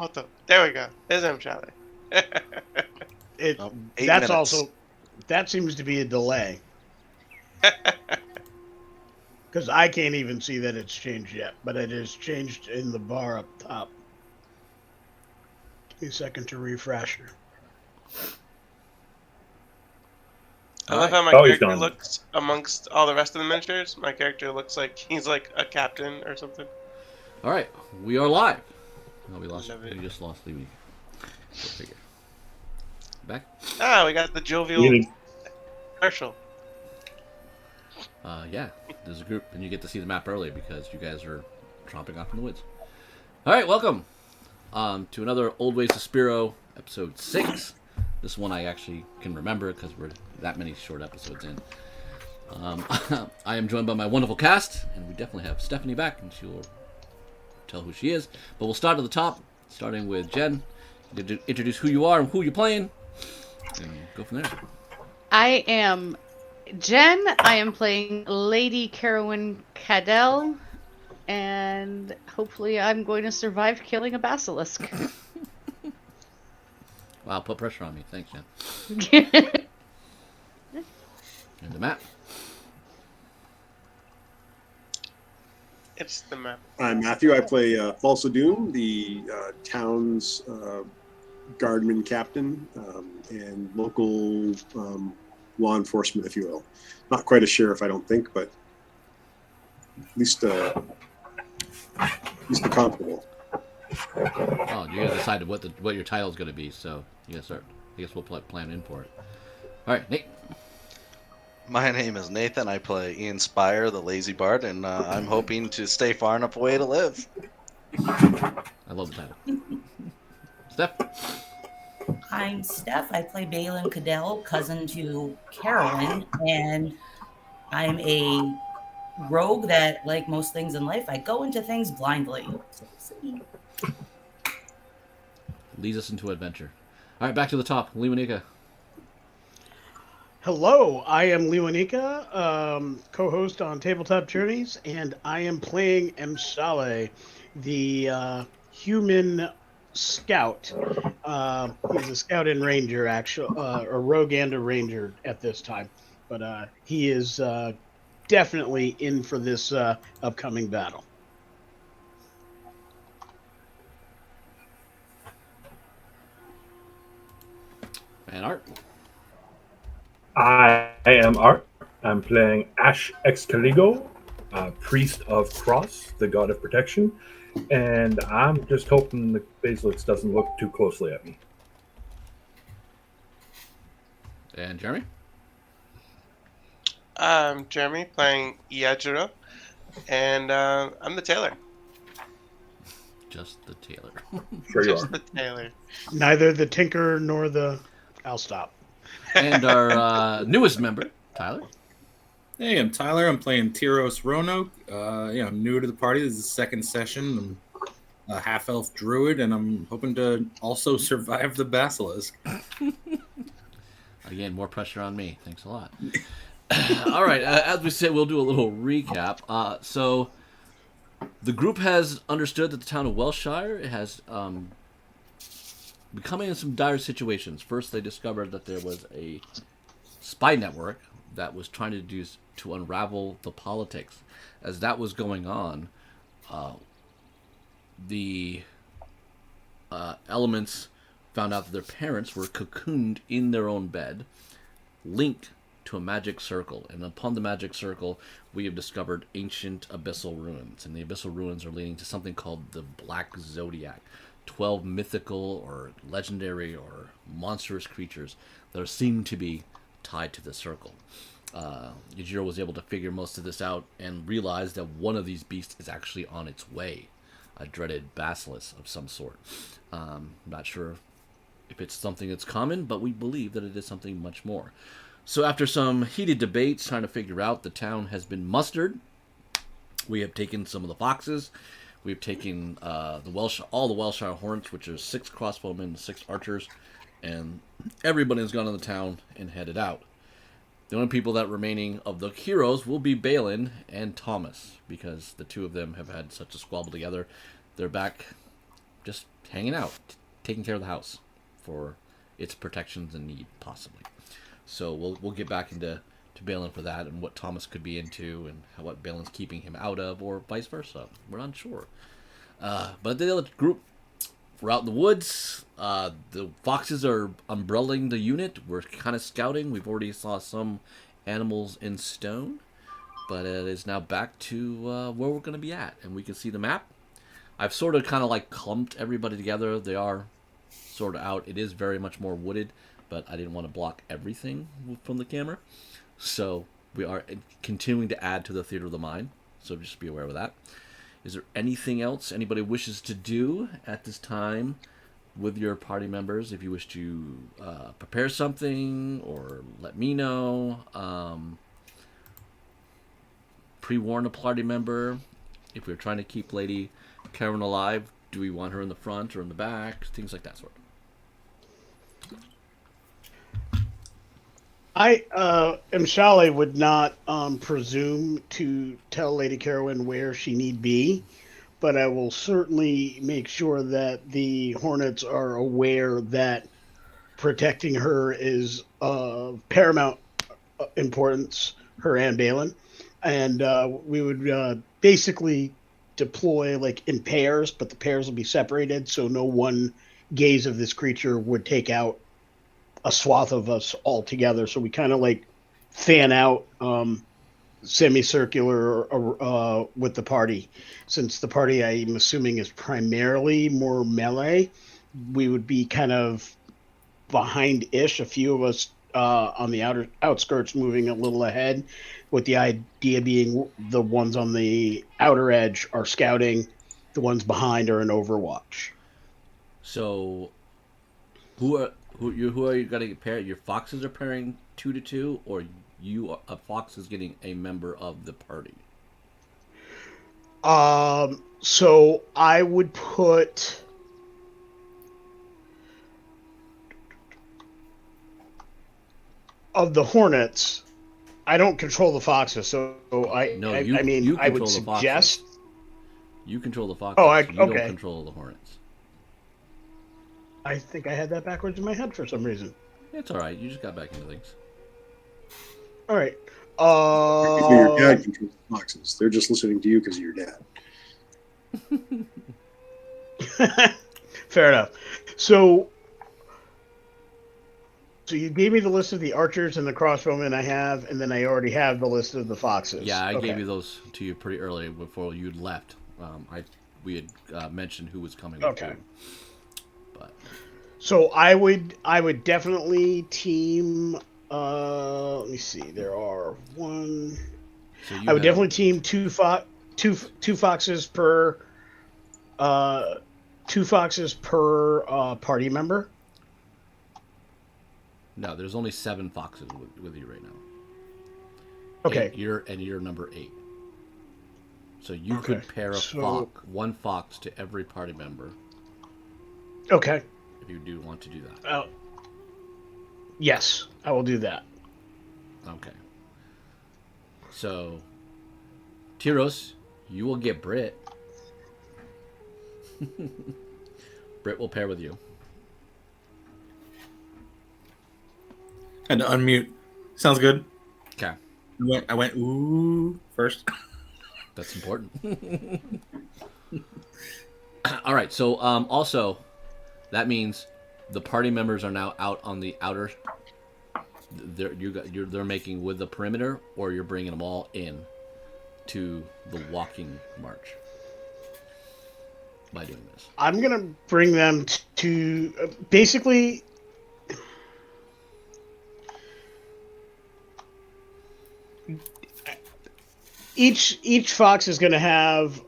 Moto. There we go. There's M. Charlie. It Oh, that's 8 minutes. also that seems to be a delay because I can't even see that it's changed yet, but it is changed in the bar up top. Give me a second to refresh. I love how my Oh, he's character gone. looks amongst all the rest of the miniatures. My character looks like he's like a captain or something. All right, we are live. No, we lost. Love it. We just lost Lee. Go figure. Back. Ah, we got the jovial Really? commercial. Yeah, there's a group, and you get to see the map early because you guys are tromping off in the woods. All right, welcome to another Old Ways to Spero, episode 6. This one I actually can remember because we're that many short episodes in. I am joined by my wonderful cast, and we definitely have Stephanie back, and she will tell who she is. But we'll start at the top, starting with Jen. Introduce who you are and who you're playing, and go from there. I am Jen. I am playing Lady Carowyn Cadell, and hopefully I'm going to survive killing a basilisk. Wow, put pressure on me. Thanks, Jen. And the map. It's the map. I'm Matthew. I play Falsa Doom, the town's guardman captain and local law enforcement, if you will. Not quite a sheriff, I don't think, but at least comfortable. Oh, you guys decided what your title's going to be, so you guys start. I guess we'll plan in for it. All right, Nate. My name is Nathan. I play Ian Spire, the lazy bard, and I'm hoping to stay far enough away to live. I love the title. Steph. I'm Steph. I play Balin Cadell, cousin to Carolyn, and I'm a rogue that, like most things in life, I go into things blindly. Leads us into adventure. All right, back to the top. Leonika. Hello, I am Leonika, co-host on Tabletop Journeys, and I am playing Mshale, the human scout. He's a scout and ranger, actually, a rogue and a ranger at this time, but he is definitely in for this upcoming battle. And Art. I am Art. I'm playing Ash Excaligo, priest of Cross, the god of protection, and I'm just hoping the Basilisk doesn't look too closely at me. And Jeremy. I'm Jeremy playing Iajiro, and I'm the tailor. Just the tailor. Sure you Just are. the tailor. Neither the tinker nor the... I'll stop. And our newest member, Tyler. Hey, I'm Tyler. I'm playing Tyros Roanoke. I'm new to the party. This is the second session. I'm a half-elf druid, and I'm hoping to also survive the basilisk. Again, more pressure on me. Thanks a lot. All right, as we said, we'll do a little recap. So the group has understood that the town of Wellshire has becoming in some dire situations. First, they discovered that there was a spy network that was trying to unravel the politics. As that was going on, the elements found out that their parents were cocooned in their own bed, linked to a magic circle. And upon the magic circle, we have discovered ancient abyssal ruins. And the abyssal ruins are leading to something called the Black Zodiac. 12 mythical or legendary or monstrous creatures that are seen to be tied to the circle. Yajiro was able to figure most of this out and realize that one of these beasts is actually on its way, a dreaded basilisk of some sort. Not sure if it's something that's common, but we believe that it is something much more. So after some heated debates trying to figure out, the town has been mustered. We have taken some of the foxes. We've taken all the Wellshire hornets, which are 6 crossbowmen, 6 archers, and everybody has gone in the town and headed out. The only people that remaining of the heroes will be Balin and Thomas, because the two of them have had such a squabble together. They're back just hanging out, taking care of the house for its protections and need, possibly. So we'll get back into Balin for that, and what Thomas could be into, and what Balin's keeping him out of, or vice versa. We're unsure. But the other group, we're out in the woods. The foxes are umbrelling the unit. We're kind of scouting. We've already saw some animals in stone, but it is now back to where we're going to be at, and we can see the map. I've sort of kind of like clumped everybody together. They are sort of out. It is very much more wooded, but I didn't want to block everything from the camera. So we are continuing to add to the Theater of the Mind, so just be aware of that. Is there anything else anybody wishes to do at this time with your party members? If you wish to prepare something or let me know, pre-warn a party member. If we're trying to keep Lady Karen alive, do we want her in the front or in the back? Things like that sort. Mshale would not presume to tell Lady Carowin where she need be, but I will certainly make sure that the Hornets are aware that protecting her is of paramount importance, her and Balin. And we would basically deploy like in pairs, but the pairs will be separated, so no one gaze of this creature would take out a swath of us all together. So we kind of like fan out semicircular with the party. Since the party, I'm assuming, is primarily more melee, we would be kind of behind-ish, a few of us on the outskirts moving a little ahead, with the idea being the ones on the outer edge are scouting, the ones behind are in Overwatch. So who are you going to pair? Your foxes are pairing 2 to 2, or a fox is getting a member of the party? So I would put of the Hornets. I don't control the foxes, so I would suggest you control the foxes. You don't control the Hornets. I think I had that backwards in my head for some reason. It's all right. You just got back into things. All right. Your dad controls the foxes. They're just listening to you because of your dad. Fair enough. So you gave me the list of the archers and the crossbowmen I have, and then I already have the list of the foxes. Yeah, I gave you those to you pretty early before you'd left. We had mentioned who was coming. Okay. With you. But so I would definitely team. Let me see. There are one. So I would definitely team two foxes per. 2 foxes per party member. No, there's only 7 foxes with you right now. Okay. You're number 8. So you could pair one fox to every party member. Okay. If you do want to do that. Yes, I will do that. Okay. So, Tyros, you will get Brit. Brit will pair with you. Had to unmute. Sounds good. Okay. I went ooh first. That's important. All right. So also, that means the party members are now out on the outer. They're making with the perimeter, or you're bringing them all in to the walking march by doing this. I'm gonna bring them to basically. Each fox is going to have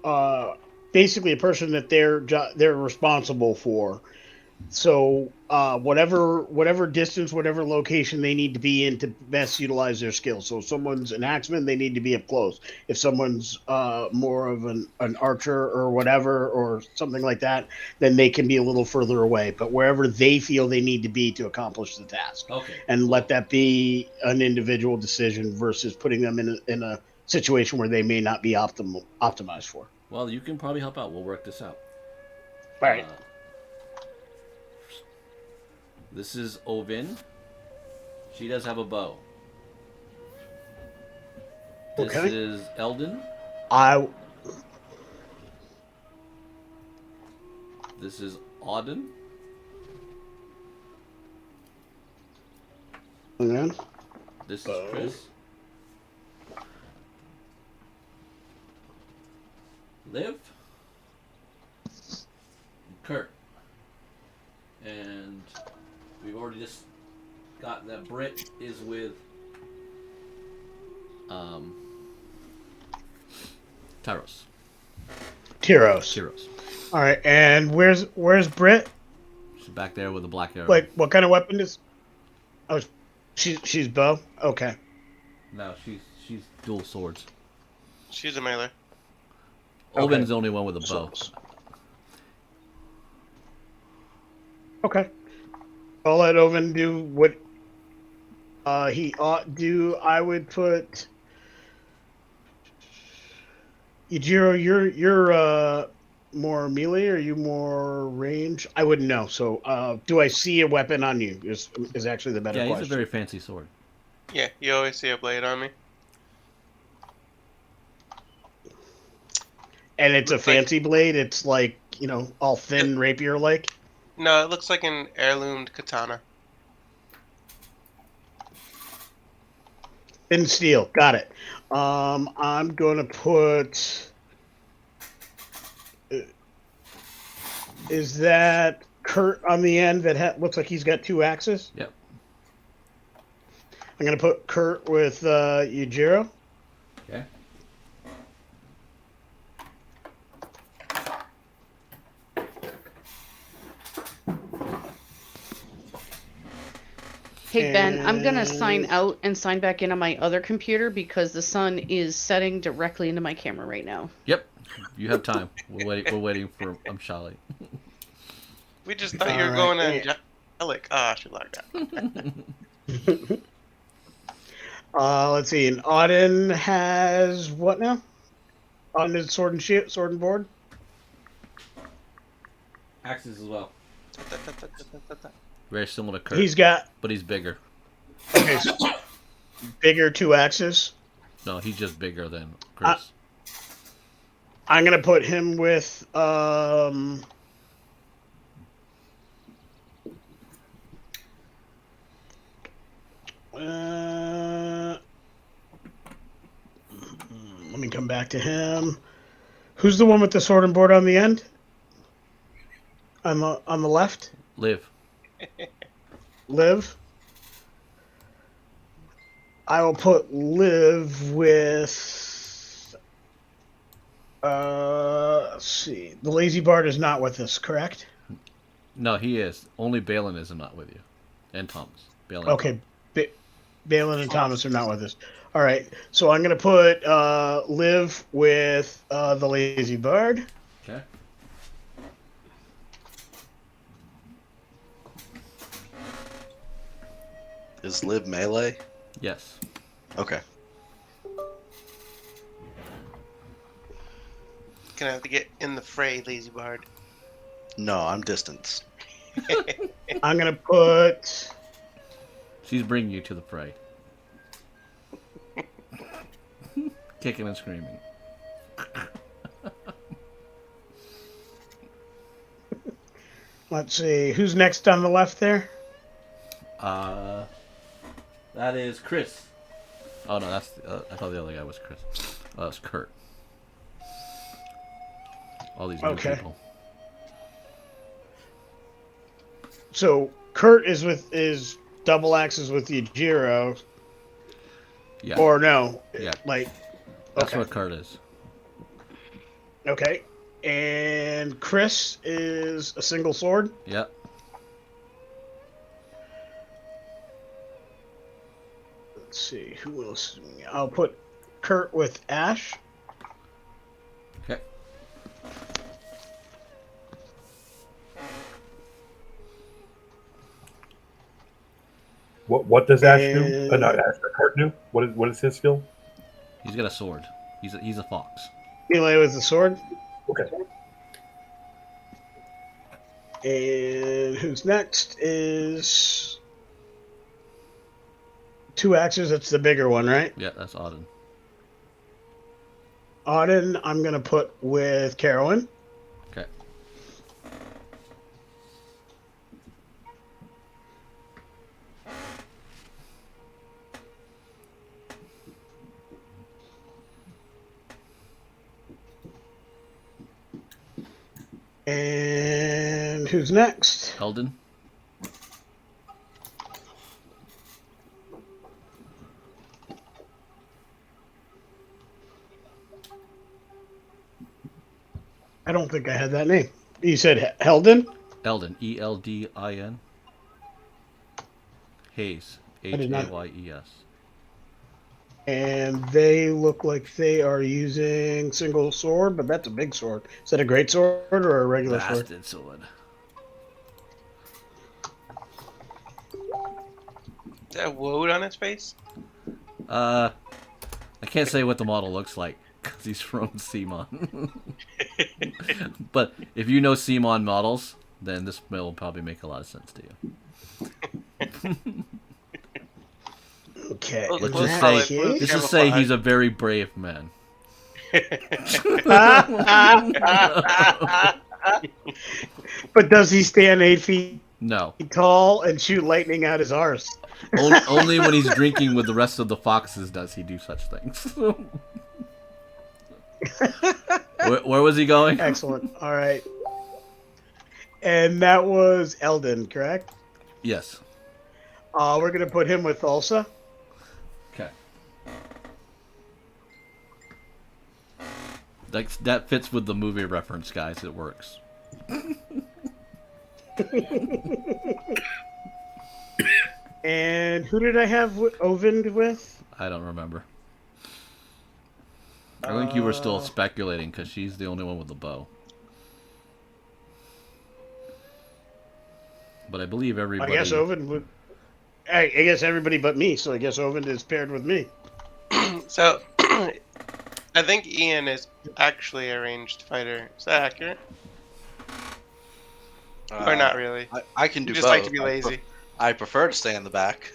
basically a person that they're responsible for. So whatever distance, whatever location they need to be in to best utilize their skills. So if someone's an axeman, they need to be up close. If someone's more of an archer or whatever or something like that, then they can be a little further away. But wherever they feel they need to be to accomplish the task. Okay. And let that be an individual decision versus putting them in a situation where they may not be optimized for. Well, you can probably help out. We'll work this out. All right. This is Ovin. She does have a bow. This Okay. is Eldon. This is Auden. Okay. This is Chris. Liv. Kurt. And we've already just got that Britt is with Tyros. Tyros. All right, and where's Britt? She's back there with a black arrow. Like, what kind of weapon is? Oh, she's bow. Okay. No, she's dual swords. She's a melee. Owen's the only one with a bow. Okay. I'll let Owen do what he ought do. I would put Yujiro, you're more melee, or are you more range? I wouldn't know. So, do I see a weapon on you? Is actually the better question. Yeah, he's a very fancy sword. Yeah, you always see a blade on me. And it's a fancy blade. It's like, all thin rapier like. No, it looks like an heirloomed katana. Thin steel. Got it. I'm gonna put. Is that Kurt on the end that looks like he's got 2 axes? Yep. I'm gonna put Kurt with Yujiro. Okay. Hey Ben, I'm gonna sign out and sign back in on my other computer because the sun is setting directly into my camera right now. Yep, you have time. We're waiting for Shali. We just thought you were going to Angelic. I should like that. Let's see. And Auden has what now? Auden is sword and board. Axes as well. Very similar to Kurt. He's got, but he's bigger. Okay, so bigger 2 axes. No, he's just bigger than Chris. I'm gonna put him with let me come back to him. Who's the one with the sword and board on the end? On the left? Liv. Liv. I will put Liv with let's see. The Lazy Bard is not with us, correct? No, he is. Only Balin is not with you. And Thomas. Balin. Okay. Balin and Thomas are not with us. All right. So I'm going to put Liv with the Lazy Bard. Okay. Is Liv melee? Yes. Okay. Gonna have to get in the fray, Lazy Bard. No, I'm distance. I'm going to put... She's bringing you to the fray. Kicking and screaming. Let's see. Who's next on the left there? That is Chris. Oh no, that's I thought the other guy was Chris. Oh, that's Kurt. All these new people. So Kurt is double axes with Yujiro. Yeah. Or no. Yeah. Like. That's Okay. what Kurt is. Okay. And Chris is a single sword. Yep. Let's see. Who else? I'll put Kurt with Ash. Okay. What does Ash do? Not Ash, but Kurt do? What is his skill? He's got a sword. He's a fox. Melee with the sword. Okay. And who's next is 2 axes. That's the bigger one, right? Yeah, that's Auden. Auden, I'm going to put with Carolyn. Okay. And who's next? Eldon. I don't think I had that name. You said Heldon? Eldon. Eldin. Hayes. did not- Hayes. And they look like they are using single sword, but that's a big sword. Is that a great sword or a regular sword? Bastard sword. Is that woad on its face? I can't say what the model looks like because he's from CMON. But if you know CMON models, then this will probably make a lot of sense to you. Okay. Well, Let's we'll just call say, it blue let's just say camouflage. he's a very brave man. But does he stand 8 feet No, tall and shoot lightning out his arse? only when he's drinking with the rest of the foxes does he do such things. Where was he going? Excellent. All right. And that was Eldon, correct? Yes. We're going to put him with Ulsa. Okay. That fits with the movie reference, guys. It works. And who did I have Ovind with? I don't remember. I think you were still speculating because she's the only one with the bow. But I believe everybody. I guess Ovind would. I guess everybody but me, so I guess Ovind is paired with me. So, I think Ian is actually a ranged fighter. Is that accurate? Or not really? I can do You just both. like to be lazy. I prefer to stay in the back.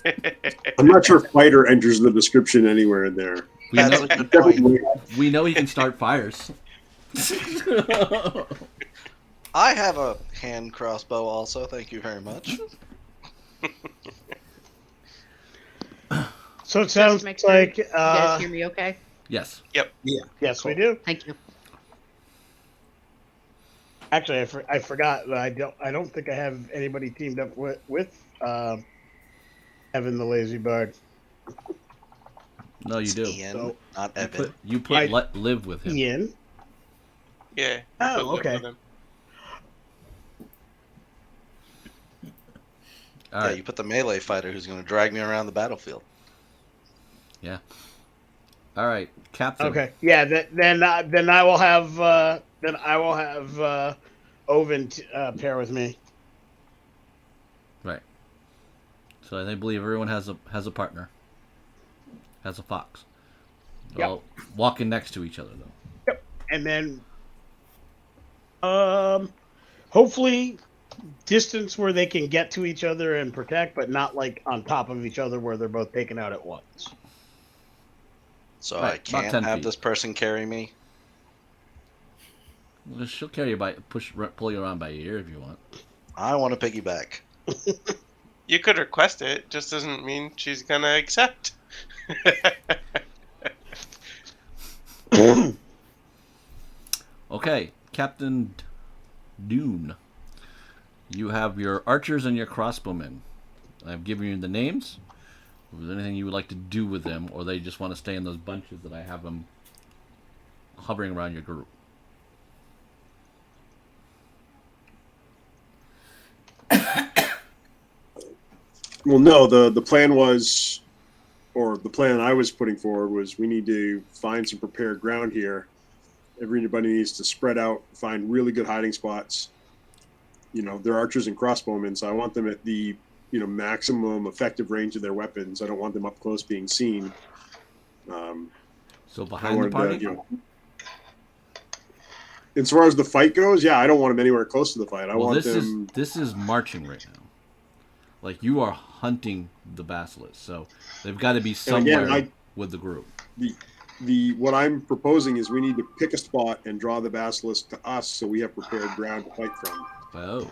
I'm not sure fighter enters the description anywhere in there. We That's know, a good point. we know he can start fires. I have a hand crossbow also. Thank you very much. So it Just sounds to make sure like. you guys hear me okay? Yes. Yes, we do. Thank you. Actually, I forgot. I don't think I have anybody teamed up with Evan the Lazy Bard. No, you do. Ian, So- not Evan. You put live with him. Ian. Yeah. Oh, Put lip okay. with him. All Yeah, right. you put the melee fighter who's going to drag me around the battlefield. Yeah. All right, Captain. Okay. Yeah. Then I will have Oven pair with me. Right. So I believe everyone has a partner. Has a fox. Yep. Well, walking next to each other though. Yep. And then, hopefully, distance where they can get to each other and protect, but not like on top of each other where they're both taken out at once. So Right, I about can't 10 have feet. this person carry me. Well, she'll carry you pull you around by your ear if you want. I want to piggyback. You could request it. Just doesn't mean she's gonna accept. Okay, Captain Dune. You have your archers and your crossbowmen. I've given you the names. If there's anything you would like to do with them, or they just want to stay in those bunches that I have them hovering around your group. Well, no, the plan was, or the plan I was putting forward was, we need to find some prepared ground here. Everybody needs to spread out, find really good hiding spots. You know, they're archers and crossbowmen, so I want them at the, maximum effective range of their weapons. I don't want them up close being seen. So I behind the wanted party? to, as far as the fight goes, yeah, I don't want them anywhere close to the fight. I Well, want this them. this is marching right now. Like you are hunting the basilisk, so they've got to be somewhere with the group. What I'm proposing is we need to pick a spot and draw the basilisk to us, so we have prepared ground to fight from. Oh.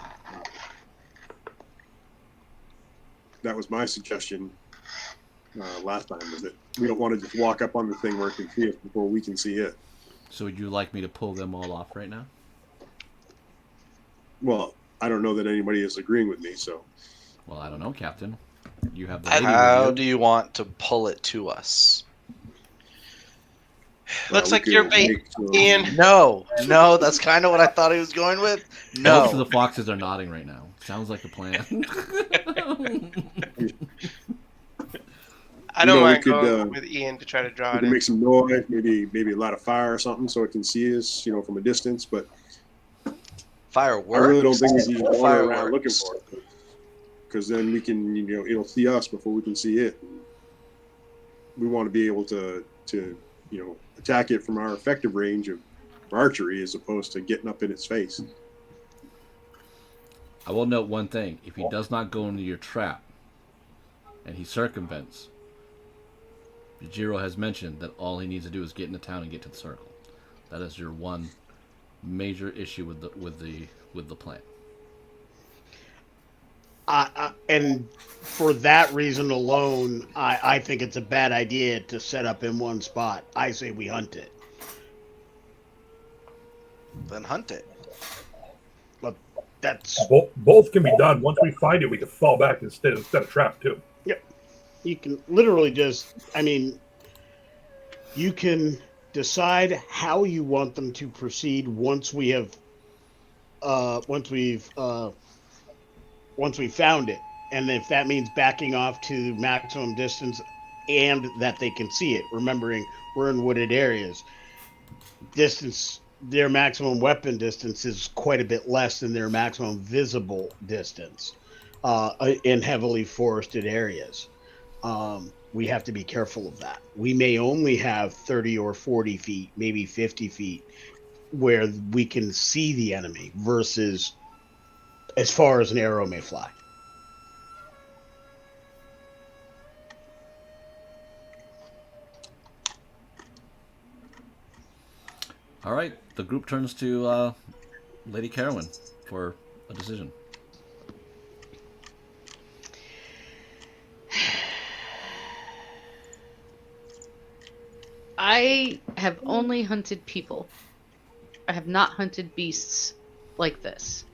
That was my suggestion last time. Was that we don't want to just walk up on the thing where it can see us before we can see it. So would you like me to pull them all off right now? Well, I don't know that anybody is agreeing with me, so. Well, I don't know, Captain. You have the How do you want to pull it to us? Looks like you're bait, Ian. No, that's kind of what I thought he was going with. No. Most of the foxes are nodding right now. Sounds like a plan. I don't mind going with Ian to try to draw it in. Make some noise, maybe a lot of fire or something, so it can see us, from a distance. But fireworks. I really don't think we need to wander around looking for it, because then we can, it'll see us before we can see it. We want to be able to attack it from our effective range of archery as opposed to getting up in its face. I will note one thing. If he does not go into your trap and he circumvents, Jiro has mentioned that all he needs to do is get into town and get to the circle. That is your one major issue with the plan. And for that reason alone, I think it's a bad idea to set up in one spot. I say we hunt it. Then hunt it. But that's both can be done. Once we find it, we can fall back instead of trap too. Yep. You can literally you can decide how you want them to proceed once we've found it, and if that means backing off to maximum distance and that they can see it, remembering we're in wooded areas, their maximum weapon distance is quite a bit less than their maximum visible distance in heavily forested areas. We have to be careful of that. We may only have 30 or 40 feet, maybe 50 feet, where we can see the enemy versus as far as an arrow may fly. All right, the group turns to Lady Carowin for a decision. I have only hunted people. I have not hunted beasts like this.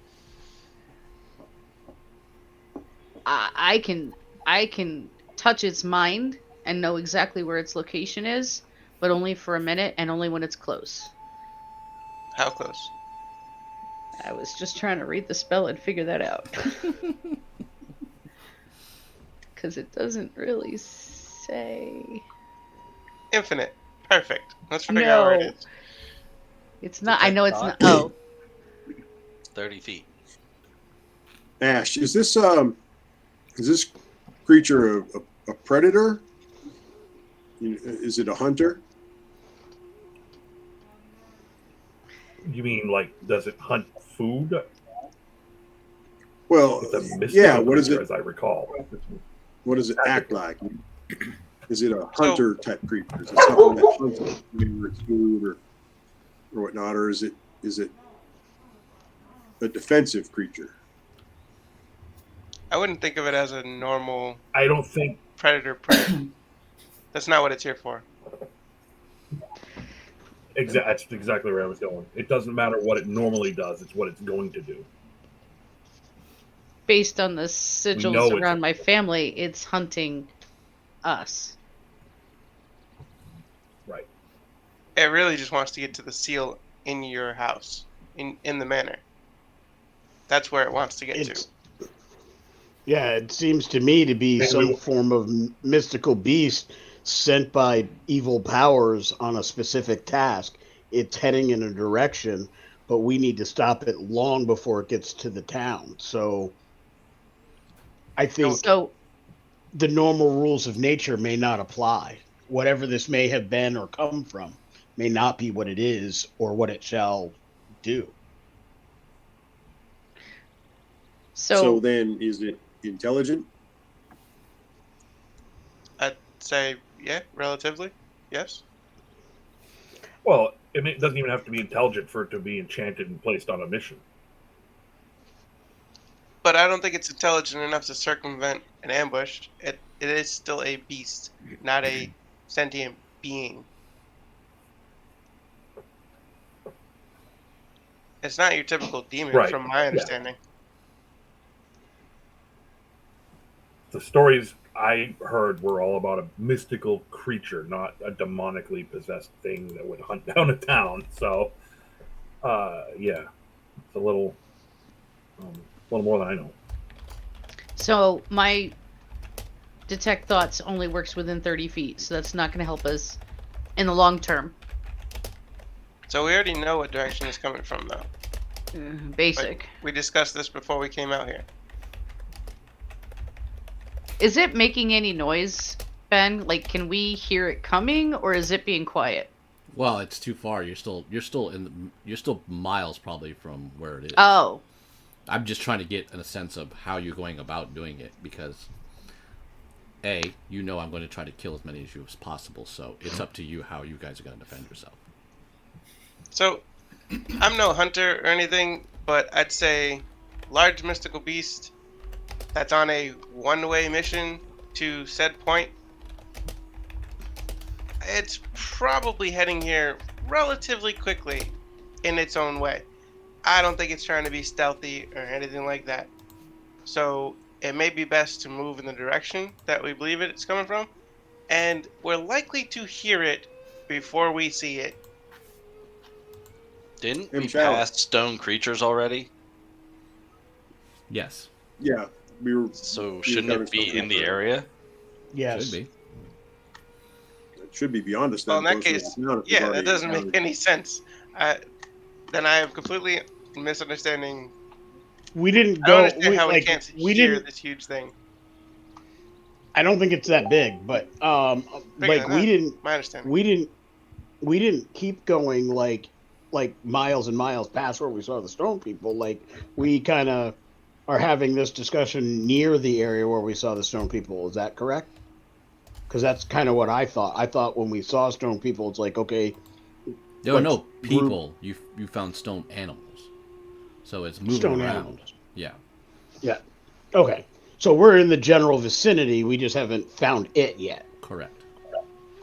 I can touch its mind and know exactly where its location is, but only for a minute and only when it's close. How close? I was just trying to read the spell and figure that out. Because it doesn't really say. Infinite. Perfect. Let's figure out where it is. It's not. I know it's not. Oh. 30 feet. Ash, is this creature a predator? Is it a hunter? You mean does it hunt food? Well, yeah. What is it? As I recall, what does it act like? Is it a hunter type creature? Is it something that hunts food or whatnot, or is it a defensive creature? I wouldn't think of it as a normal. I don't think predator. That's not what it's here for. That's exactly where I was going. It doesn't matter what it normally does; it's what it's going to do. Based on the sigils around my family, it's hunting us. Right. It really just wants to get to the seal in your house, in the manor. That's where it wants to get to. Yeah, it seems to me to be some form of mystical beast sent by evil powers on a specific task. It's heading in a direction, but we need to stop it long before it gets to the town. So I think the normal rules of nature may not apply. Whatever this may have been or come from may not be what it is or what it shall do. So then, is it intelligent? I'd say, yeah, relatively. Yes. Well, it doesn't even have to be intelligent for it to be enchanted and placed on a mission. But I don't think it's intelligent enough to circumvent an ambush. It is still a beast, not a sentient being. It's not your typical demon, Right. from my Yeah. understanding. The stories I heard were all about a mystical creature, not a demonically possessed thing that would hunt down a town. So, yeah, it's a little more than I know. So my detect thoughts only works within 30 feet, so that's not going to help us in the long term. So we already know what direction it's coming from, though. Basic. Like, we discussed this before we came out here. Is it making any noise, Ben? Like, can we hear it coming, or is it being quiet? Well, it's too far. You're still miles probably from where it is. Oh. I'm just trying to get a sense of how you're going about doing it, because I'm going to try to kill as many of you as possible. So it's up to you how you guys are going to defend yourself. So, I'm no hunter or anything, but I'd say large mystical beast that's on a one-way mission to said point. It's probably heading here relatively quickly in its own way. I don't think it's trying to be stealthy or anything like that. So it may be best to move in the direction that we believe it's coming from, and we're likely to hear it before we see it. Didn't we pass stone creatures already? Yes. Yeah, we were. So shouldn't it be in the area? Yes. Should be. It should be beyond us. Well, in that case, yeah, that doesn't make any sense. Then I am completely misunderstanding. We didn't I go. don't understand how we can't hear didn't. this huge thing. I don't think it's that big, but Bigger like than we that, didn't. my understanding. We didn't keep going like miles and miles past where we saw the stone people. Like we kind of are having this discussion near the area where we saw the stone people. Is that correct? Because that's kind of what I thought. I thought when we saw stone people, it's like, okay. There were no people. You found stone animals. So it's moving Stone around. animals. Yeah. Yeah. Okay. So we're in the general vicinity. We just haven't found it yet. Correct.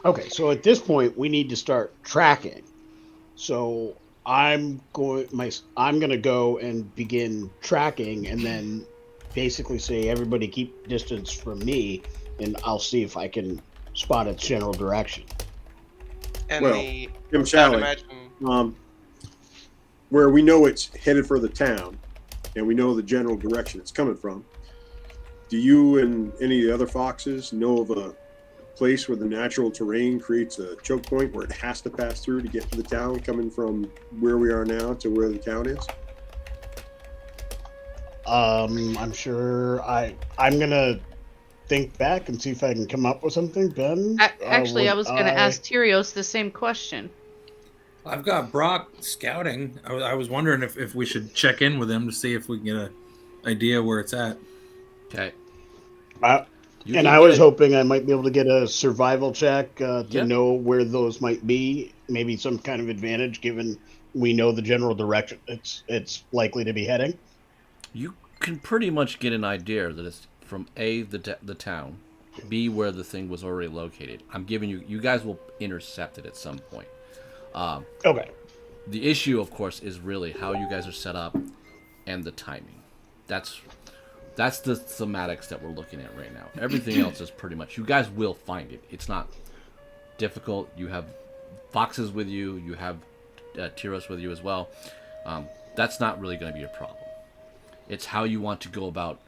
Okay. So at this point, we need to start tracking. So I'm going to go and begin tracking, and then basically say everybody keep distance from me, and I'll see if I can spot its general direction. And Well, Tim Shalley, where we know it's headed for the town, and we know the general direction it's coming from, do you and any of the other foxes know of a place where the natural terrain creates a choke point where it has to pass through to get to the town, coming from where we are now to where the town is? I'm sure I'm gonna think back and see if I can come up with something. Ben, Actually, I was going to ask Tyrios the same question. I've got Brock scouting. I was wondering if we should check in with him to see if we can get an idea where it's at. Okay. And I was hoping I might be able to get a survival check to know where those might be. Maybe some kind of advantage, given we know the general direction it's likely to be heading. You can pretty much get an idea that it's from A, the town, B, where the thing was already located. I'm giving you guys will intercept it at some point. Okay. The issue, of course, is really how you guys are set up and the timing. That's the thematics that we're looking at right now. Everything else is pretty much, you guys will find it. It's not difficult. You have foxes with you. You have Tyros with you as well. That's not really going to be a problem. It's how you want to go about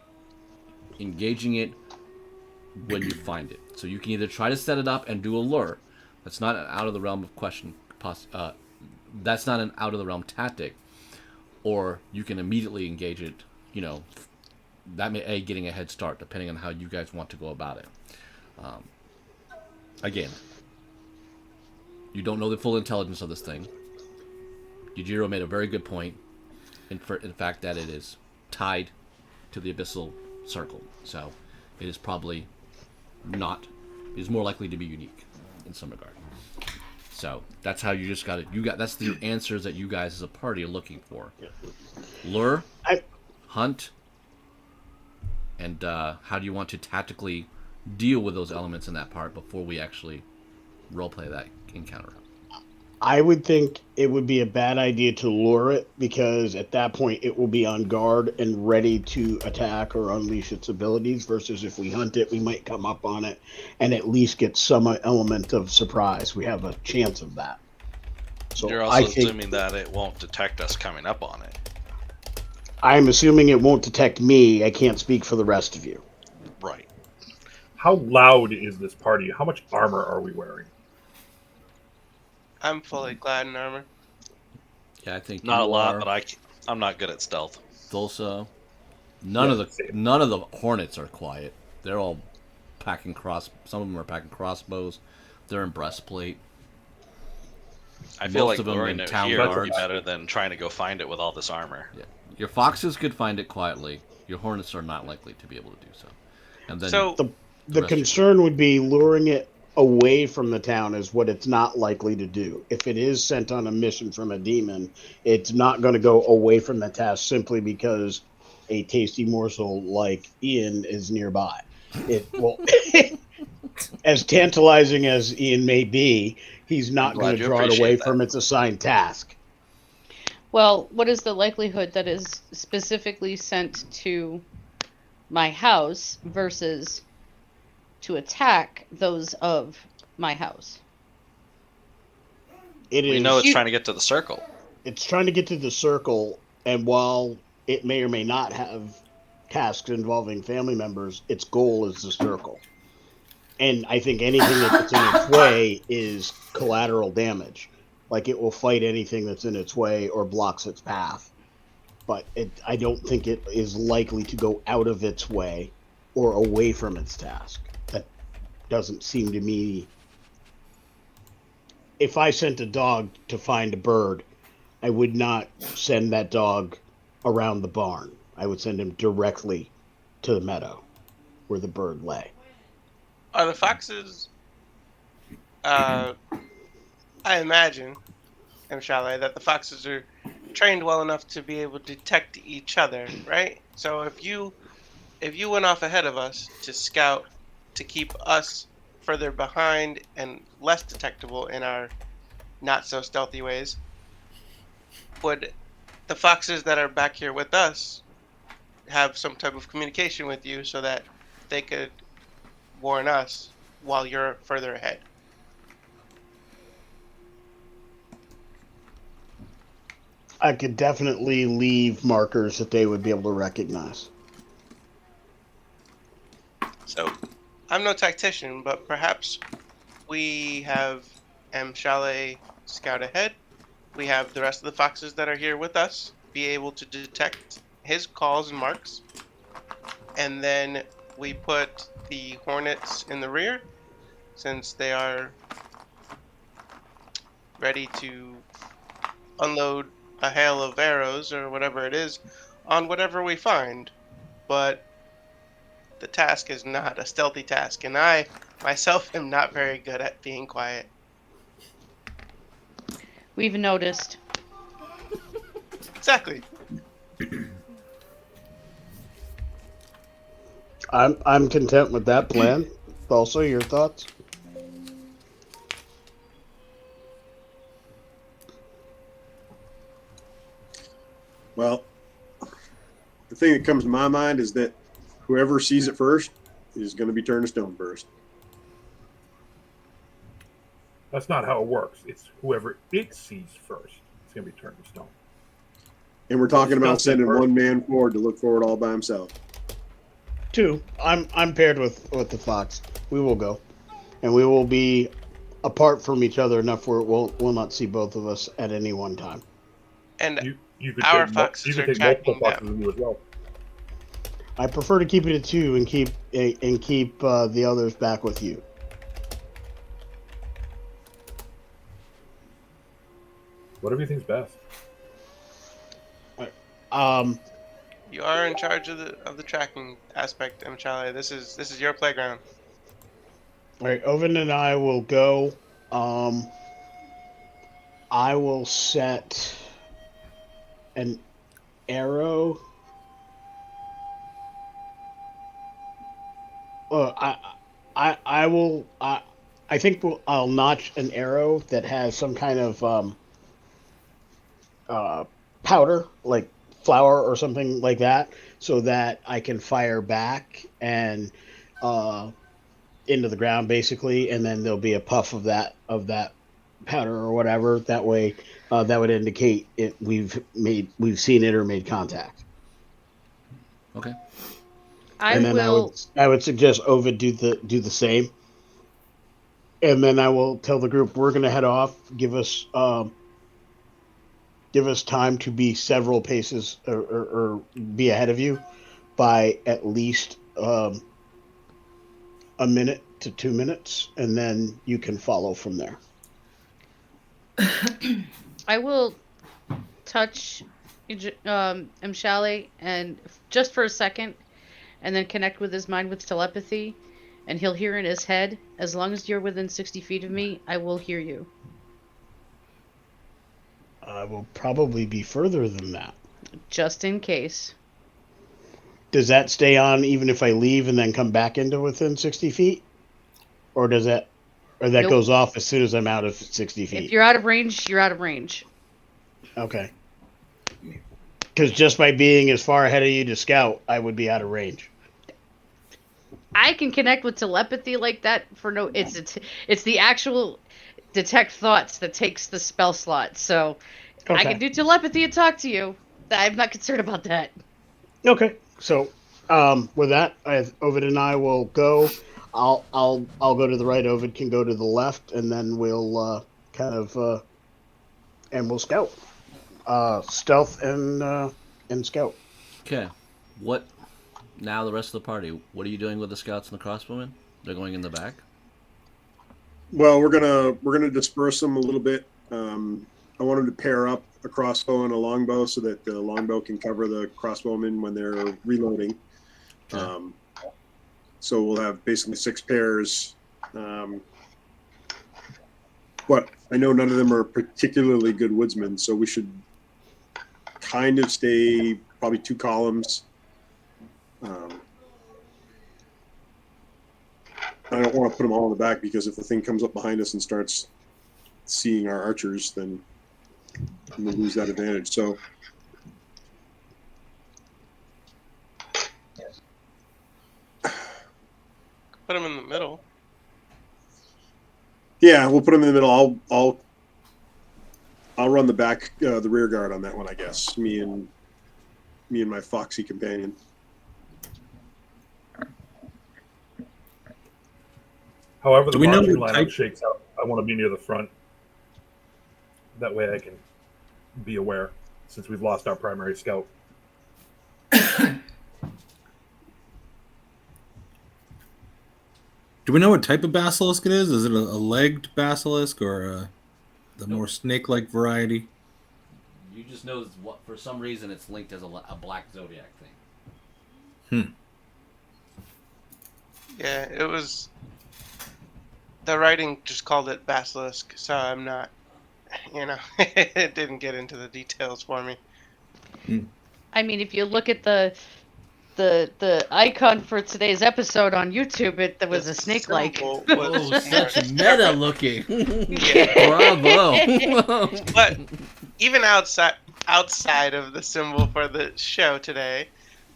engaging it when you find it. So you can either try to set it up and do a lure. That's not out of the realm of question. That's not an out of the realm tactic. Or you can immediately engage it. That may getting a head start depending on how you guys want to go about it. Again, you don't know the full intelligence of this thing. Yujiro made a very good point, in fact that it is tied to the abyssal circle, so it is probably not. It is more likely to be unique in some regard. So that's how you just got it. That's the answers that you guys as a party are looking for. Lure, hunt, and how do you want to tactically deal with those elements in that part before we actually roleplay that encounter? I would think it would be a bad idea to lure it, because at that point it will be on guard and ready to attack or unleash its abilities, versus if we hunt it, we might come up on it and at least get some element of surprise. We have a chance of that. So You're also assuming that it won't detect us coming up on it. I'm assuming it won't detect me. I can't speak for the rest of you. Right. How loud is this party? How much armor are we wearing? I'm fully clad in armor. Yeah, I think not a lot, but I'm not good at stealth. Thulsa, none of the hornets are quiet. They're all packing some of them are packing crossbows. They're in breastplate. I feel like of them luring in it town here would be guards. better than trying to go find it with all this armor. Yeah. Your foxes could find it quietly. Your hornets are not likely to be able to do so. And then the concern would be luring it away from the town is what it's not likely to do. If it is sent on a mission from a demon, it's not going to go away from the task simply because a tasty morsel like Ian is nearby. It will, as tantalizing as Ian may be, he's not going to draw it away from its assigned task. Well, what is the likelihood that is specifically sent to my house versus to attack those of my house? We know it's trying to get to the circle. It's trying to get to the circle, and while it may or may not have tasks involving family members, its goal is the circle. And I think anything that's in its way is collateral damage. Like, it will fight anything that's in its way or blocks its path. But I don't think it is likely to go out of its way or away from its task. That doesn't seem to me... If I sent a dog to find a bird, I would not send that dog around the barn. I would send him directly to the meadow where the bird lay. Are the foxes... I imagine, Chalet, that the foxes are trained well enough to be able to detect each other, right? So if you went off ahead of us to scout to keep us further behind and less detectable in our not so stealthy ways, would the foxes that are back here with us have some type of communication with you so that they could warn us while you're further ahead? I could definitely leave markers that they would be able to recognize. So, I'm no tactician, but perhaps we have Chalet scout ahead. We have the rest of the foxes that are here with us be able to detect his calls and marks. And then we put the hornets in the rear, since they are ready to unload a hail of arrows or whatever it is on whatever we find. But the task is not a stealthy task, and I myself am not very good at being quiet. We've noticed. Exactly. I'm content with that plan. Also, your thoughts? Well, the thing that comes to my mind is that whoever sees it first is going to be turned to stone first. That's not how it works. It's whoever it sees first. It's going to be turned to stone. And we're talking about sending one man forward to look forward all by himself. Two. I'm paired with the fox. We will go, and we will be apart from each other enough where we'll not see both of us at any one time. And you could our take foxes are multiple tracking foxes them. with you as well. I prefer to keep it at two and keep the others back with you. Whatever you think's best. You are in charge of the tracking aspect, Charlie. This is your playground. All right, Oven and I will go. I will set an arrow. I will. I think I'll notch an arrow that has some kind of powder, like flour or something like that, so that I can fire back and into the ground, basically, and then there'll be a puff of that powder or whatever. That way, that would indicate we've seen it or made contact. Okay. I would suggest Ovid do the same. And then I will tell the group we're going to head off. Give us time to be several paces or be ahead of you by at least a minute to 2 minutes, and then you can follow from there. I will touch Mshale and just for a second, and then connect with his mind with telepathy, and he'll hear in his head, as long as you're within 60 feet of me, I will hear you. I will probably be further than that. Just in case. Does that stay on even if I leave and then come back into within 60 feet? Or does that... Or that Nope. goes off as soon as I'm out of 60 feet? If you're out of range, you're out of range. Okay. Because just by being as far ahead of you to scout, I would be out of range. I can connect with telepathy like that for no... It's the actual detect thoughts that takes the spell slot. So I Okay. can do telepathy and talk to you. I'm not concerned about that. Okay. So, with that, Ovid and I will go. I'll go to the right. Ovid can go to the left, and then we'll and we'll scout, stealth and scout. Okay. What? Now the rest of the party. What are you doing with the scouts and the crossbowmen? They're going in the back. Well, we're gonna disperse them a little bit. I want them to pair up a crossbow and a longbow so that the longbow can cover the crossbowmen when they're reloading. Okay. So we'll have basically 6 pairs. But I know none of them are particularly good woodsmen, so we should kind of stay probably 2 columns. I don't want to put them all in the back because if the thing comes up behind us and starts seeing our archers, then we'll lose that advantage. So Put them in the middle. yeah, we'll put them in the middle. I'll run the back, the rear guard on that one, I guess. Me and my foxy companion. However, the Do we know marching what lineup type- shakes out, I want to be near the front. That way I can be aware, since we've lost our primary scout. Do we know what type of basilisk it is? Is it a legged basilisk or the more snake-like variety? You just know what for some reason it's linked as a Black Zodiac thing. Yeah, it was. The writing just called it Basilisk, so I'm not. It didn't get into the details for me. I mean, if you look at the icon for today's episode on YouTube, there was a snake-like. Symbol Oh, was such more meta looking. Yeah. Bravo. But even outside of the symbol for the show today,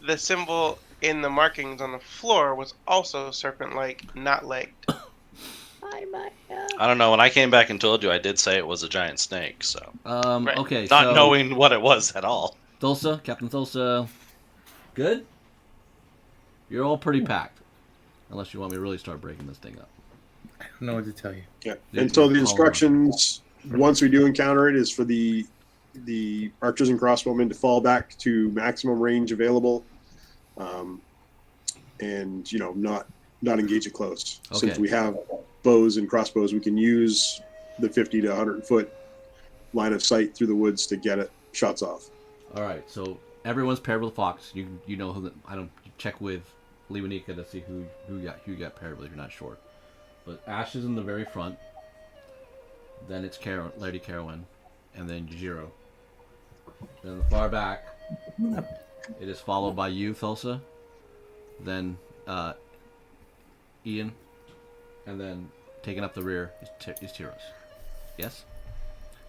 the symbol in the markings on the floor was also serpent-like, not legged. I don't know. When I came back and told you, I did say it was a giant snake. So Right. Okay. not so, knowing what it was at all. Thulsa, Captain Thulsa, good? You're all pretty packed. Unless you want me to really start breaking this thing up. I don't know what to tell you. Yeah. Yeah, And so the yeah. instructions, once we do encounter it, is for the archers and crossbowmen to fall back to maximum range available, and not engage it close. Okay. Since we have bows and crossbows, we can use the 50 to 100 foot line of sight through the woods to get it shots off. All right. So everyone's paired with a fox. You know who. I don't check with Leonika to see who you got paired with. You're not sure, but Ash is in the very front. Then it's Lady Carowin, and then Jiro. Then the far back, it is followed by you, Thulsa. Then Ian, and then taking up the rear is Tyros. Yes,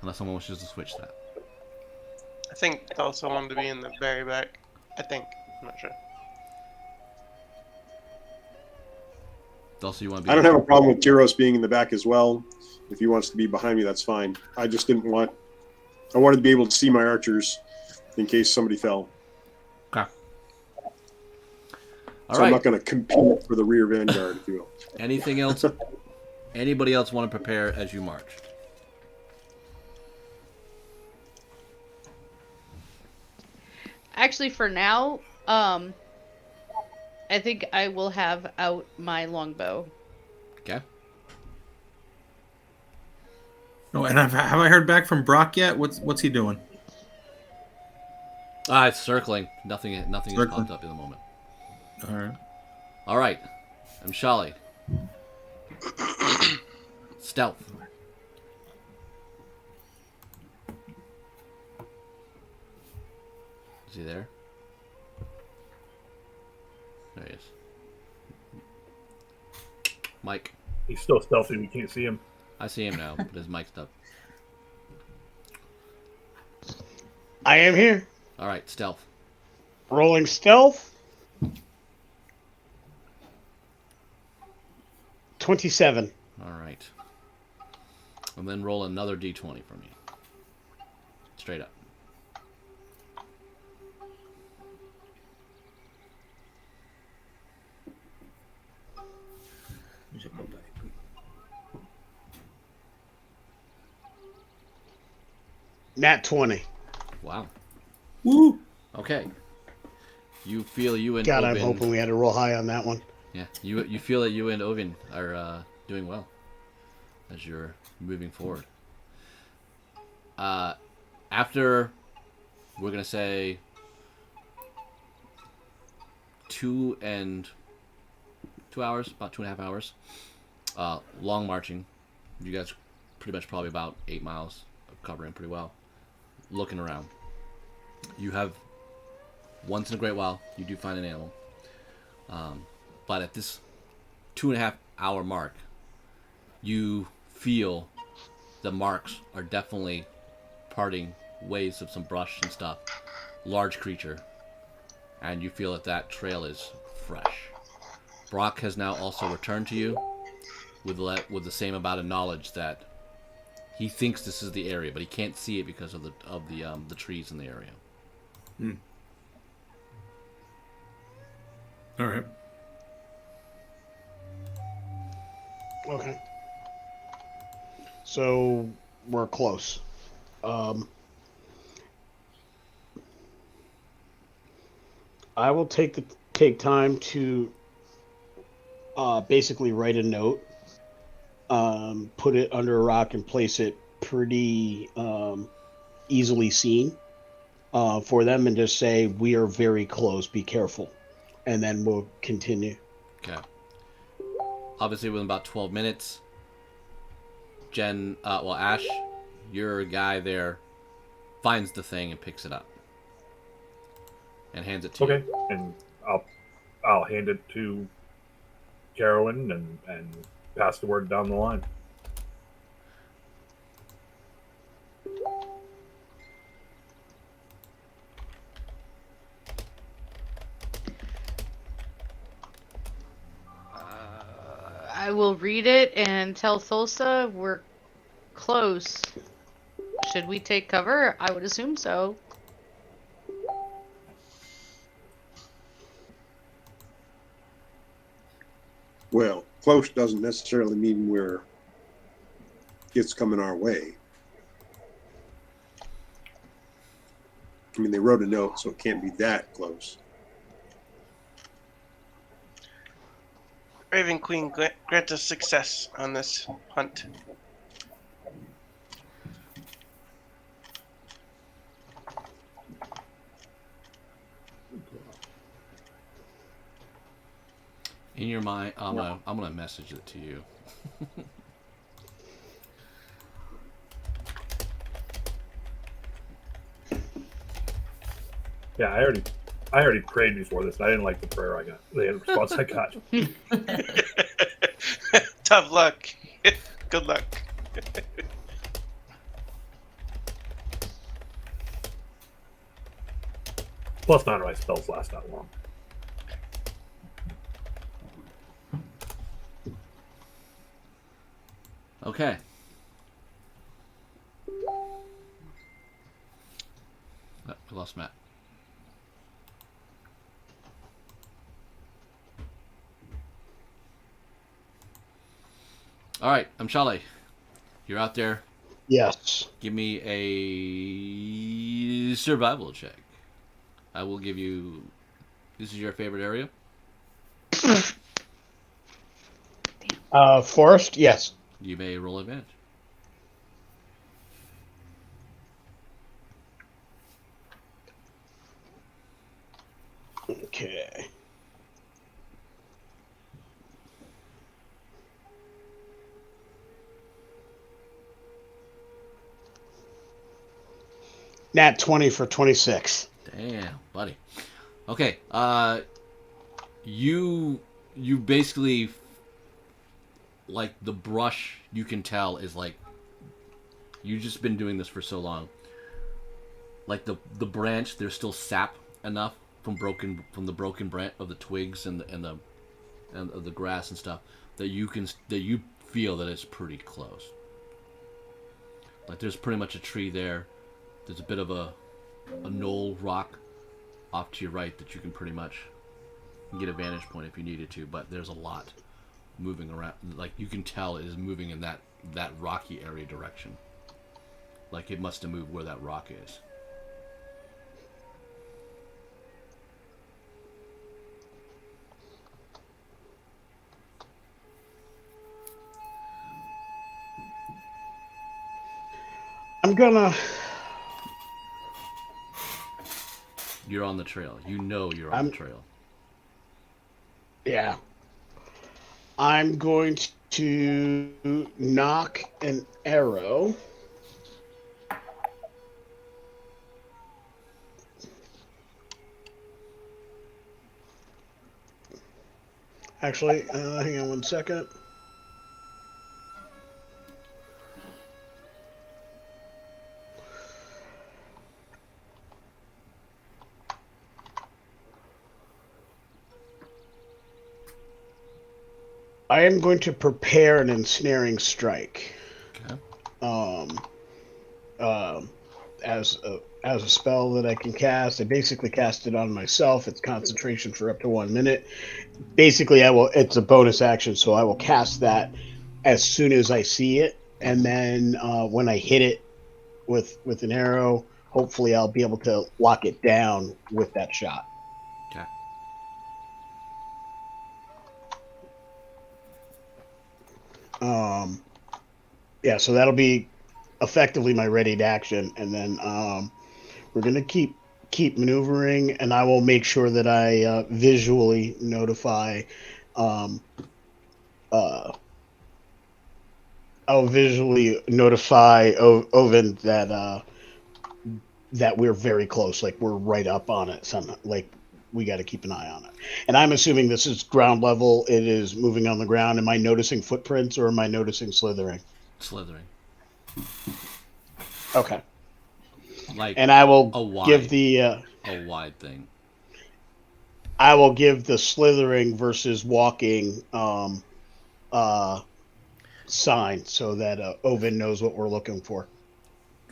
unless someone wishes to switch that. I think Tulsa wanted to be in the very back. I think. I'm not sure. Thulsa, you want to be? I don't have a problem with Tyros being in the back as well. If he wants to be behind me, that's fine. I just didn't want. I wanted to be able to see my archers in case somebody fell. Okay. All So right. I'm not going to compete for the rear vanguard, if you will. Anything else? Anybody else want to prepare as you march? Actually, for now, I think I will have out my longbow. Okay. Oh, and have I heard back from Brock yet? What's he doing? It's circling. Nothing has Circling. popped up in the moment. All right. All right. I'm Shali. Stealth. Is he there? There he is. Mike. He's still stealthy. We can't see him. I see him now, but his mic's up. I am here. All right, stealth. Rolling stealth. 27. All right. And then roll another d20 for me. Straight up. Nat 20. Wow. Woo! Okay. You feel you and God, Ovin, I'm hoping we had to roll high on that one. Yeah, you feel that you and Ovin are doing well as you're moving forward. After we're gonna say 2 hours, about 2.5 hours, long marching. You guys pretty much probably about 8 miles of covering pretty well. Looking around, you have once in a great while you do find an animal, but at this 2.5 hour mark, you feel the marks are definitely parting ways of some brush and stuff. Large creature, and you feel that trail is fresh. Brock has now also returned to you with the same amount of knowledge that he thinks this is the area, but he can't see it because of the trees in the area. Hmm. All right. Okay. So we're close. I will take time to basically write a note, put it under a rock, and place it pretty easily seen for them, and just say, "We are very close. Be careful," and then we'll continue. Okay. Obviously, within about 12 minutes, Ash, your guy there, finds the thing and picks it up and hands it to you. Okay, and I'll hand it to Carowin and pass the word down the line. I will read it and tell Thulsa we're close. Should we take cover? I would assume so. Well, close doesn't necessarily mean it's coming our way. I mean, they wrote a note, so it can't be that close. Raven Queen, grant us success on this hunt. In your mind, I'm gonna message it to you. Yeah, I already prayed before this. And I didn't like the prayer I got. The response I got. Tough luck. Good luck. Plus, none of my spells last that long. Okay. Oh, I lost Matt. All right, I'm Shale. You're out there. Yes. Give me a survival check. I will give you. This is your favorite area? Forest, yes. You may roll advantage. Okay. Nat 20 for 26. Damn, buddy. Okay, you basically, like, the brush, you can tell is like, you've just been doing this for so long. Like the branch, there's still sap enough from the broken branch of the twigs and of the grass and stuff that you feel that it's pretty close. Like there's pretty much a tree there. There's a bit of a knoll rock off to your right that you can pretty much get a vantage point if you needed to, but there's a lot moving around. Like you can tell it is moving in that rocky area direction. Like it must have moved where that rock is. I'm gonna. You're on the trail. You know you're on the trail. Yeah. I'm going to knock an arrow. Actually, hang on 1 second. I am going to prepare an ensnaring strike. Okay. As a spell that I can cast. I basically cast it on myself. It's concentration for up to 1 minute. Basically, it's a bonus action, so I will cast that as soon as I see it, and then when I hit it with an arrow, hopefully I'll be able to lock it down with that shot. Okay. Yeah, so that'll be effectively my readied action, and then we're gonna keep maneuvering, and I will make sure that I visually notify. I'll visually notify Oven that we're very close, like we're right up on it. Like we got to keep an eye on it. And I'm assuming this is ground level. It is moving on the ground. Am I noticing footprints or am I noticing slithering? Slithering. Okay. Like, and I will give a wide thing. I will give the slithering versus walking sign so that Oven knows what we're looking for.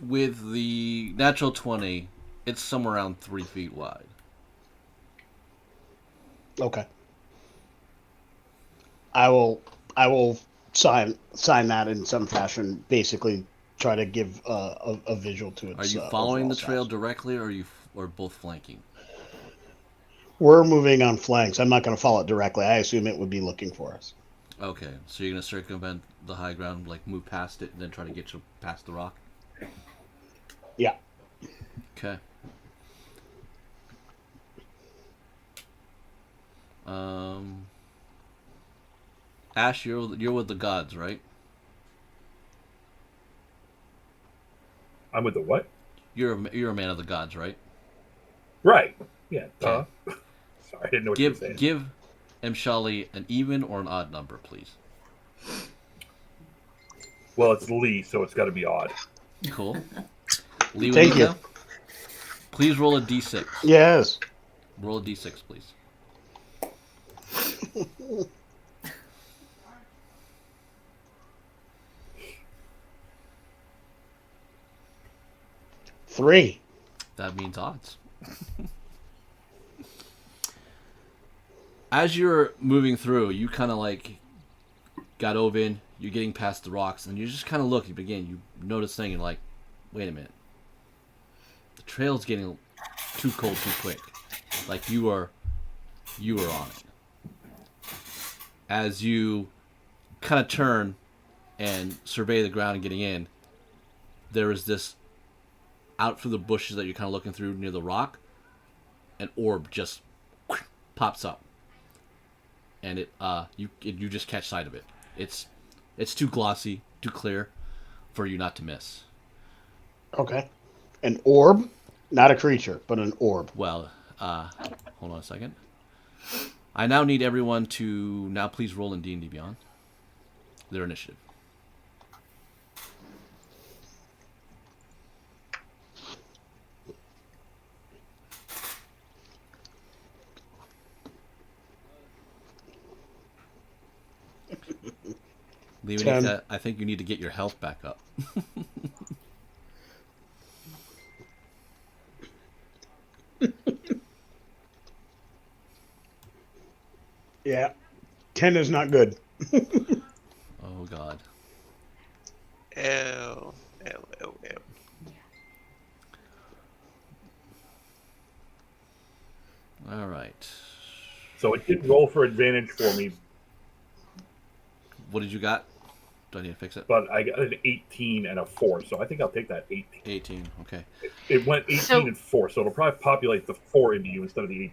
With the natural 20, it's somewhere around 3 feet wide. Okay. I will sign that in some fashion. Basically, try to give a visual to it. Are you following the trail directly, or or both flanking? We're moving on flanks. I'm not going to follow it directly. I assume it would be looking for us. Okay, so you're going to circumvent the high ground, like move past it, and then try to get you past the rock? Yeah. Okay. Ash, you're with the gods, right? I'm with the what? You're a man of the gods, right? Right. Yeah. Okay. Sorry, I didn't know what you were saying. Give Mshali an even or an odd number, please. Well, it's Lee, so it's got to be odd. Cool. Lee, Thank you. Please roll a d6. Yes. Roll a d6, please. Three. That means odds. As you're moving through, you kind of like got Ovin, you're getting past the rocks, and you just kind of look, again, you notice thing, and like, wait a minute. The trail's getting too cold too quick. Like you are on it. As you kind of turn and survey the ground and getting in, there is this, out through the bushes that you're kind of looking through near the rock, an orb just pops up. And you just catch sight of it. It's too glossy, too clear for you not to miss. Okay. An orb? Not a creature, but an orb. Well, hold on a second. I now need everyone to now please roll in D&D Beyond. Their initiative. Leonika, I think you need to get your health back up. Yeah. 10 is not good. Oh, God. Ew. All right. So it did roll for advantage for me, What did you got? Do I need to fix it? but I got an 18 and a 4, so I think I'll take that 18. 18, okay. It went 18 and 4, so it'll probably populate the 4 into you instead of the 18.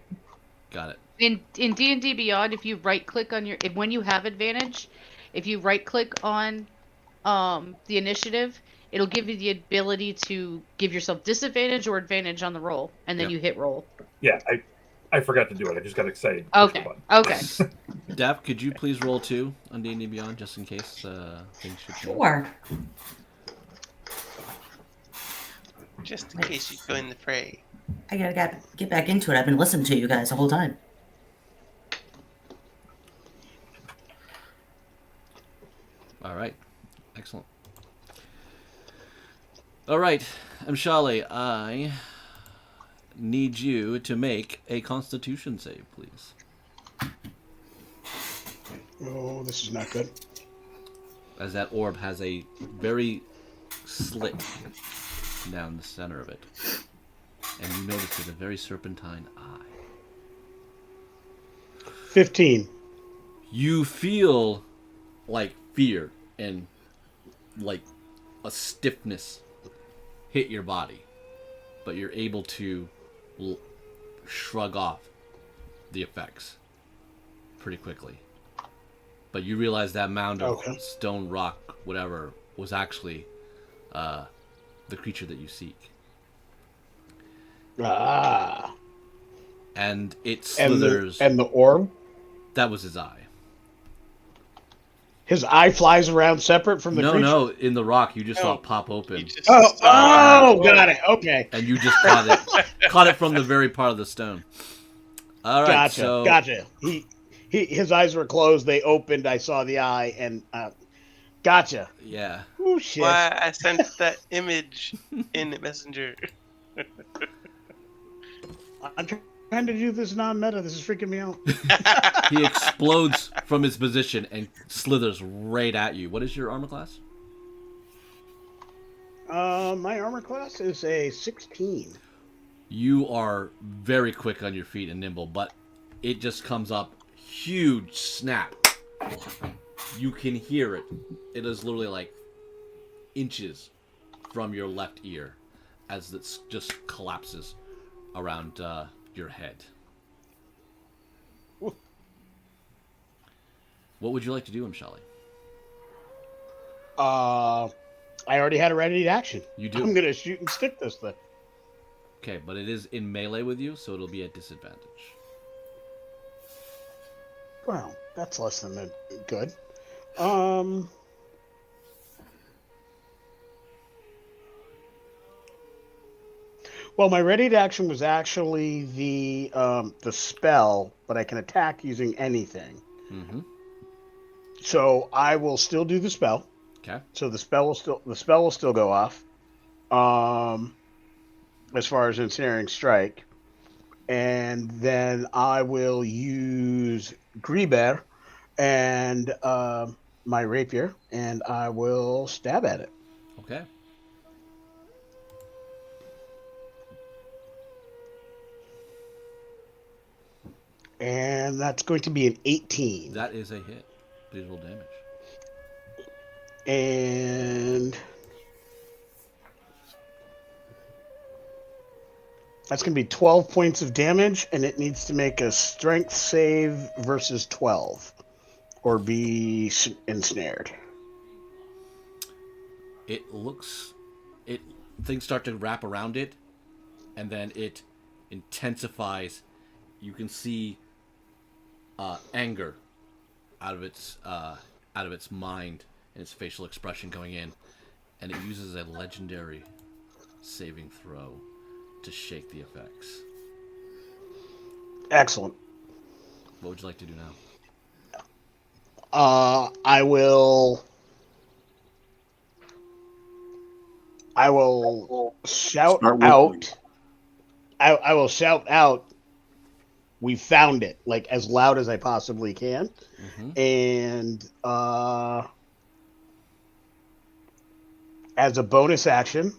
Got it. In D&D Beyond, if you right click on when you have advantage, if you right click on the initiative, it'll give you the ability to give yourself disadvantage or advantage on the roll, and then you hit roll. Yeah, I forgot to do it. I just got excited. Okay. Okay. Dap, could you please roll 2 on D&D Beyond, just in case things should change? Sure. Just in case you join the fray. I gotta get back into it. I've been listening to you guys the whole time. All right. Excellent. All right. Mshali, I need you to make a Constitution save, please. Oh, this is not good. As that orb has a very slit down the center of it. And you notice it a very serpentine eye. 15. You feel like fear and like a stiffness hit your body, but you're able to shrug off the effects pretty quickly. But you realize that mound of stone, rock, whatever, was actually the creature that you seek. Ah. And it slithers. And the orb? That was his eye. His eye flies around separate from the creature? No, in the rock, you just saw it pop open. Got it. Okay. And you just caught it from the very part of the stone. All right, Gotcha. His eyes were closed. They opened. I saw the eye, and gotcha. Yeah. Oh shit. Why I sent that image in the messenger. I'm trying to do this non-meta. This is freaking me out. He explodes from his position and slithers right at you. What is your armor class? My armor class is a 16. You are very quick on your feet and nimble, but it just comes up, huge snap. You can hear it. It is literally like inches from your left ear as it just collapses around your head. What would you like to do, Mshali? I already had a ready to action. You do. I'm gonna shoot and stick this thing. Okay, but it is in melee with you, so it'll be at disadvantage. Well, that's less than good. Well, my ready to action was actually the spell, but I can attack using anything. Mm-hmm. So I will still do the spell. Okay. So the spell will still go off. As far as ensnaring strike, and then I will use Griber and my rapier, and I will stab at it. Okay. And that's going to be an 18. That is a hit. Please roll damage. And that's going to be 12 points of damage, and it needs to make a strength save versus 12, or be ensnared. Things start to wrap around it, and then it intensifies. You can see anger out of its mind and its facial expression going in, and it uses a legendary saving throw to shake the effects. Excellent. What would you like to do now? I will shout out. I will shout out. We found it, like as loud as I possibly can, and as a bonus action,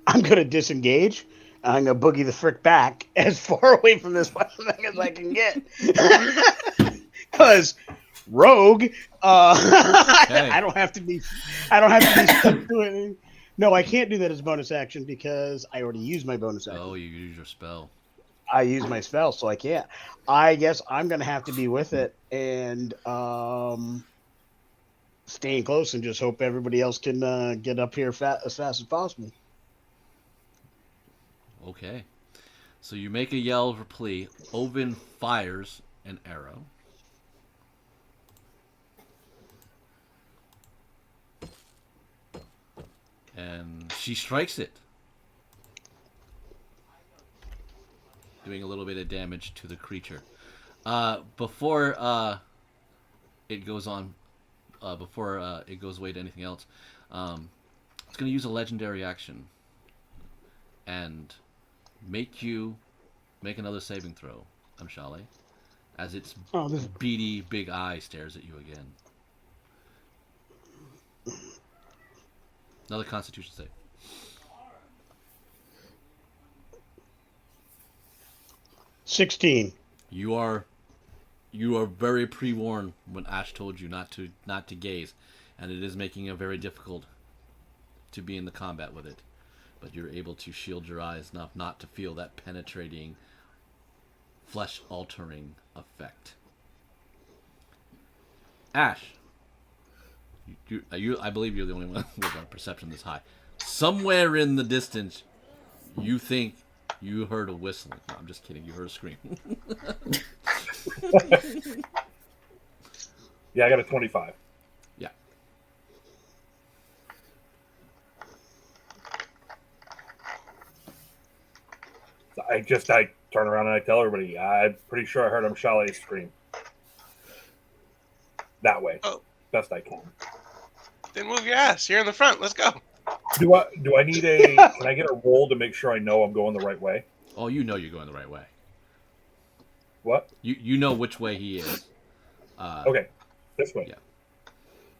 I'm gonna disengage. I'm gonna boogie the frick back as far away from this weapon as I can get, because rogue. I don't have to be stuck to it. No, I can't do that as a bonus action because I already used my bonus action. Oh, you used your spell. I use my spell, so I can't. I guess I'm gonna have to be with it and staying close and just hope everybody else can get up here as fast as possible. Okay. So you make a yell for plea. Oven fires an arrow. And she strikes it, doing a little bit of damage to the creature. Before it goes on, before it goes away to anything else, it's going to use a legendary action and make another saving throw, Amshale, as its beady big eye stares at you again. Another Constitution save. 16. You are very pre-warned when Ash told you not to gaze, and it is making it very difficult to be in the combat with it. But you're able to shield your eyes enough not to feel that penetrating, flesh-altering effect. Ash, I believe you're the only one with a perception this high. Somewhere in the distance, you think you heard a whistling. No, I'm just kidding. You heard a scream. Yeah, I got a 25. Yeah. I turn around and I tell everybody, I'm pretty sure I heard Amshale scream. That way. Oh. Best I can. Then move your ass. You're in the front. Let's go. Do I need can I get a roll to make sure I know I'm going the right way? Oh, you know you're going the right way. What? You know which way he is. Okay. This way. Yeah.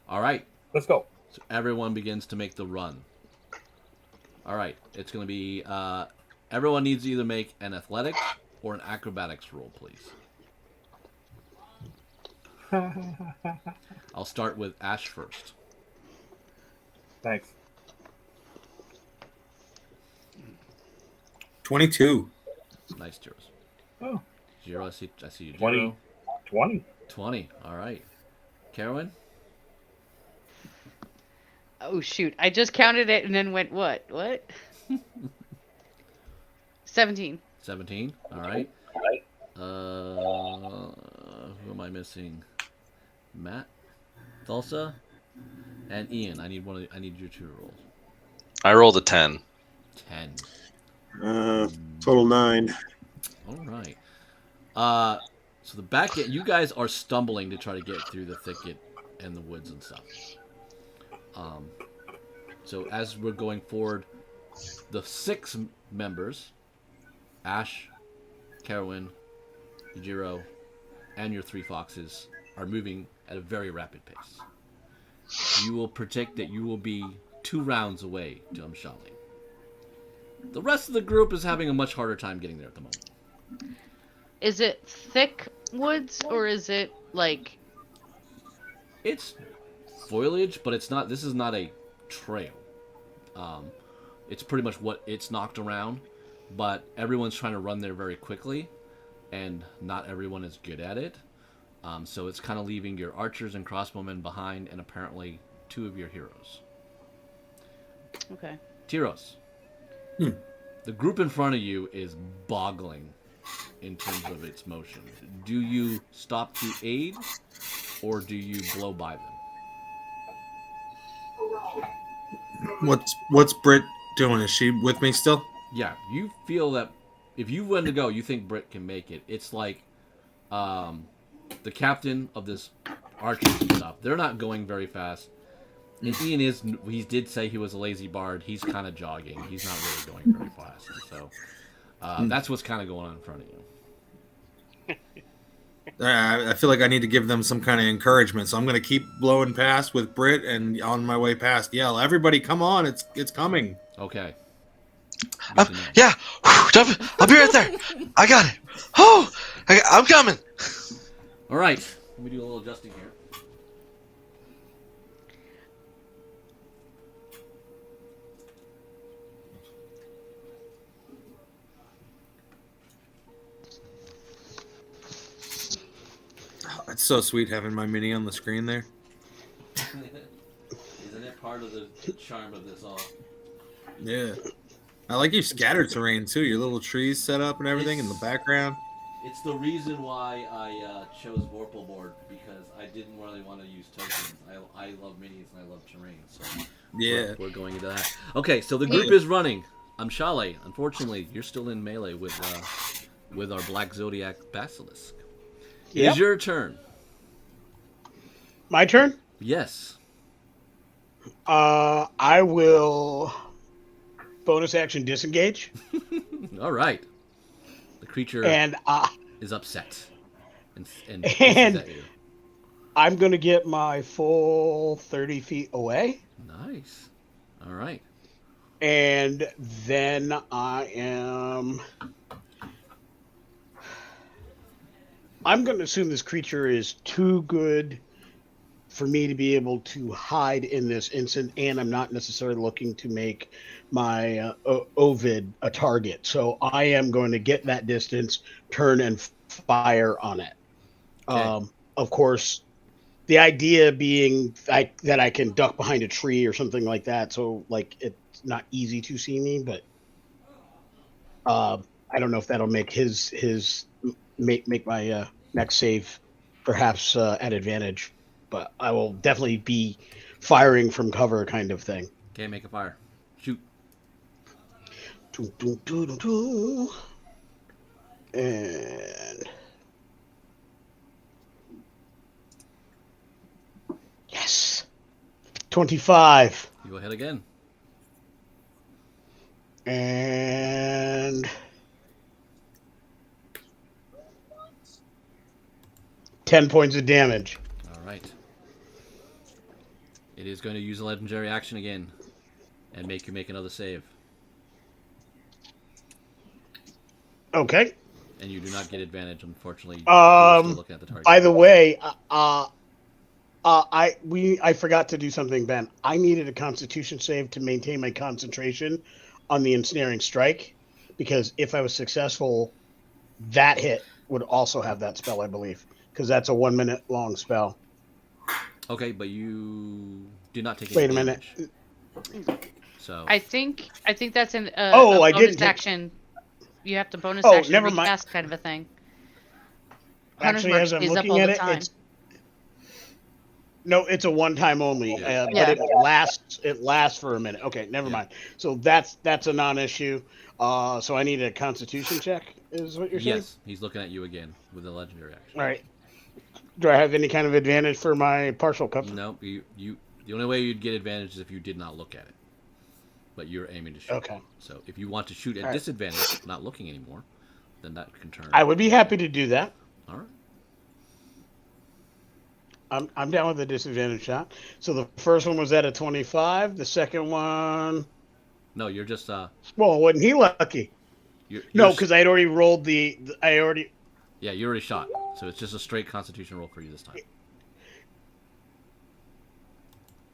All right. Let's go. So everyone begins to make the run. All right. It's going to be... everyone needs to either make an athletics or an acrobatics roll, please. I'll start with Ash first. Thanks. 22. Nice, Jiros. Oh. Jiro, I see you. 20. 20. 20. All right. Carolyn? Oh shoot! I just counted it and then went what? What? 17. 17. All right. Who am I missing? Matt, Thulsa, and Ian. I need your 2 rolls. I rolled a 10. 10. Total 9. All right. So the back end, you guys are stumbling to try to get through the thicket and the woods and stuff. So as we're going forward, the 6 members, Ash, Carowin, Yujiro, and your 3 foxes, are moving at a very rapid pace. You will predict that you will be 2 rounds away to Umshali. The rest of the group is having a much harder time getting there at the moment. Is it thick woods or is it like? It's foliage, but it's not. This is not a trail. It's pretty much what it's knocked around, but everyone's trying to run there very quickly, and not everyone is good at it. So it's kind of leaving your archers and crossbowmen behind, and apparently 2 of your heroes. Okay. Tyros. The group in front of you is boggling in terms of its motion. Do you stop to aid, or do you blow by them? What's Britt doing? Is she with me still? Yeah, you feel that if you went to go, you think Britt can make it. It's like the captain of this archer stuff. They're not going very fast. And Ian he did say he was a lazy bard. He's kind of jogging. He's not really going very fast. So that's what's kind of going on in front of you. I feel like I need to give them some kind of encouragement, so I'm going to keep blowing past with Britt, and on my way past, yell, "Everybody, come on! It's coming!" Okay. Yeah, I'll be right there. I got it. Oh, I'm coming. All right. Let me do a little adjusting here. It's so sweet having my mini on the screen there. Isn't it part of the charm of this all? Yeah. I like your scattered terrain too. Your little trees set up and everything in the background. It's the reason why I chose Vorpal board, because I didn't really want to use tokens. I love minis and I love terrain, so yeah, we're going into that. Okay, so the group is running. Shale. Unfortunately, you're still in melee with our Black Zodiac Basilisk. It is your turn. My turn? Yes. I will bonus action disengage. All right. The creature and is upset. And at you. I'm going to get my full 30 feet away. Nice. All right. And then I'm going to assume this creature is too good for me to be able to hide in this instant, and I'm not necessarily looking to make my Ovid a target. So I am going to get that distance, turn, and fire on it. Okay. Of course, the idea being that I can duck behind a tree or something like that, so like it's not easy to see me, but I don't know if that'll make his make my next save perhaps at advantage, but I will definitely be firing from cover kind of thing. Okay, make a fire. Shoot. And yes, 25. You go ahead again. And 10 points of damage. All right. It is going to use a legendary action again and make you make another save. Okay. And you do not get advantage, unfortunately. You're still looking at the target. By the way, I forgot to do something, Ben. I needed a Constitution save to maintain my concentration on the ensnaring strike, because if I was successful, that hit would also have that spell, I believe, because that's a 1 minute long spell. Okay, but you did not take any Wait a minute. damage. So I think that's an Oh, a I bonus didn't take- action. You have to bonus Oh, action never mind. recast kind of a thing. Hunter's Actually, Mark as I'm is up looking all at the it, time. it's a one-time only, Yeah. but Yeah. it lasts for a minute. Okay, never mind. So that's a non-issue. So I need a Constitution check, is what you're saying? yes, he's looking at you again with a legendary action. All right. Do I have any kind of advantage for my partial cover? No, you. The only way you'd get advantage is if you did not look at it. But you're aiming to shoot. Okay. So if you want to shoot at All right. disadvantage, not looking anymore, then that can turn. I would be happy to do that. All right. I'm down with the disadvantage shot. So the first one was at a 25. The second one, No, you're just well, wasn't he lucky? No, because I had already rolled yeah, you already shot. So it's just a straight Constitution roll for you this time.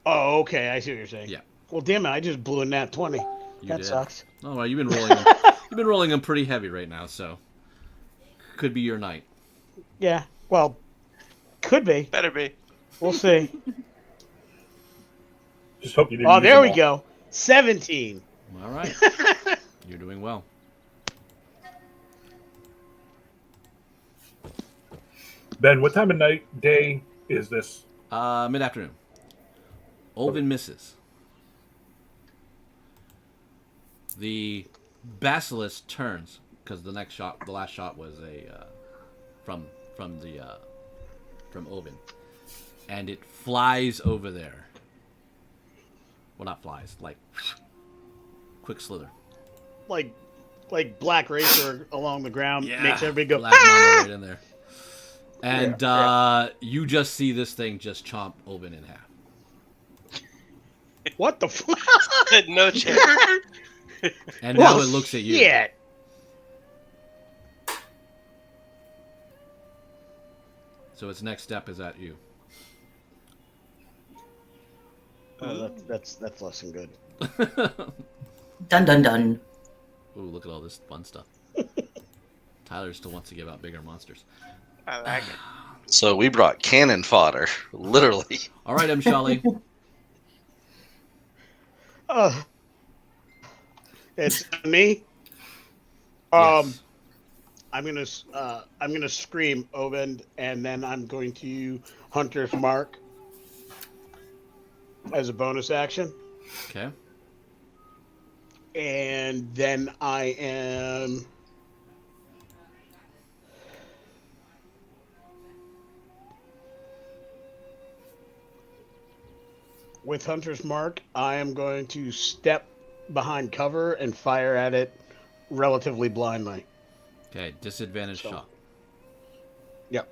Oh, okay. I see what you're saying. Yeah. Well, damn it! I just blew a nat 20. You That did. sucks. Oh well, you've been rolling them. You've been rolling them pretty heavy right now, so could be your night. Yeah. Well, could be. Better be. We'll see. Just hope you didn't. Oh, use there them we all. go. 17. All right. You're doing well. Ben, what time of day is this? Mid-afternoon. Oven misses. The Basilisk turns because the last shot was a from Oven, and it flies over there. Well, not flies, like quick slither. Like Black Racer along the ground makes everybody go. Black Mama right in there. And you just see this thing just chomp Oven in half. What the fuck? No chance. And now it looks at you. Shit. So its next step is at you. Oh, that's less than good. Dun dun dun. Ooh, look at all this fun stuff. Tyler still wants to give out bigger monsters. I like it. So we brought cannon fodder, literally. All right, M. Shelley. It's me. Yes. I'm gonna scream Oven, and then I'm going to Hunter's Mark as a bonus action, Okay. and then I am. With Hunter's Mark, I am going to step behind cover and fire at it relatively blindly. Okay, disadvantage So- shot. Yep.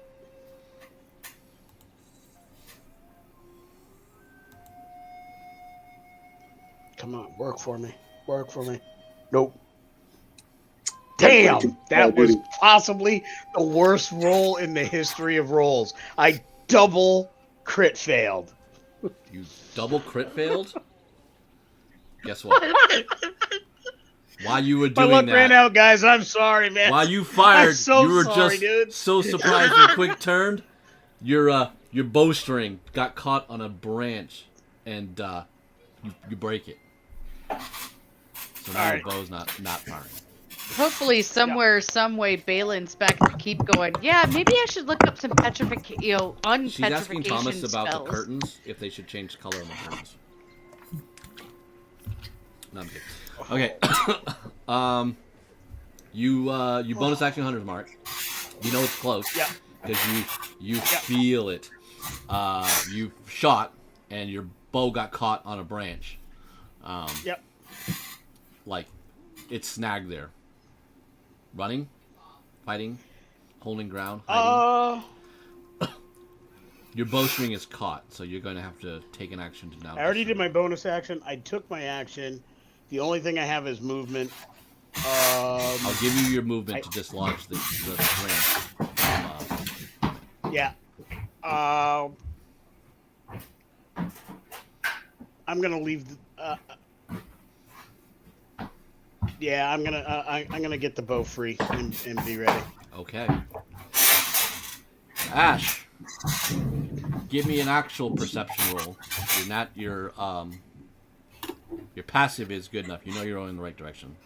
Come on, work for me. Work for me. Nope. Damn, that was possibly the worst roll in the history of rolls. I double crit failed. You double crit failed? Guess what? While you were My doing luck that, ran out, guys. I'm sorry, man. while you fired, I'm so you were sorry, just dude. so surprised and quick turned. Your bowstring got caught on a branch, and you break it. So now Alright. the bow's not firing. Hopefully, somewhere, some way, Balin's back to keep going. Yeah, maybe I should look up some petrification, unpetrification She's asking Thomas about spells. the curtains, if they should change color on the curtains. No, I'm kidding. Okay. You bonus action Hunter's Mark. You know it's close. Yeah. Because you feel it. You shot, and your bow got caught on a branch. Yep. Like, it's snagged there. Running, fighting, holding ground, hiding. Your bowstring is caught, so you're going to have to take an action to now. I already did my bonus action. I took my action. The only thing I have is movement. I'll give you your movement to dislodge the branch. Yeah. I'm gonna leave. Yeah, I'm gonna get the bow free and be ready. Okay. Ash. Give me an actual perception roll. Your passive is good enough. You know you're going in the right direction.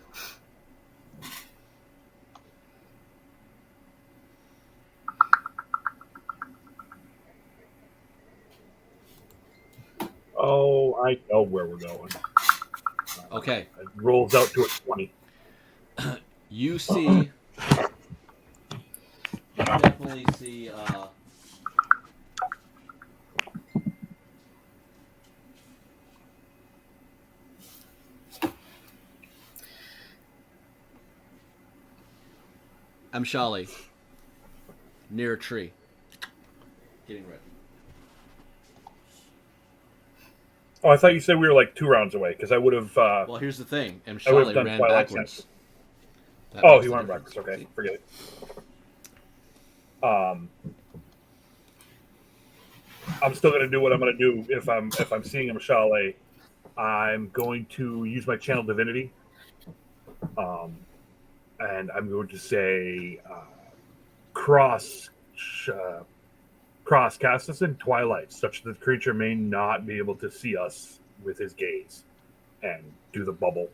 Oh, I know where we're going. Okay. It rolls out to a 20. You see... You definitely see... Amshali, near a tree, getting ready. Oh, I thought you said we were like 2 rounds away, because I would have... Well, here's the thing. I would Amshali have done ran Twilight backwards. Sense. That Oh, makes he the went difference. backwards. Okay, See? forget it. I'm still going to do what I'm going to do if I'm seeing him Chalet. I'm going to use my channel divinity. And I'm going to say cross cast us in twilight, such that the creature may not be able to see us with his gaze, and do the bubble.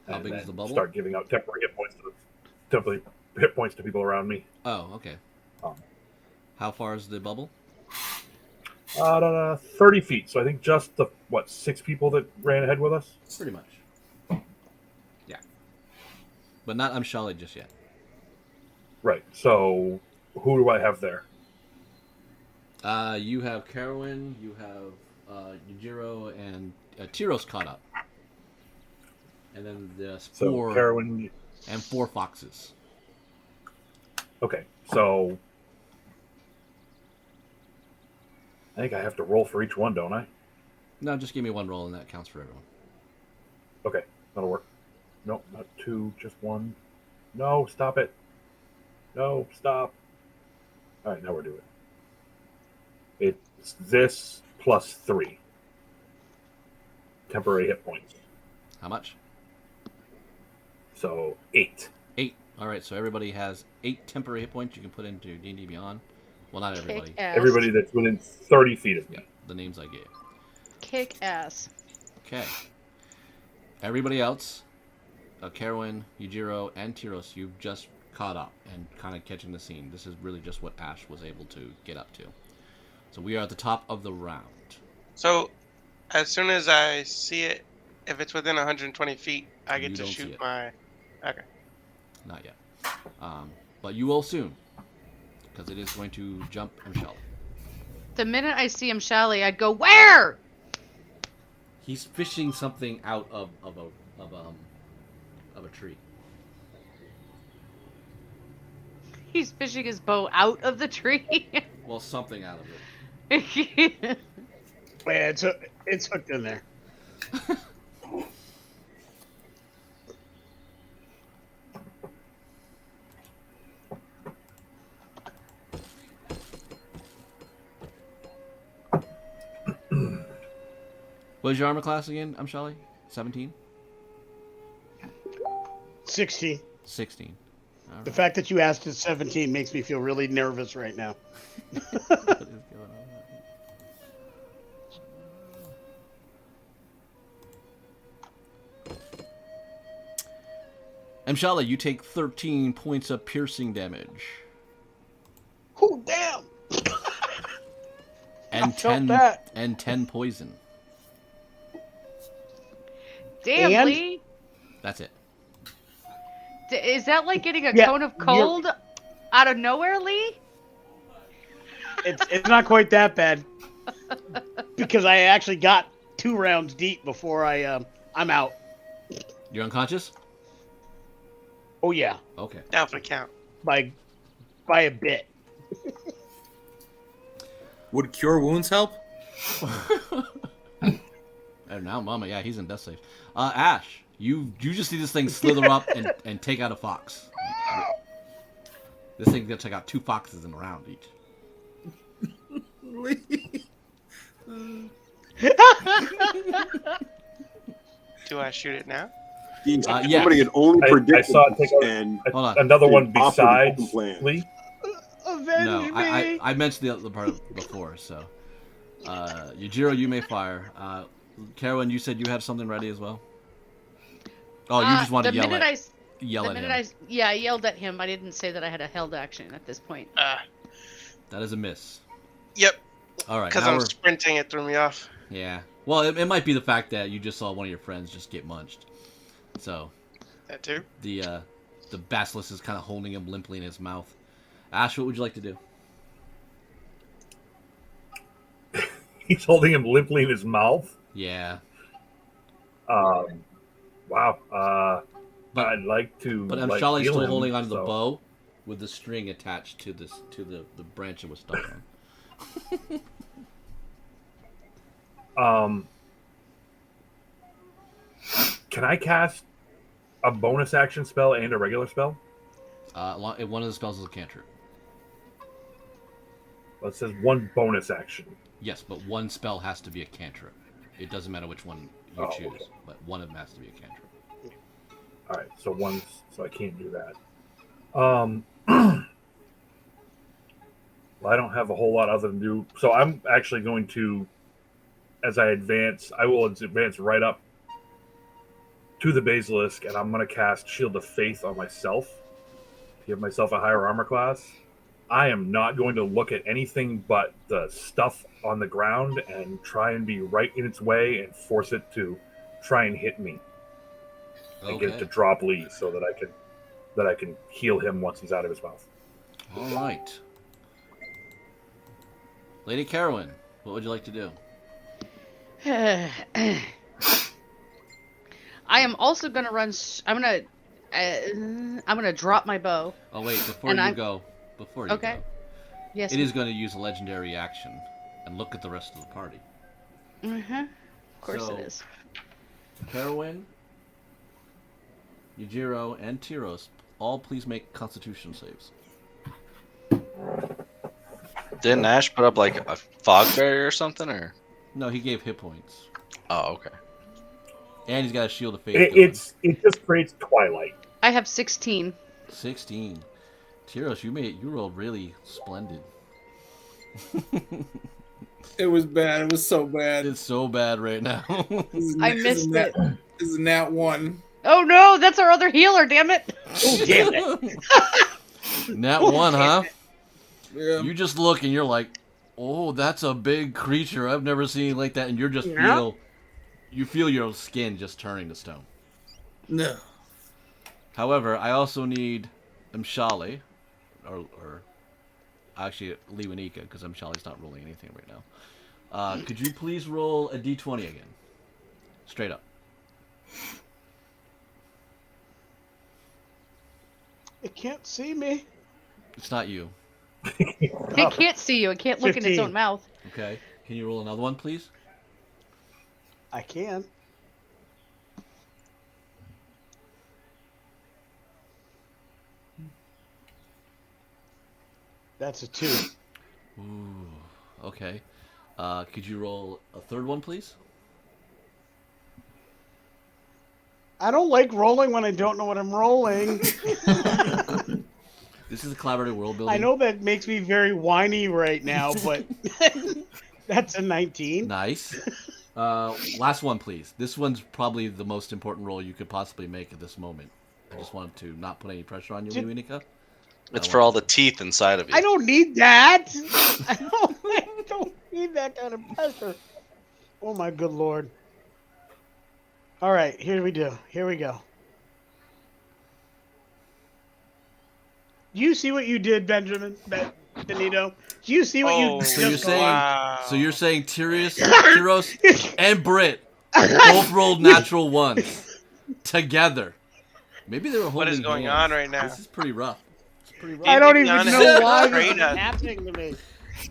How And big is then the bubble? Start giving out temporary hit points to people around me. Oh, okay. How far is the bubble? 30 feet. So I think just the 6 people that ran ahead with us. Pretty much. Yeah. But not Amshali just yet. Right. So who do I have there? You have Carowin, you have Yujiro, and Tyros caught up. And then there's So 4 Carowin. and 4 foxes. Okay. So I think I have to roll for each one, don't I? No, just give me 1 roll and that counts for everyone. Okay, that'll work. No, not 2, just 1. No, stop it. No, stop. All right, now we're doing it. It's this plus 3 temporary hit points. How much? So 8. 8. All right, so everybody has 8 temporary hit points you can put into D&D Beyond. Well, not everybody. Kick ass. Everybody that's within 30 feet of me. Yeah, the names I gave. Kick ass. Okay. Everybody else, Carowin, Yujiro, and Tyros, you've just caught up and kind of catching the scene. This is really just what Ash was able to get up to. So we are at the top of the round. So, as soon as I see it, if it's within 120 feet, I get You to don't see shoot it. my... Okay. Not yet. But you will soon. Because it is going to jump and shell. The minute I see him, Shally, I'd go, where? He's fishing something out of a tree. He's fishing his bow out of the tree. Well, something out of it. Yeah, it's hooked in there. What is your armor class again, Shally? 17? 16. 16. All right. The fact that you asked at 17 makes me feel really nervous right now. What is going on? Shally, you take 13 points of piercing damage. Oh, damn! And felt 10 that. and 10 poison. Damn, And- Lee. That's it. Is that like getting a Yeah, cone of cold out of nowhere, Lee? It's not quite that bad. Because I actually got 2 rounds deep before I'm out. You're unconscious? Oh yeah, Okay. Down for the count. by a bit. Would cure wounds help? And now, Mama, yeah, he's in death safe. Ash, you just see this thing slither up and take out a fox. This thing's gonna take out 2 foxes in a round each. Do I shoot it now? Yes. yeah. Somebody can only I predict saw it take out and Hold on. another one Off the besides open plan. Lee. Avenge Avenge me. I mentioned the other part before, so. Yujiro, you may fire. Carolyn, you said you had something ready as well? Oh, you just want to yell at him. I yelled at him. I didn't say that I had a held action at this point. That is a miss. Yep. All right. Because I'm sprinting, it threw me off. Yeah. Well, it might be the fact that you just saw one of your friends just get munched. So. That too. The basilisk is kind of holding him limply in his mouth. Ash, what would you like to do? He's holding him limply in his mouth. Yeah. Wow. But I'd like to. But Shali's still holding onto the bow with the string attached to the branch it was stuck on. Can I cast a bonus action spell and a regular spell? One of the spells is a cantrip. Well, it says one bonus action. Yes, but one spell has to be a cantrip. It doesn't matter which one you choose, okay. But one of them has to be a cantrip. All right, so I can't do that. Well, I don't have a whole lot other than do. So I'm actually going to, as I advance, I will advance right up to the Basilisk, and I'm going to cast Shield of Faith on myself to give myself a higher armor class. I am not going to look at anything but the stuff on the ground and try and be right in its way and force it to try and hit me. And get it to drop Lee so that I can heal him once he's out of his mouth. All right. Lady Carowin, what would you like to do? I am also gonna run. I'm gonna drop my bow. Oh wait, before you go, okay. Yes. It is going to use a legendary action and look at the rest of the party. Of course it is. Carowin, Yujiro, and Tyros, all please make Constitution saves. Didn't Ash put up like a fog barrier or something, or? No, he gave hit points. Oh, okay. And he's got a Shield of Faith. It just creates twilight. I have 16. 16. Tyros, you rolled really splendid. It was bad. It was so bad. It's so bad right now. I missed it. This is Nat 1. Oh no, that's our other healer, damn it. Oh, damn it. Nat 1, huh? Yeah. You just look and you're like, oh, that's a big creature. I've never seen it like that. And you're just you feel your skin just turning to stone. No. However, I also need Mshali, or actually Liwanika, because Mshali's not rolling anything right now. Could you please roll a d20 again? Straight up. It can't see me. It's not you. It can't see you. It can't look in its own mouth. Okay. Can you roll another one, please? I can. That's a 2. Ooh. Okay. Could you roll a third one, please? I don't like rolling when I don't know what I'm rolling. This is a collaborative world building. I know that makes me very whiny right now, but that's a 19. Nice. Last one, please. This one's probably the most important roll you could possibly make at this moment. I just wanted to not put any pressure on you, Liwanika. It's for all the teeth inside of you. I don't need that. I don't need that kind of pressure. Oh my good lord. All right, here we go. Do you see what you did, Benito? Do you see what you So you're saying, Wow. so you're saying Tyros and Britt both rolled natural ones together. Maybe they were holding What is going hands. on right now? This is pretty rough. It's pretty rough. I don't To be even honest, know why straight this is up. happening to me.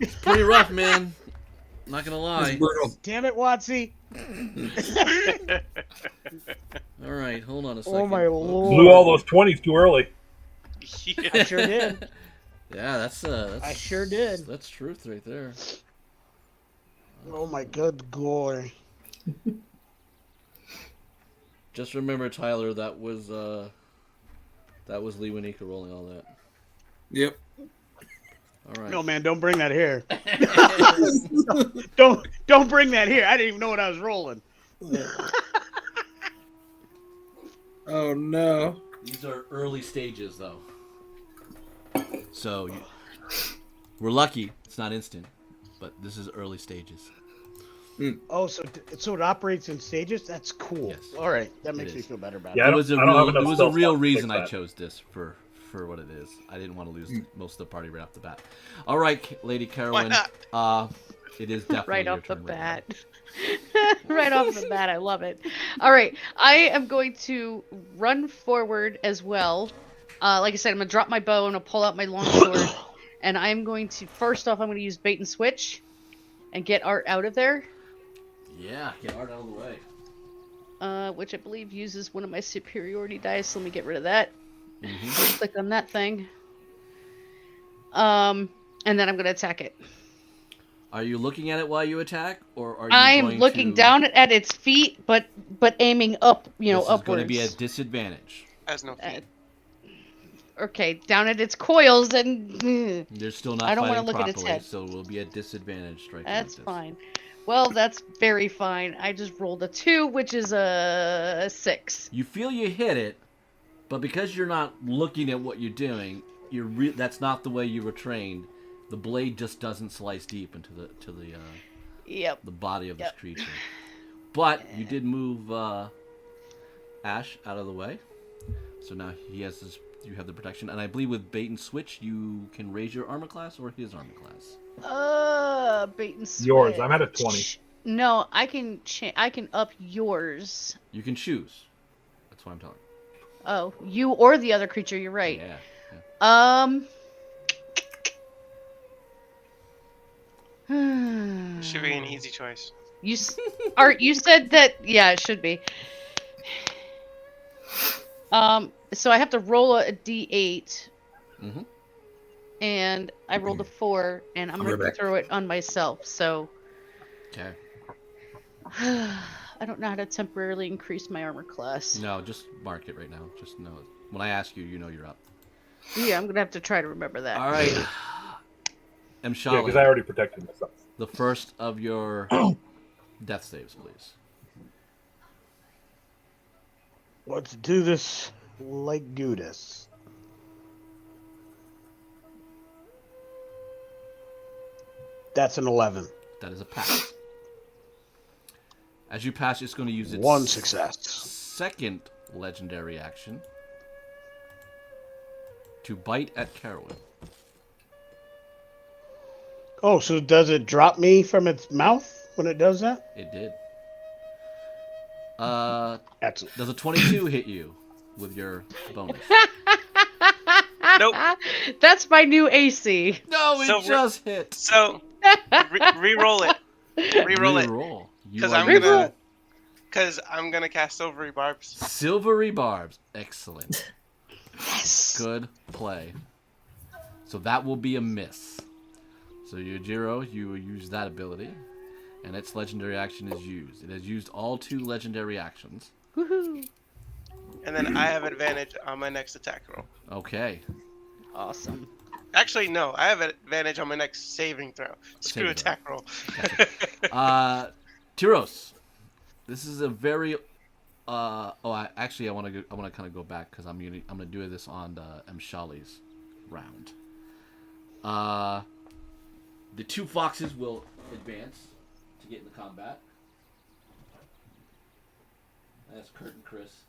It's pretty rough, man. Not gonna lie. It's brutal. Damn it, Watsy. All right, hold on a second. Oh my lord. Blew all those 20s too early. I sure did. Yeah, that's I sure did. That's truth right there. Oh my good glory. Just remember, Tyler, that was Liwanika rolling all that. Yep. All right. No, man, don't bring that here. Don't bring that here. I didn't even know what I was rolling. Oh no. These are early stages, though. So we're lucky it's not instant, but this is early stages. Oh, so it operates in stages? That's cool. Yes. All right, that makes It me is. feel better about Yeah, it. I don't have enough There was a spell real slots to fix reason I that. chose this for what it is. I didn't want to lose most of the party right off the bat. All right, Lady Carolyn. not? It is definitely Right your off the turn, bat. Right off the bat, I love it. All right, I am going to run forward as well. Like I said, I'm gonna drop my bow and I'll pull out my long sword, and I'm going to I'm going to use bait and switch, and get Art out of there. Yeah, get Art out of the way. Which I believe uses one of my superiority dice. So let me get rid of that. Mm-hmm. Click on that thing. And then I'm gonna attack it. Are you looking at it while you attack, or are you I'm going looking to... down at its feet, but aiming up, This is upwards. going to be a disadvantage. Has no feet. Okay, down at its coils, and They're still not I don't wanna fighting look at its properly, head. so it will be a disadvantage striking that's like this. fine. Well, that's very fine. I just rolled a 2, which is a 6. You feel you hit it, but because you're not looking at what you're doing, that's not the way you were trained. The blade just doesn't slice deep into the Yep. the body of this creature. But you did move Ash out of the way, so now he has this. You have the protection, and I believe with bait and switch, you can raise your armor class or his armor class. Bait and switch. Yours. I'm at a 20. No, I can I can up yours. You can choose. That's what I'm telling you. Oh, you or the other creature. You're right. Yeah. Should be an easy choice. Art, you said that. Yeah, it should be. So I have to roll a d8. Mm-hmm. And I rolled a 4, and I'm going to throw it on myself. So Okay. I don't know how to temporarily increase my armor class. No, just mark it right now. Just know it. When I ask you, you know you're up. Yeah, I'm gonna have to try to remember that. All right. Yeah, Mshali, because I already protected myself. the first of your death saves, please. Let's do this like Judas. That's an 11. That is a pass. As you pass, it's going to use its One success. second legendary action to bite at Carolyn. Oh, so does it drop me from its mouth when it does that? It did. Excellent. Does a 22 hit you with your bonus? Nope. That's my new AC. No, it So just hit. So re-roll it. Re-roll it. Reroll. You Because are I'm gonna cast Silvery Barbs. Silvery Barbs. Excellent. Yes. Good play. So that will be a miss. So Yujiro, you will use that ability, and its legendary action is used. It has used all 2 legendary actions. Woohoo! And then I have advantage on my next attack roll. Okay. Awesome. Actually, no. I have advantage on my next saving throw. Screw Saving attack roll. Tyros, this is a very. I want to kind of go back because I'm gonna do this on Mshali's round. The 2 foxes will advance to get into combat. That's Kurt and Chris.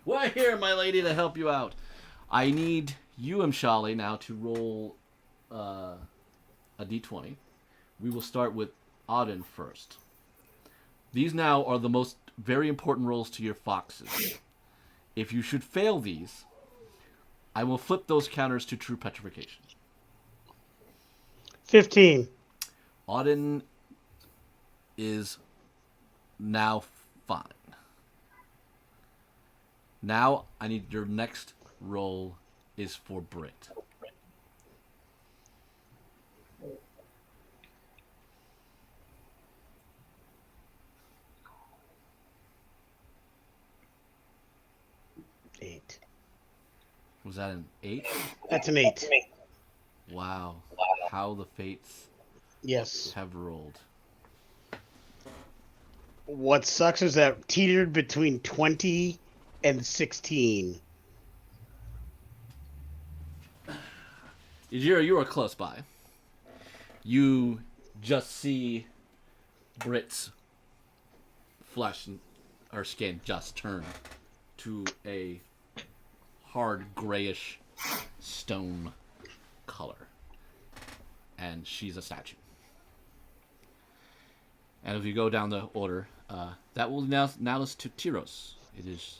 We're here, my lady, to help you out. I need you, Mshali, now to roll a d20. We will start with Auden first. These now are the most very important rolls to your foxes. If you should fail these, I will flip those counters to true petrification. 15. Auden is now fine. Now I need your next roll is for Brit. Eight. Was that an 8? That's an 8. Wow. how the fates Yes. have rolled. What sucks is that teetered between 20 and 16. Ijiro, you are close by. You just see Brit's flesh or skin just turn to a hard grayish stone color. And she's a statue. And if you go down the order, that will now us to Tyros. It is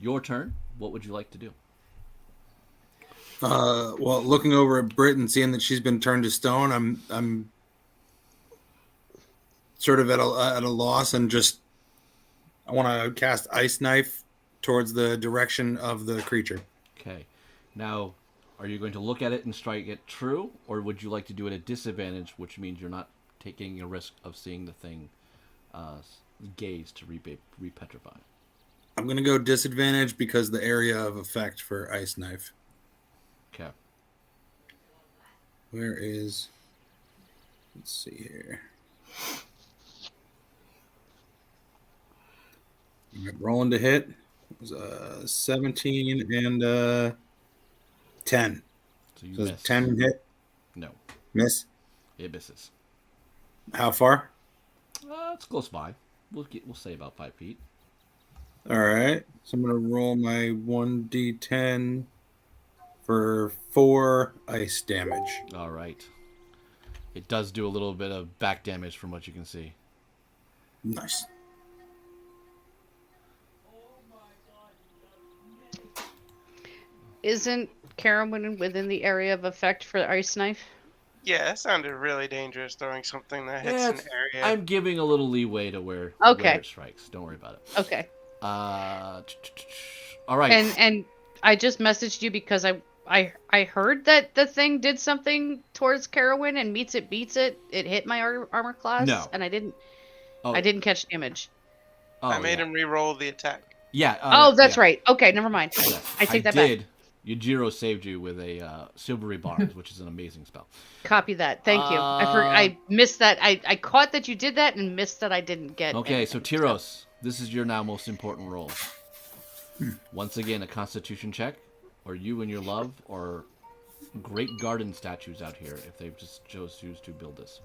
your turn. What would you like to do? Well, looking over at Brit and seeing that she's been turned to stone, I'm sort of at a loss, and just I want to cast Ice Knife towards the direction of the creature. Okay. Now, are you going to look at it and strike it true, or would you like to do it at disadvantage, which means you're not taking a risk of seeing the thing gaze to repetrify? I'm going to go disadvantage because the area of effect for Ice Knife. Okay. Where is... Let's see here. Rolling to hit. It was 17 and 10. So you So miss. 10 hit. No. Miss. It misses. How far? It's close by. We'll say about 5 feet. All right. So I'm going to roll my 1d10 for 4 ice damage. All right. It does do a little bit of back damage from what you can see. Nice. Isn't Carolyn within the area of effect for the ice knife? Yeah, that sounded really dangerous, throwing something that hits an area. I'm giving a little leeway to where it strikes. Don't worry about it. Okay. All right. And I just messaged you because I heard that the thing did something towards Carowin and beats it. It hit my armor class. No. And I didn't Oh. catch damage. Oh, I made him re-roll the attack. Yeah. That's right. Okay, never mind. Yeah. I take that back. Yujiro saved you with a silvery bars, which is an amazing spell. Copy that. Thank you. I missed that. I caught that you did that and missed that I didn't get. Okay, anything, so Tyros, this is your now most important roll. Once again, a Constitution check, or you and your love, or great garden statues out here if they just choose to build this.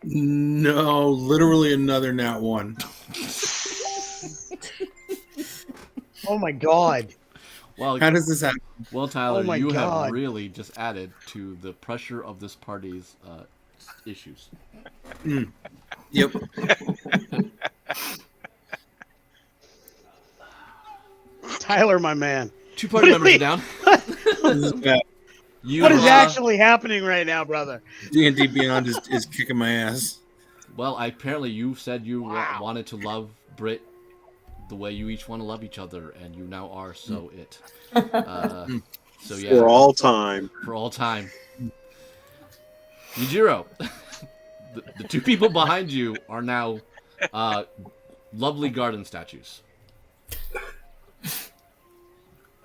No, literally another nat 1. Oh my god. Well, how does this happen? Well, Tyler, you God. have really just added to the pressure of this party's issues. Yep. Tyler, my man. 2 party members are down. What is actually happening right now, brother? D&D Beyond is kicking my ass. Well, apparently you said you wanted to love Brit the way you each want to love each other, and you now are so it. So yeah. For all time. For all time. Yujiro, the 2 people behind you are now lovely garden statues.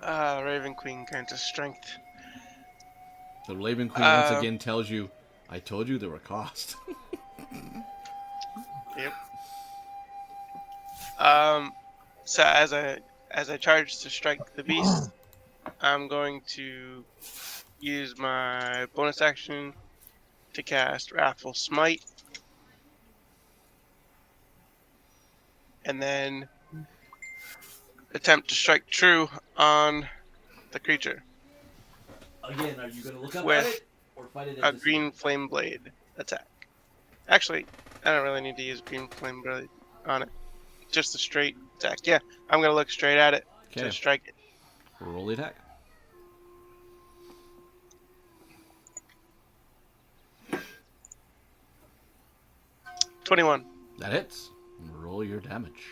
Raven Queen grants us strength. The Raven Queen once again tells you, I told you there were costs. Yep. So as I charge to strike the beast, I'm going to use my bonus action to cast Wrathful Smite, and then attempt to strike true on the creature. Again, are you going to look up with at it or fight it a at green flame blade attack? Actually, I don't really need to use green flame blade on it. Just a straight attack. Yeah, I'm going to look straight at it to strike it. Roll the attack. $21. That hits. Roll your damage.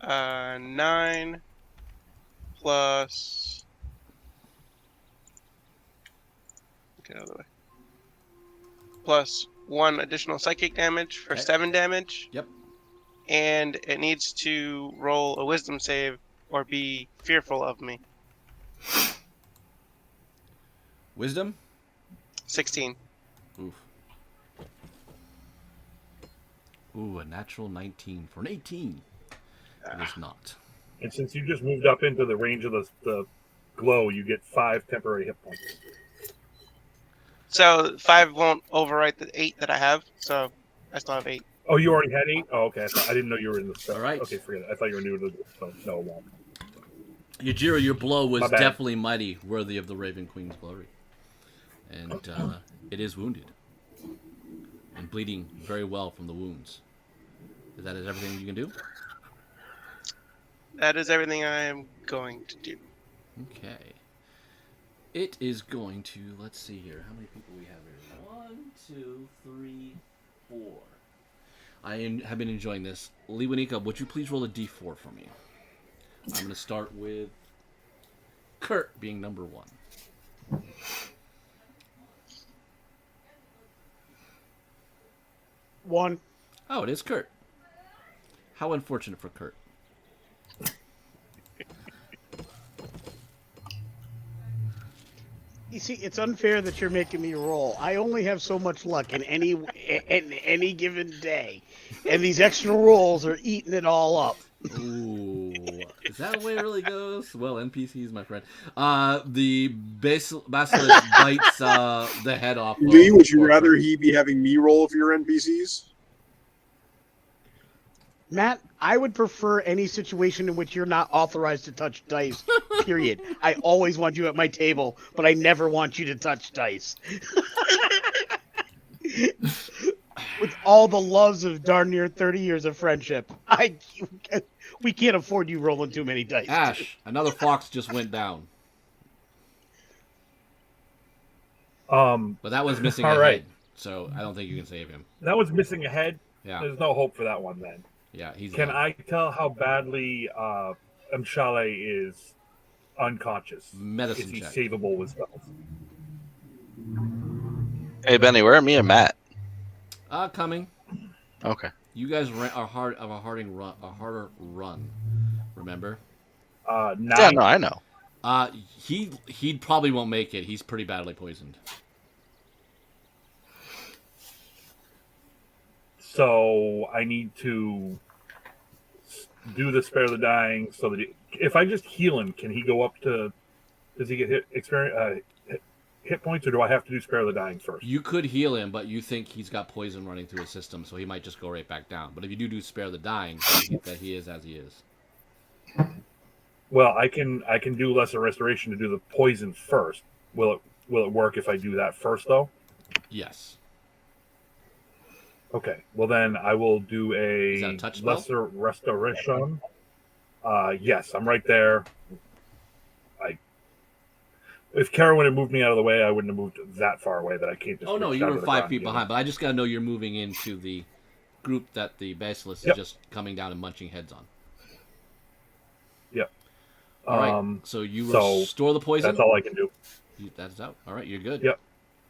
Uh, 9 plus. Get out of the way. Plus 1 additional psychic damage for 7 damage. Yep. and it needs to roll a wisdom save or be fearful of me. Wisdom? 16. Oof. Ooh, a natural 19 for an 18. It is not. And since you just moved up into the range of the glow, you get 5 temporary hit points. So 5 won't overwrite the 8 that I have, so I still have 8. Oh, you already had 8? Oh, okay. I didn't know you were in the spell. All right. Okay, forget it. I thought you were new to the spell. No, it won't. Yajiro, your blow was My bad. definitely mighty, worthy of the Raven Queen's glory. And it is wounded. And bleeding very well from the wounds. Is that everything you can do? That is everything I am going to do. Okay. It is going to, let's see here. How many people we have here? 1, 2, 3, 4. I have been enjoying this. Liwanika, would you please roll a d4 for me? I'm going to start with Kurt being number 1. One. Oh, it is Kurt. How unfortunate for Kurt. You see, it's unfair that you're making me roll. I only have so much luck in any given day, and these extra rolls are eating it all up. Ooh, is that the way it really goes? Well, NPCs, my friend. The Basilisk bites the head off. Lee, would you rather he be having me roll for your NPCs? Matt, I would prefer any situation in which you're not authorized to touch dice, period. I always want you at my table, but I never want you to touch dice. With all the loves of darn near 30 years of friendship, we can't afford you rolling too many dice. Ash, another fox just went down. But that was missing a all right. head, so I don't think you can save him. That was missing a head. Yeah. There's no hope for that one then. Yeah, he's Can dead. I tell how badly Mshale is unconscious? Medicine Is he check. savable with spells? Hey, Benny, where are me and Matt? Coming. Okay. You guys are harder run. Remember? 9. Yeah, no, I know. He probably won't make it. He's pretty badly poisoned. So I need to do the spare the dying so that if I just heal him, can he go up to? Does he get hit points, or do I have to do spare the dying first? You could heal him, but you think he's got poison running through his system, so he might just go right back down. But if you do spare the dying, that he is as he is. Well, I can do lesser restoration to do the poison first. Will it work if I do that first though? Yes. Okay. Well then I will do Is that a a touch spell? lesser restoration. Yes, I'm right there. If Carowin had moved me out of the way, I wouldn't have moved that far away that I can't just Oh no, reach you down were to the 5 ground, feet you know? behind, but I just gotta know you're moving into the group that the Basilisk Yep. is just coming down and munching heads on. Yep. All right. So you so restore the poison. That's all I can do. That's out. All right, you're good. Yep.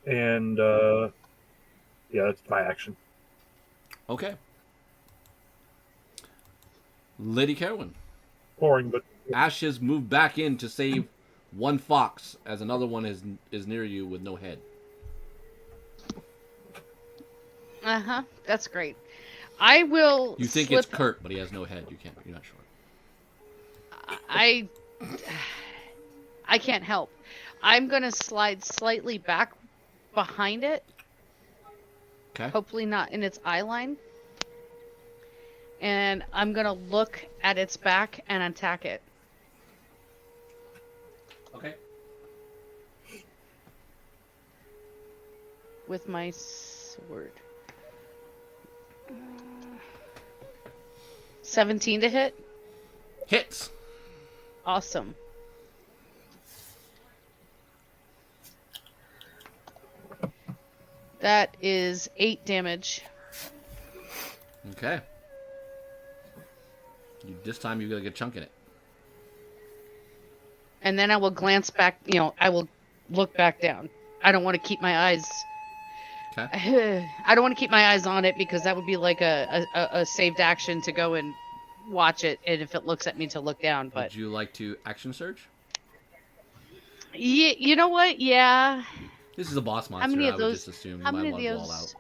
And yeah, that's my action. Okay. Lady Carowin. Boring, but Ash has moved back in to save one fox, as another one is near you with no head. That's great. I will. You think slip... it's Kurt, but he has no head. You're not sure. I can't help. I'm gonna slide slightly back behind it. Okay. Hopefully not in its eye line. And I'm gonna look at its back and attack it. Okay. With my sword. 17 to hit. Hits. Awesome. That is 8 damage. Okay. This time you gotta get a chunk in it. And then I will glance back, I will look back down. I don't want to keep my eyes Okay. I don't want to keep my eyes on it because that would be like a saved action to go and watch it, and if it looks at me to look down. But Would you like to action surge? you know what? Yeah. This is a boss monster. How many of I would those? just assume How you many might of want to go all out. those?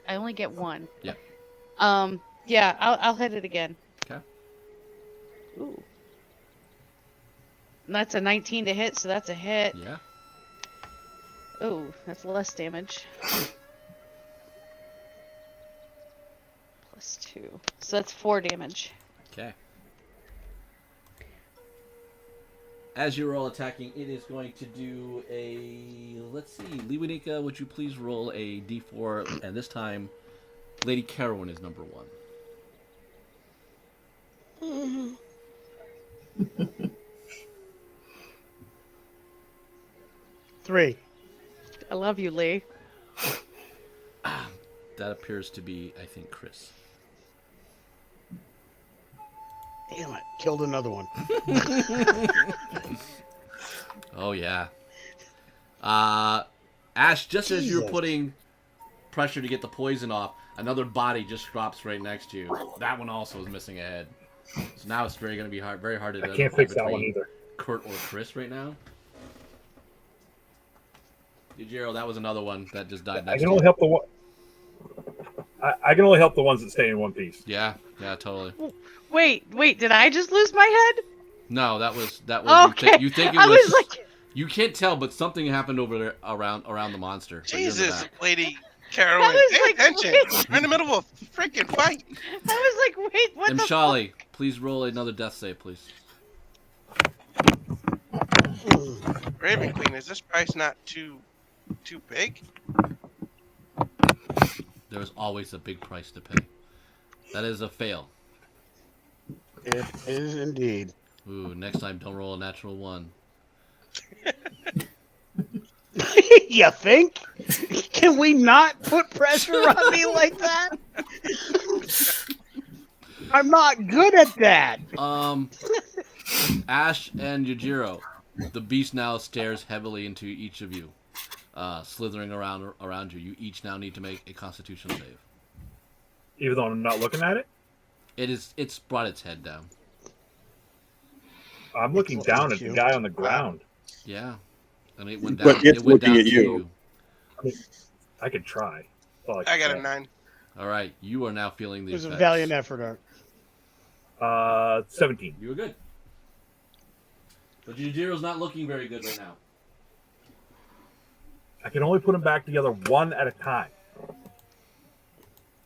I only get one. Yeah. Yeah. I'll hit it again. Okay. Ooh. And that's a 19 to hit, so that's a hit. Yeah. Ooh, that's less damage. +2. So that's 4 damage. Okay. As you're all attacking, it is going to do a... Let's see. Liwanika, would you please roll a d4? And this time, Lady Carowin is number 1. 3. I love you, Lee. That appears to be, I think, Chris. Damn it! Killed another one. Oh, yeah. Ash, just as you're Jesus. putting pressure to get the poison off, another body just drops right next to you. That one also is missing a head. So now it's very going to be very hard to I can't fix that one between either. Kurt or Chris right now. Yujiro, that was another one that just died I next can to only you. help the one. I can only help the ones that stay in one piece. Yeah, totally. Wait, did I just lose my head? No, that was Okay. you think it I was, was like, you can't tell, but something happened over there around the monster. But you're in the Jesus, back. Lady Carolyn, I was pay like, attention. wait. We're in the middle of a freaking fight. I was like, wait, what the fuck? Mshali, please roll another death save, please. Raven Queen, is this price not too big? There's always a big price to pay. That is a fail. It is indeed. Ooh, next time don't roll a natural 1. You think? Can we not put pressure on me like that? I'm not good at that. Ash and Yujiro, the beast now stares heavily into each of you, slithering around you. You each now need to make a Constitution save. Even though I'm not looking at it, It's brought its head down. I'm looking It's looking down at at the you. guy on the ground. Yeah, and it went down. But it's it went looking down at to you. I could try. That's all I can got a say. 9. All right, you are now feeling It the was a effects. valiant effort, Art. 17. You were good, but Yujiro's not looking very good right now. I can only put them back together one at a time.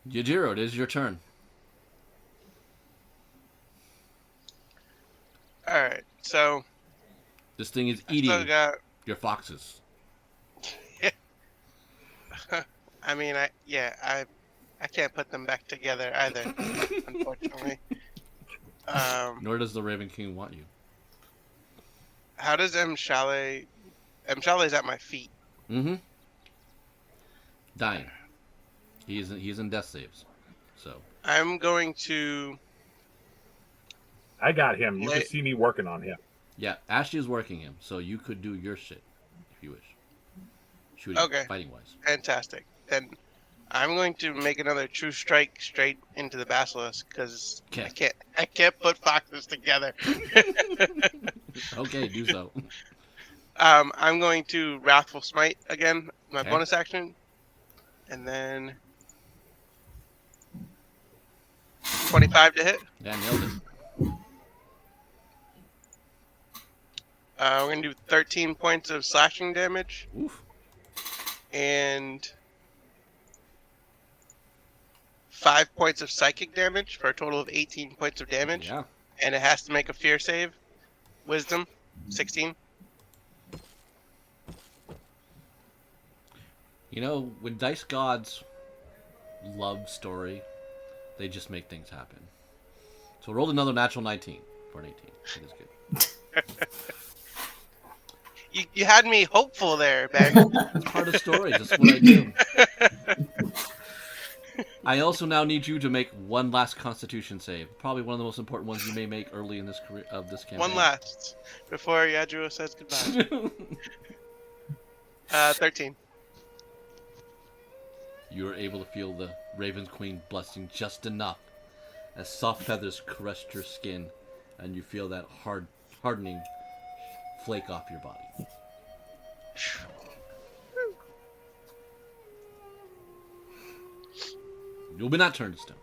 Yujiro, it is your turn. All right, so This thing is I eating still got. your foxes. I mean, I can't put them back together either, unfortunately. Nor does the Raven King want you. How does Mshale? Mshale's at my feet. Mm-hmm. Dying. He's in death saves. So I'm going to. I got him. You Wait. can see me working on him. yeah, Ashley is working him, so you could do your shit if you wish. Shooting, Okay. fighting wise. Fantastic. And I'm going to make another true strike straight into the Basilisk because Okay. I can't put foxes together. Okay, do so. I'm going to Wrathful Smite again, my Okay. bonus action, and then 25 to hit. Yeah, nailed it. We're gonna do 13 points of slashing damage Oof. and 5 points of psychic damage for a total of 18 points of damage. Yeah. And it has to make a fear save. Wisdom, 16. You know, when Dice Gods love story, they just make things happen. So rolled another natural 19 for an 18. It is good. You had me hopeful there, Ben. It's part of story. That's what I do. I also now need you to make one last Constitution save. Probably one of the most important ones you may make early in this career of this campaign. One last before Yadro says goodbye. 13. You are able to feel the Raven Queen blessing just enough as soft feathers caress your skin, and you feel that hardening flake off your body. You'll be not turned to stone.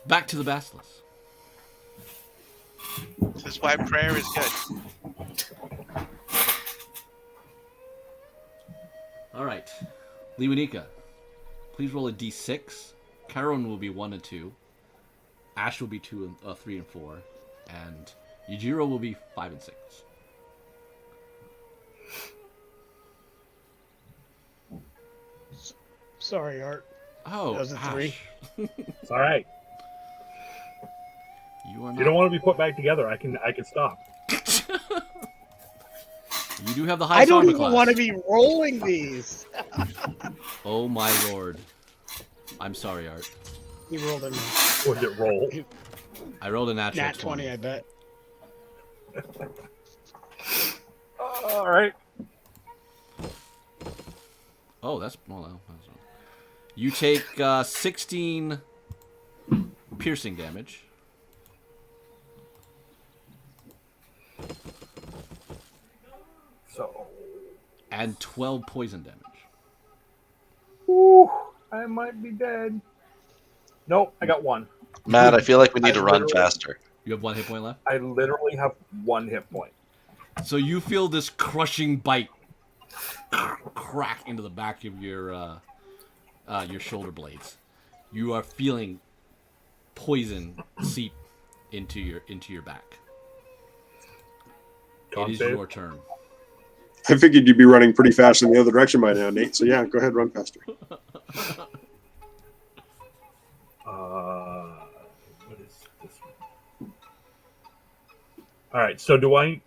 Back to the Basilisk. This is why prayer is good. All right, Lewanika, please roll a d6. Karen will be 1 and 2. Ash will be 2 and 3 and 4, and Yujiro will be 5 and 6. Sorry, Art. Oh, That was a 3. It's all right. You are If not. you don't want to be put back together, I can stop. You do have the I highest don't armor even class. want to be rolling these. Oh my lord. I'm sorry, Art. You rolled a Or did it roll? I rolled a natural nat 20, I bet. All right. Oh, that's well. You take 16 piercing damage. So, And 12 poison damage. whew, I might be dead. Nope, I got 1. Matt, I feel like we need I to run literally- faster. You have 1 hit point left. I literally have 1 hit point. So you feel this crushing bite crack into the back of your shoulder blades. You are feeling poison seep into your back. Con It is save? your turn. I figured you'd be running pretty fast in the other direction by now, Nate. So yeah, go ahead, run faster. What is this one? All right, so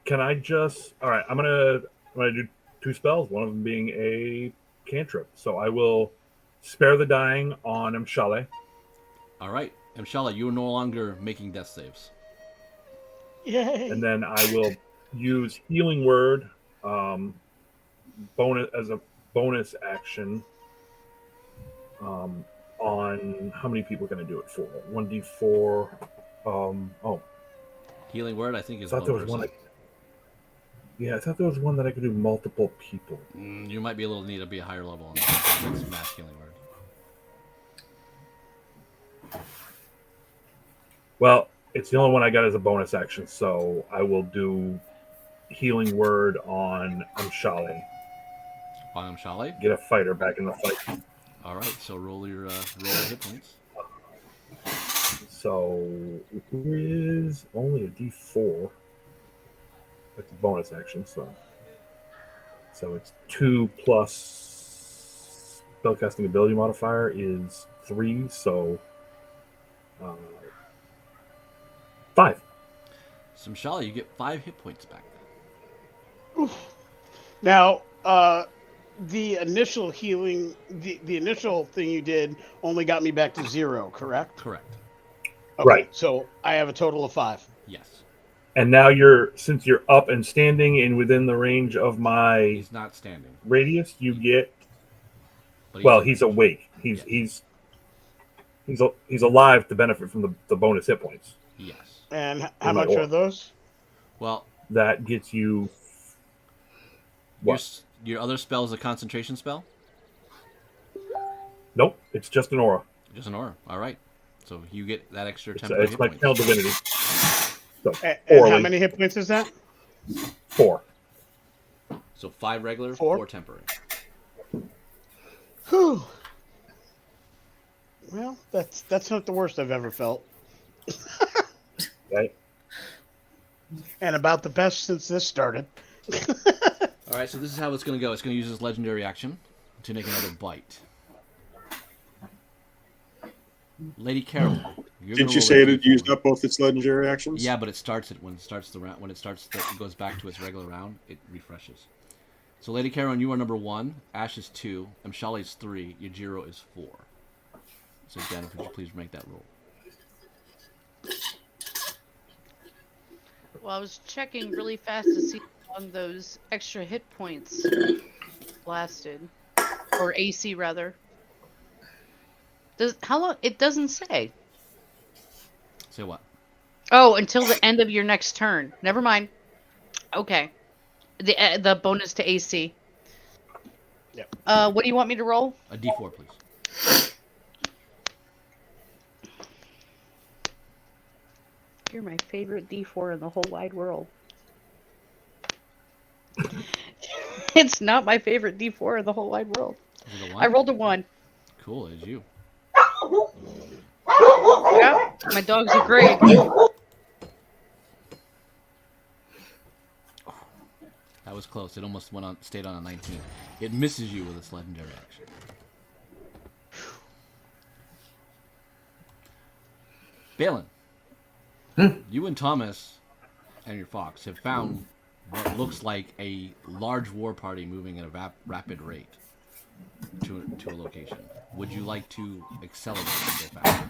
can I just, all right, I'm gonna do 2 spells, one of them being a cantrip. So I will spare the dying on Mshale. All right, Mshala, you are no longer making death saves. Yay! And then I will use healing word bonus as a bonus action on how many people can I do it for? 1d4. Healing word, I think, I is thought there was person. one. I thought there was one that I could do multiple people. You might be able to need to be a higher level on that. That's mass healing word. Well, it's the only one I got as a bonus action, so I will do healing word on Mshale. On Mshale? Get a fighter back in the fight. All right, so roll your hit points. So it is only a d4. That's a bonus action, so it's 2 plus spellcasting ability modifier is 3, so 5. So Mshala, you get 5 hit points back. Now, the initial healing, the initial thing you did only got me back to 0, correct? Correct. Okay, Right. So I have a total of 5. Yes. And now since you're up and standing and within the range of my He's not standing. radius, you get. But Well, he's awake. He's alive to benefit from the bonus hit points. Yes. And how my much aura. are those? Well, That gets you. What? your other spell is a concentration spell? Nope, it's just an aura. Just an aura. All right. So you get that extra It's, temporary it's hit my points. tell divinity. So And how orally, many hit points is that? 4. So 5 regular, 4? 4 temporary. Whew. Well, that's not the worst I've ever felt. Right. And about the best since this started. All right, so this is how it's going to go. It's going to use its legendary action to make another bite. Lady Carol, Didn't you say it had used up both its legendary actions? Yeah, but it starts it when it starts the round. When it goes back to its regular round. It refreshes. So, Lady Carol, you are number 1. Ash is 2. Mshale is 3. Yujiro is 4. So, Jennifer, could you please make that roll? Well, I was checking really fast to see on those extra hit points. blasted, or AC rather. How long? It doesn't say. Say what? Oh, until the end of your next turn. Never mind. Okay. The bonus to AC. Yep. What do you want me to roll? A D4, please. You're my favorite D4 in the whole wide world. It's not my favorite D4 in the whole wide world. Is it a 1? I rolled a 1. Cool, it's you. Yeah, my dogs are great. That was close. It almost stayed on a 19. It misses you with its legendary action. Balin, you and Thomas and your fox have found what looks like a large war party moving at a rapid rate to a location. Would you like to accelerate and go faster?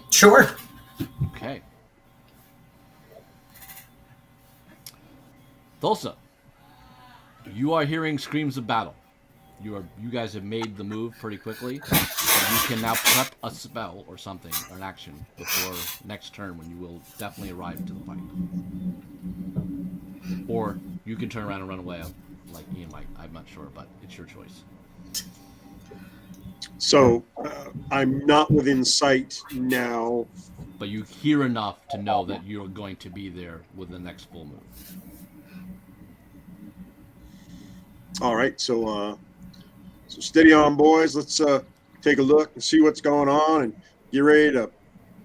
Sure. Okay. Thulsa, you are hearing screams of battle. You guys have made the move pretty quickly. You can now prep a spell or something, or an action, before next turn when you will definitely arrive to the fight. Or you can turn around and run away, like Ian might. I'm not sure, but it's your choice. So I'm not within sight now. But you hear enough to know that you're going to be there with the next full move. All right, so steady on, boys. Let's take a look and see what's going on and get ready to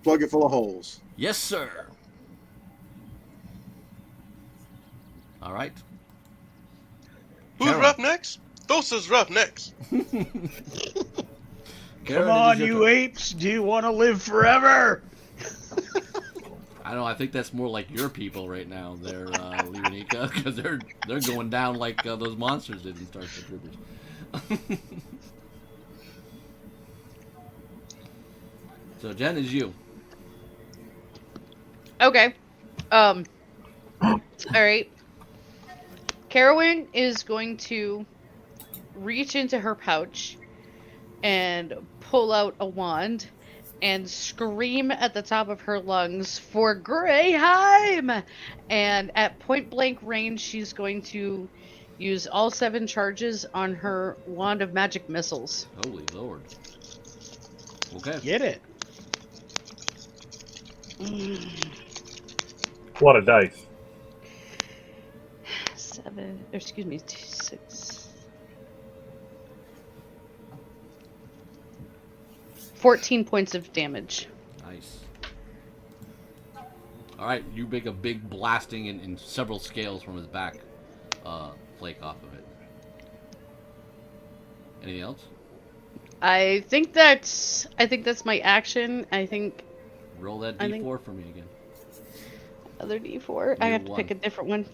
plug it full of holes. Yes, sir. All right. Who's Karen. Roughnecks? Thulsa's Roughnecks. Karen, Come on, it is your you turn. apes! Do you want to live forever? I don't know. I think that's more like your people right now. They're Leonika, because they're going down like those monsters did in Starship Troopers. So Jen, is you. Okay. All right. Carowin is going to reach into her pouch and pull out a wand and scream at the top of her lungs for Greyheim! And at point blank range, she's going to use all 7 charges on her wand of magic missiles. Holy Lord. Okay. Get it. A lot of dice. 7, or excuse me, 6. 14 points of damage. Nice. All right, you make a big blasting and several scales from his back flake off of it. Anything else? I think that's my action. I think Roll that I D4 think- for me again. other D4. I Year have to pick a 1. different one.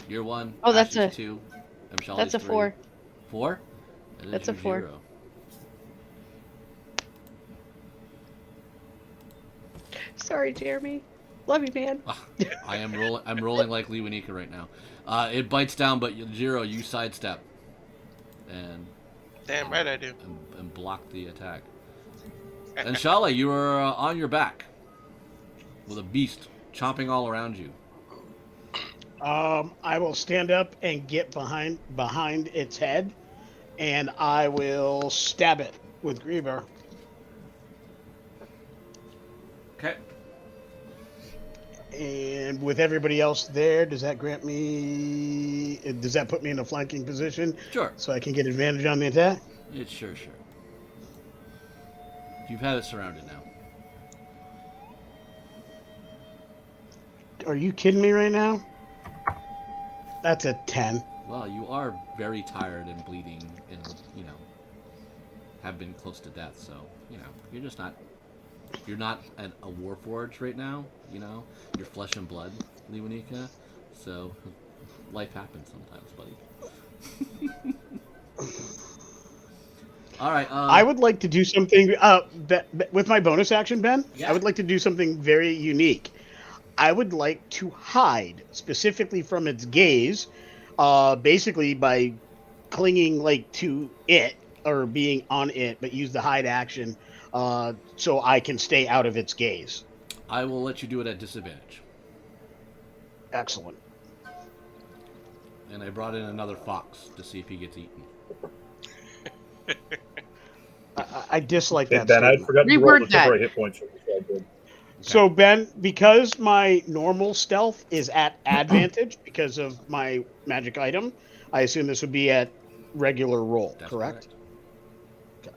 Year 1. Oh, that's Ashley's a- 2. Mshali's That's a 3. 4. 4? And That's your a 4. 0. Sorry, Jeremy. Love you, man. I'm rolling like Leonika right now. It bites down, but 0, you sidestep and Damn right I do. and block the attack. And Shale, you are on your back with a beast chomping all around you. I will stand up and get behind its head, and I will stab it with Griever. Okay. And with everybody else there, does that put me in a flanking position Sure. so I can get advantage on the attack? It's sure. You've had it surrounded now. Are you kidding me right now? That's a 10. Well, you are very tired and bleeding and, have been close to death, so, you're just not... You're not at a warforge right now, You're flesh and blood, Leonika. So, life happens sometimes, buddy. All right. I would like to do something with my bonus action, Ben. Yeah. I would like to do something very unique. I would like to hide, specifically from its gaze, basically by clinging like to it or being on it, but use the hide action so I can stay out of its gaze. I will let you do it at disadvantage. Excellent. And I brought in another fox to see if he gets eaten. I dislike that Ben, I statement. forgot to roll the Reword that. temporary hit points. For this. So Ben, because my normal stealth is at advantage because of my magic item, I assume this would be at regular roll, That's correct? Okay.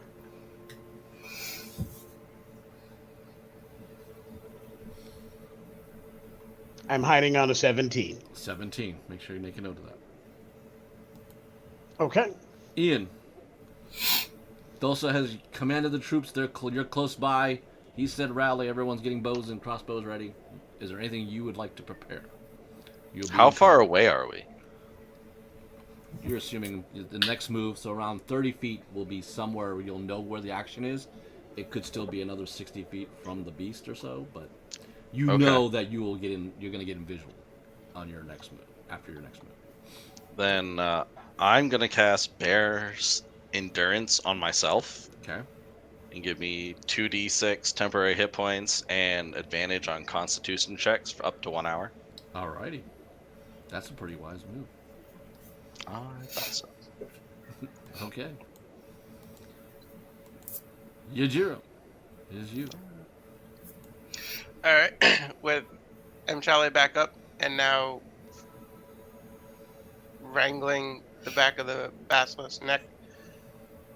I'm hiding on a 17. 17. Make sure you make a note of that. Okay. Ian. Thulsa has commanded the troops. You're close by. He said rally. Everyone's getting bows and crossbows ready. Is there anything you would like to prepare? How far away are we? You're assuming the next move, so around 30 feet will be somewhere where you'll know where the action is. It could still be another 60 feet from the beast or so, but you know that you will get in. You're going to get in visual on your next move. After your next move. Then I'm gonna cast Bear's Endurance on myself. Okay. And give me 2d6 temporary hit points and advantage on Constitution checks for up to 1 hour. Alrighty. That's a pretty wise move. I thought so. Okay. Yajiro, it is you. All right, with Mchale back up and now wrangling the back of the basilisk's neck,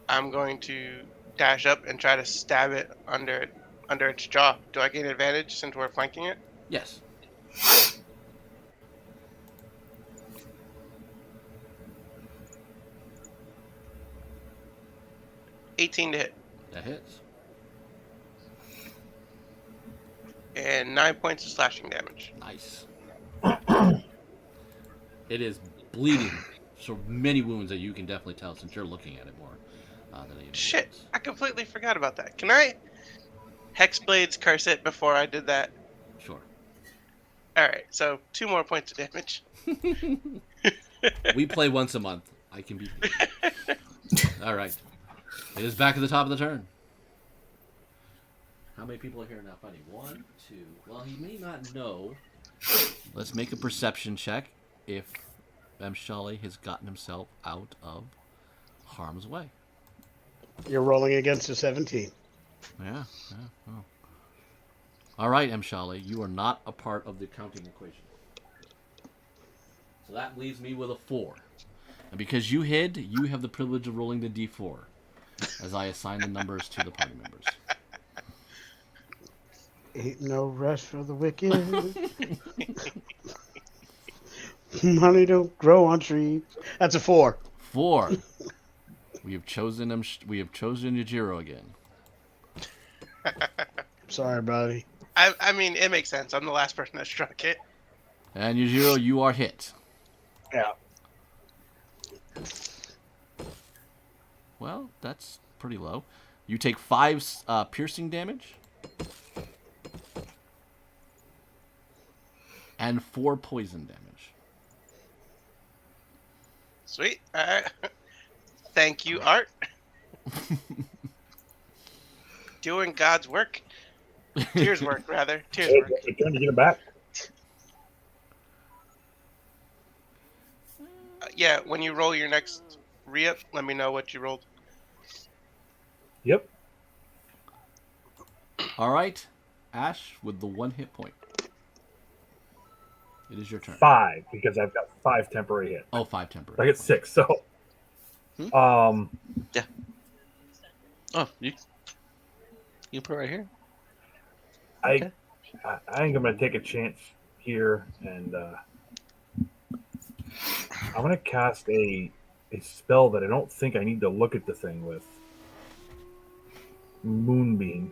I'm going to dash up and try to stab it under its jaw. Do I gain advantage since we're flanking it? Yes. $18 to hit. That hits. And 9 points of slashing damage. Nice. It is bleeding. So many wounds that you can definitely tell since you're looking at it more. Than it Shit, is. I completely forgot about that. Can I Hexblades curse it before I did that? Sure. Alright, so 2 more points of damage. We play once a month. I can beat you. Alright. It is back at the top of the turn. How many people are here now fighting? 1, 2. Well, he may not know. Let's make a perception check if Mshale has gotten himself out of harm's way. You're rolling against a 17. Yeah. Oh. All right, Mshale, you are not a part of the counting equation. So that leaves me with a 4. And because you hid, you have the privilege of rolling the d4 as I assign the numbers to the party members. Ain't no rest for the wicked. Money don't grow on trees. That's a 4. 4. We have chosen Yajiro again. Sorry, buddy. I mean, it makes sense. I'm the last person that struck it. And Yujiro, you are hit. Yeah. Well, that's pretty low. You take 5 piercing damage. And 4 poison damage. Sweet. Alright. Thank you, Art. Doing God's work. Tears work, rather. Tears Hey, work. it's your turn to get it back. Yeah, when you roll your next re-up, let me know what you rolled. Yep. All right, Ash with the 1 hit point. It is your turn. 5, because I've got 5 temporary hits. Oh, 5 temporary. I get 6, so. Yeah. Oh, you can put it right here. I Okay. I think I'm going to take a chance here, and I'm going to cast a spell that I don't think I need to look at the thing with. Moonbeam.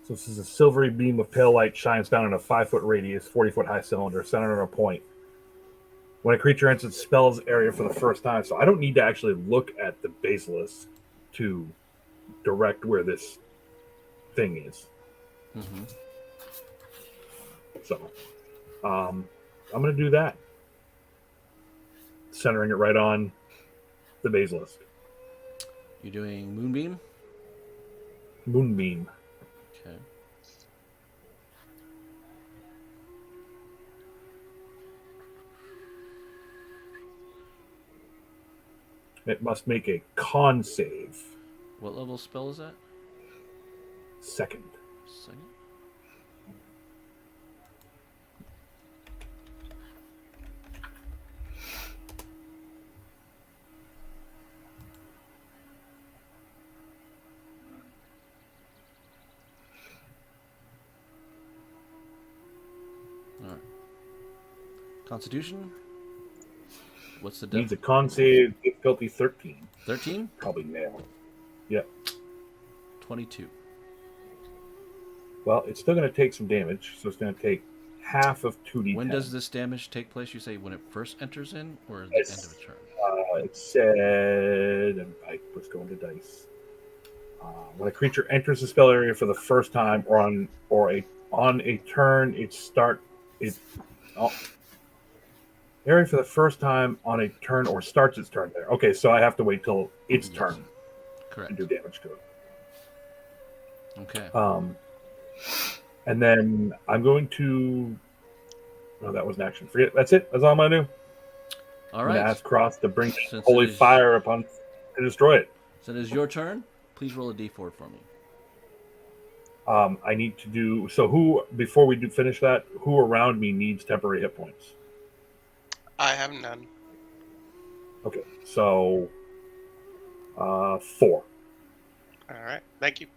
So this is a silvery beam of pale light shines down in a 5-foot radius, 40-foot high cylinder, centered on a point. When a creature enters its spell's area for the first time, so I don't need to actually look at the basilisk to direct where this thing is. Mm-hmm. So I'm going to do that. Centering it right on the Basilisk. You're doing Moonbeam? Moonbeam. Okay. It must make a con save. What level spell is that? Second. Second. All right. Constitution? What's the Needs a depth? con save, difficulty 13. 13? Probably nail. Yep. 22. Well, it's still going to take some damage, so it's going to take half of 2d10. When does this damage take place? You say when it first enters in, or at the end of a turn? It said, and I was going to dice. When a creature enters the spell area for the first time, or on a turn, area for the first time on a turn, or starts its turn there. Okay, so I have to wait till its turn Correct. to do damage to it. Okay. And then I'm going to. No, that was an action. Forget. That's it. That's all I'm going to do. All I'm going right. to ask Cross to bring Since holy it is- fire upon to destroy it. So it is your turn. Please roll a d4 for me. I need to do so. Who before we do finish that? Who around me needs temporary hit points? I have none. Okay, so 4. All right. Thank you.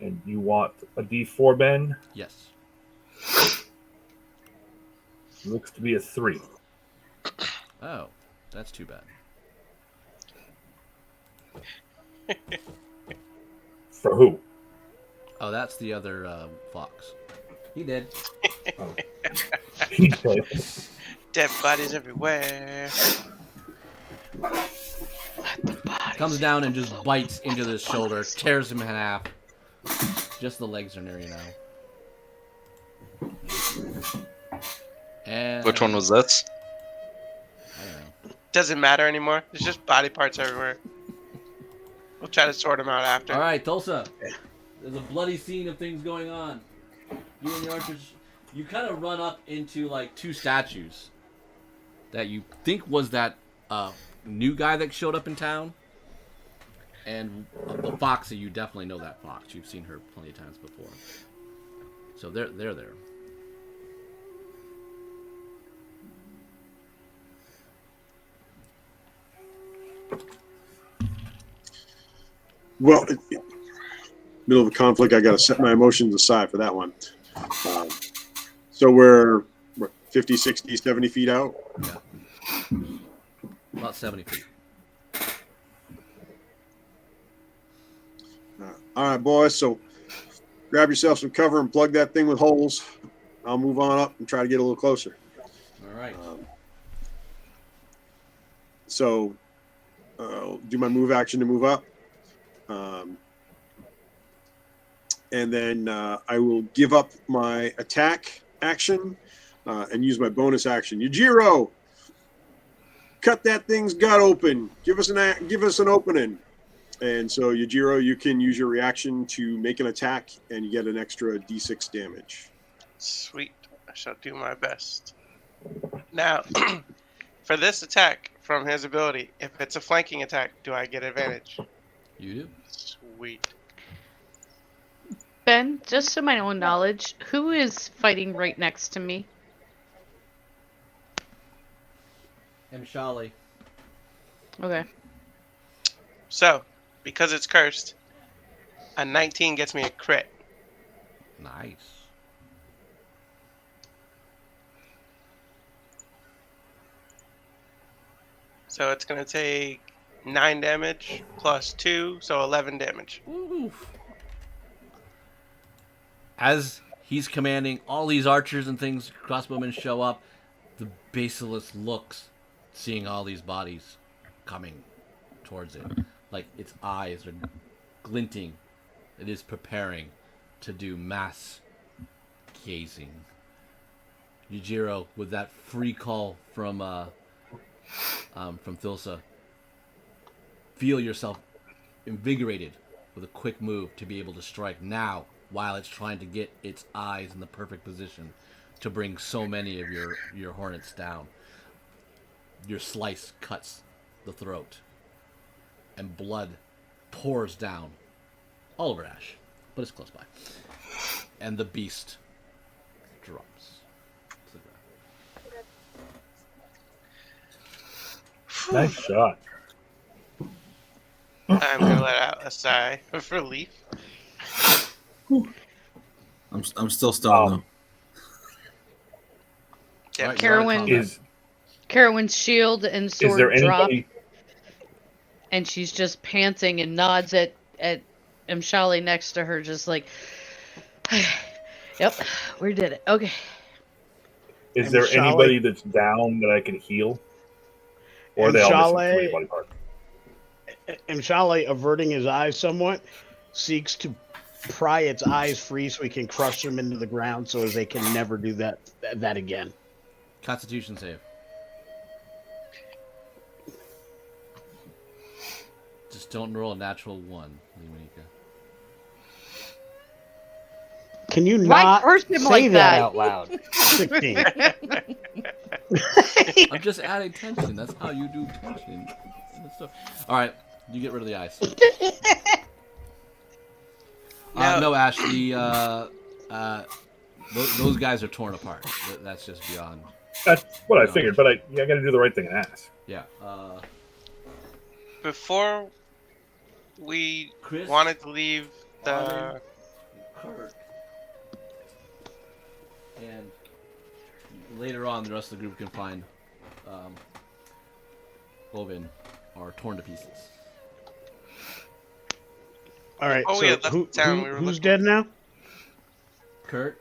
And you want a D4, Ben? Yes. Looks to be a 3. Oh, that's too bad. For who? Oh, that's the other fox. He did. Oh. He did. Dead bodies everywhere. Comes down and just bites into the shoulder, tears him in half. Just the legs are near you now. And Which one was this? I don't know. Doesn't matter anymore. There's just body parts everywhere. We'll try to sort them out after. All right, Tulsa. There's a bloody scene of things going on. You and the archers, you kind of run up into like 2 statues that you think was that new guy that showed up in town, and the fox that you definitely know that fox. You've seen her plenty of times before. So they're there. Well, middle of a conflict, I got to set my emotions aside for that one. So we're 50, 60, 70 feet out. Yeah. About 70 feet. All right, boys. So grab yourself some cover and plug that thing with holes. I'll move on up and try to get a little closer. All right. So do my move action to move up. And then I will give up my attack action and use my bonus action. Yujiro, cut that thing's gut open. Give us an opening. And so Yujiro, you can use your reaction to make an attack, and you get an extra d6 damage. Sweet. I shall do my best. Now, for this attack from his ability, if it's a flanking attack, do I get advantage? You do. Sweet. Ben, just to my own knowledge, who is fighting right next to me? Mshali. Okay. So, because it's cursed, a 19 gets me a crit. Nice. So it's going to take 9 damage plus 2, so 11 damage. Oof. As he's commanding, all these archers and things, crossbowmen show up. The Basilisk looks, seeing all these bodies coming towards it. Like its eyes are glinting. It is preparing to do mass gazing. Yujiro, with that free call from Thilsa, feel yourself invigorated with a quick move to be able to strike now while it's trying to get its eyes in the perfect position to bring so many of your hornets down. Your slice cuts the throat, and blood pours down all over Ash, but it's close by. And the beast drops to the ground. Nice shot. I'm gonna let out a sigh of relief. I'm still stunned though. Yeah, Alright, you're out of Carowin- combat. Carowin's shield and Is there sword drop, anybody? and she's just panting and nods at Mshali next to her, just like, "Yep, we did it. Okay." Is And there Shale- anybody that's down that I can heal? Or are they all missing Shale- 3 body parts? Mshale, averting his eyes somewhat, seeks to pry its eyes free so he can crush them into the ground so as they can never do that again. Constitution save. Just don't roll a natural 1, Leonika. Can you Why not curse him say like that that? out loud? 16. I'm just adding tension. That's how you do tension. All right, you get rid of the ice. No, Ash. Those guys are torn apart. That's just beyond. That's what I figured, but I got to do the right thing and ask. Yeah. Before we Chris, wanted to leave the Arlen, Kurt, and later on, the rest of the group can find Ovin are torn to pieces. All right, Oh, so we had left town, we were who's looking- dead now? Kurt,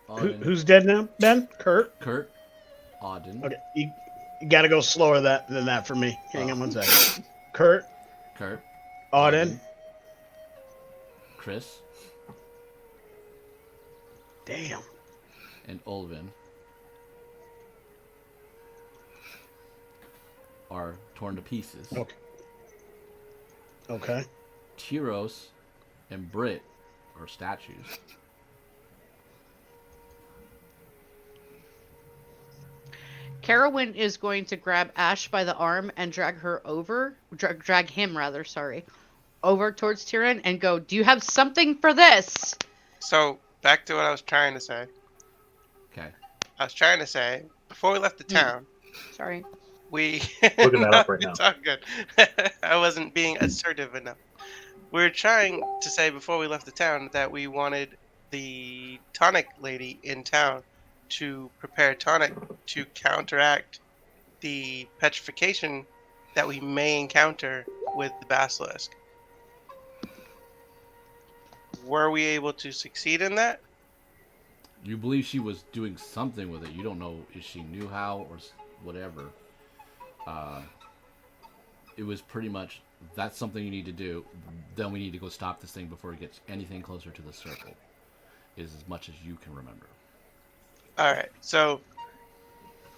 Auden, Who's dead now, Ben? Kurt? Auden, Okay, you got to go slower than that for me. Hang on one second. Kurt, Auden. Chris, Damn. and Olvin are torn to pieces. Okay. Tyros and Brit are statues. Carowin is going to grab Ash by the arm and drag him over towards Tyrion and go, "Do you have something for this?" So back to what I was trying to say. Okay. I was trying to say before we left the town, Sorry. we Looking that up right it's now. all good. I wasn't being assertive enough. We were trying to say before we left the town that we wanted the tonic lady in town to prepare tonic to counteract the petrification that we may encounter with the basilisk. Were we able to succeed in that? You believe she was doing something with it. You don't know if she knew how or whatever. It was pretty much, that's something you need to do. Then we need to go stop this thing before it gets anything closer to the circle. Is as much as you can remember. All right, so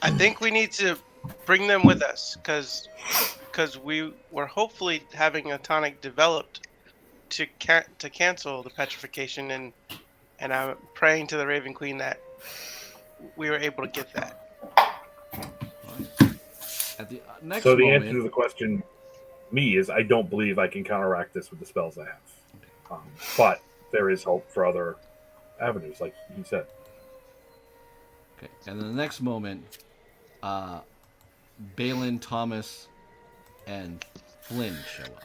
I think we need to bring them with us because we were hopefully having a tonic developed to cancel the petrification, and I'm praying to the Raven Queen that we were able to get that. At the next So the moment, answer to the question, me, is I don't believe I can counteract this with the spells I have. But there is hope for other avenues, like you said. okay, and then the next moment, Balin, Thomas, and Flynn show up.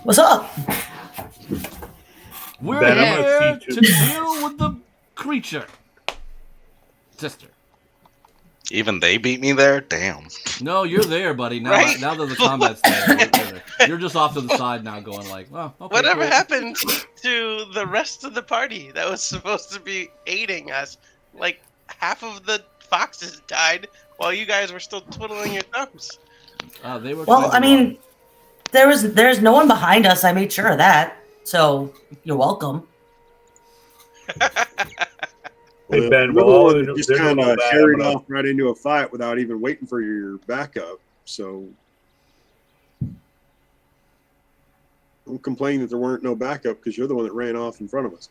What's up? We're Ben, I'm here gonna see to too. deal with the creature. Sister. Even they beat me there? Damn. No, you're there, buddy. Now, Right? now that the combat's there, you're just off to the side now, going like, "Oh, okay." Whatever cool. happened to the rest of the party that was supposed to be aiding us? Like half of the foxes died while you guys were still twiddling your thumbs. They were. Well, trying to I mean, there's no one behind us. I made sure of that. So you're welcome. Hey, Ben, you're well, the all one they're that just doing kind all of that, carried I'm gonna- off right into a fight without even waiting for your backup. So don't complain that there weren't no backup because you're the one that ran off in front of us.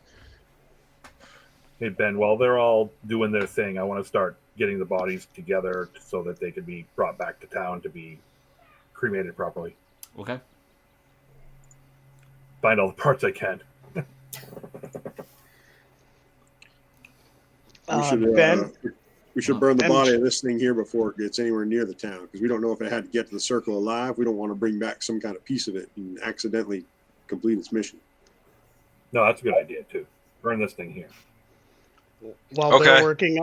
Hey, Ben, while they're all doing their thing, I want to start getting the bodies together so that they can be brought back to town to be cremated properly. Okay. Find all the parts I can. Ben, We should burn the Ben- body of this thing here before it gets anywhere near the town because we don't know if it had to get to the circle alive. We don't want to bring back some kind of piece of it and accidentally complete its mission. No, that's a good idea, too. Burn this thing here. while Okay. they're working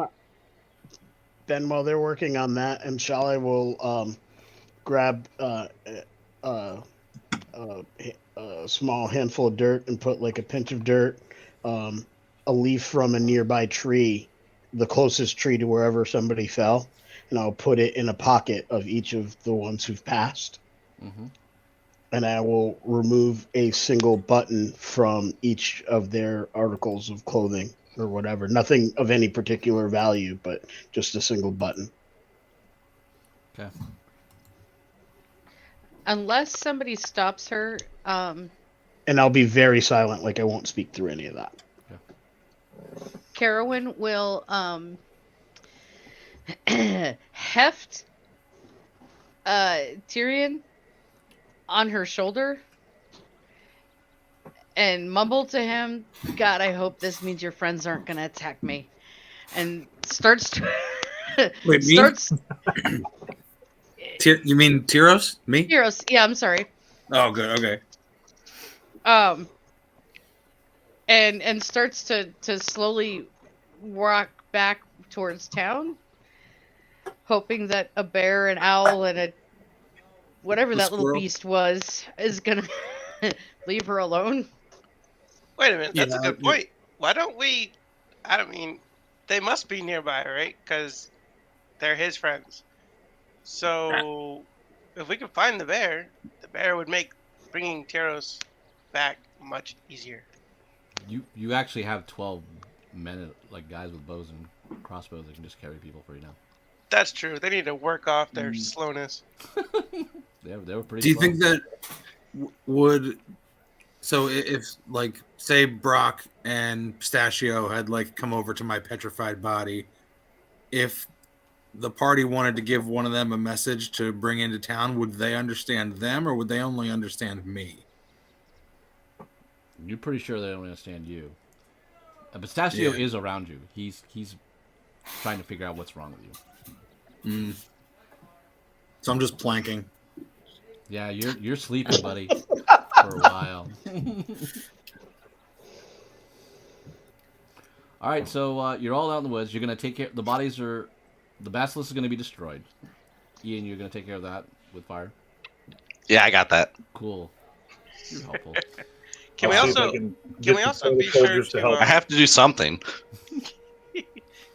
on that, and Shale will grab a small handful of dirt and put like a pinch of dirt, a leaf from a nearby tree, the closest tree to wherever somebody fell, and I'll put it in a pocket of each of the ones who've passed. Mm-hmm. And I will remove a single button from each of their articles of clothing or whatever. Nothing of any particular value, but just a single button. Okay. Unless somebody stops her, And I'll be very silent, like I won't speak through any of that. Carowin will heft Tyrion on her shoulder and mumble to him, "God, I hope this means your friends aren't going to attack me." And starts to Wait, me? starts You mean Tyros? Me? Heroes. Yeah, I'm sorry. Oh, good. Okay. And starts to slowly walk back towards town, hoping that a bear, an owl, and a whatever A that little squirrel? beast was is gonna leave her alone. Wait a minute, that's a Yeah, good point. Why don't we? I don't mean, they must be nearby, right? Because they're his friends. So if we could find the bear would make bringing Tyros back much easier. You actually have 12 men, like guys with bows and crossbows that can just carry people for you now. That's true. They need to work off their slowness. They were pretty. Do you slow. think that would? So if like say Brock and Pistachio had like come over to my petrified body, if the party wanted to give one of them a message to bring into town, would they understand them or would they only understand me? You're pretty sure they don't understand you. Pistachio Yeah. is around you. He's trying to figure out what's wrong with you. So I'm just planking. Yeah, you're sleeping, buddy, for a while. All right, so you're all out in the woods. You're gonna take care. The basilisk is gonna be destroyed. Ian, you're gonna take care of that with fire. Yeah, I got that. Cool. You're helpful. Can we I'll see if I also can can get we the also total be sure soldiers to help. I have to do something.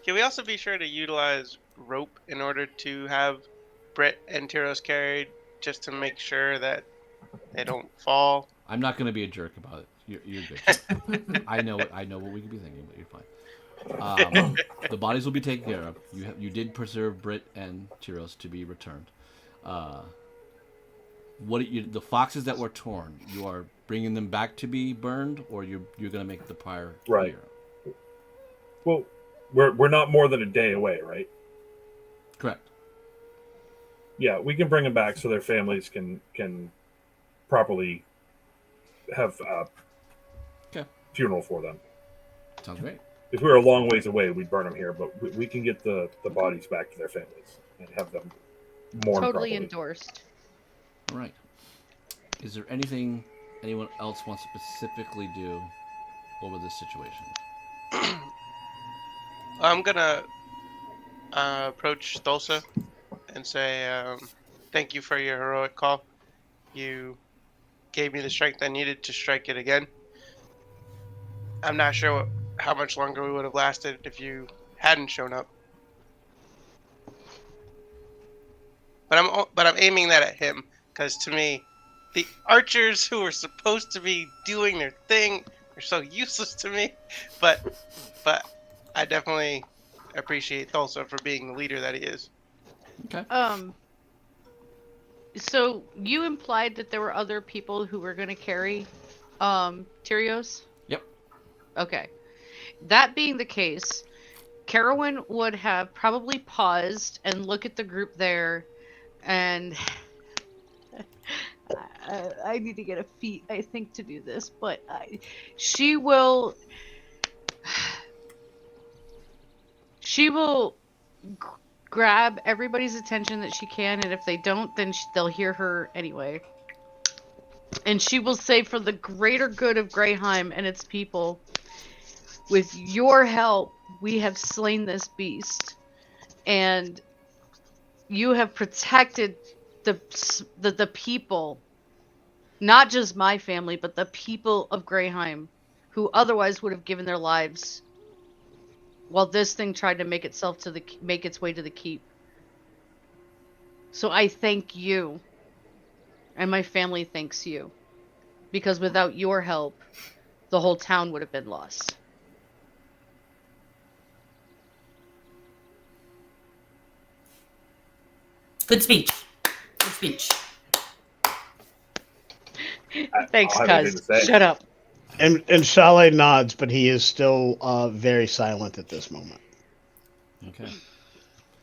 can we also be sure to utilize rope in order to have Britt and Tyros carried, just to make sure that they don't fall? I'm not gonna be a jerk about it. You're good. I know what we could be thinking, but you're fine. The bodies will be taken care of. You did preserve Britt and Tyros to be returned. The foxes that were torn? You are bringing them back to be burned, or you're gonna make the pyre Right. here? Well, we're not more than a day away, right? Correct. Yeah, we can bring them back so their families can properly have a Okay. funeral for them. Sounds great. If we were a long ways away, we'd burn them here, but we can get the bodies back to their families and have them mourn Totally properly. endorsed. All right. Is there anything anyone else wants to specifically do over this situation? I'm gonna approach Thulsa and say, thank you for your heroic call. You gave me the strength I needed to strike it again. I'm not sure how much longer we would have lasted if you hadn't shown up. But I'm aiming that at him, because to me, the archers who were supposed to be doing their thing You're so useless to me. But I definitely appreciate Thulsa for being the leader that he is. Okay. So you implied that there were other people who were going to carry Tyrios? Yep. Okay. That being the case, Carowin would have probably paused and look at the group there, and I need to get a feat, I think, to do this, but she will grab everybody's attention that she can, and if they don't, then they'll hear her anyway. And she will say, for the greater good of Greyheim and its people, with your help, we have slain this beast, and you have protected the people, not just my family, but the people of Greyheim, who otherwise would have given their lives while this thing tried to make its way to the keep. So I thank you, and my family thanks you, because without your help, the whole town would have been lost. Good speech. Good speech. Thanks, I'll have anything cuz. to say. Shut up. And Shale nods, but he is still very silent at this moment. Okay.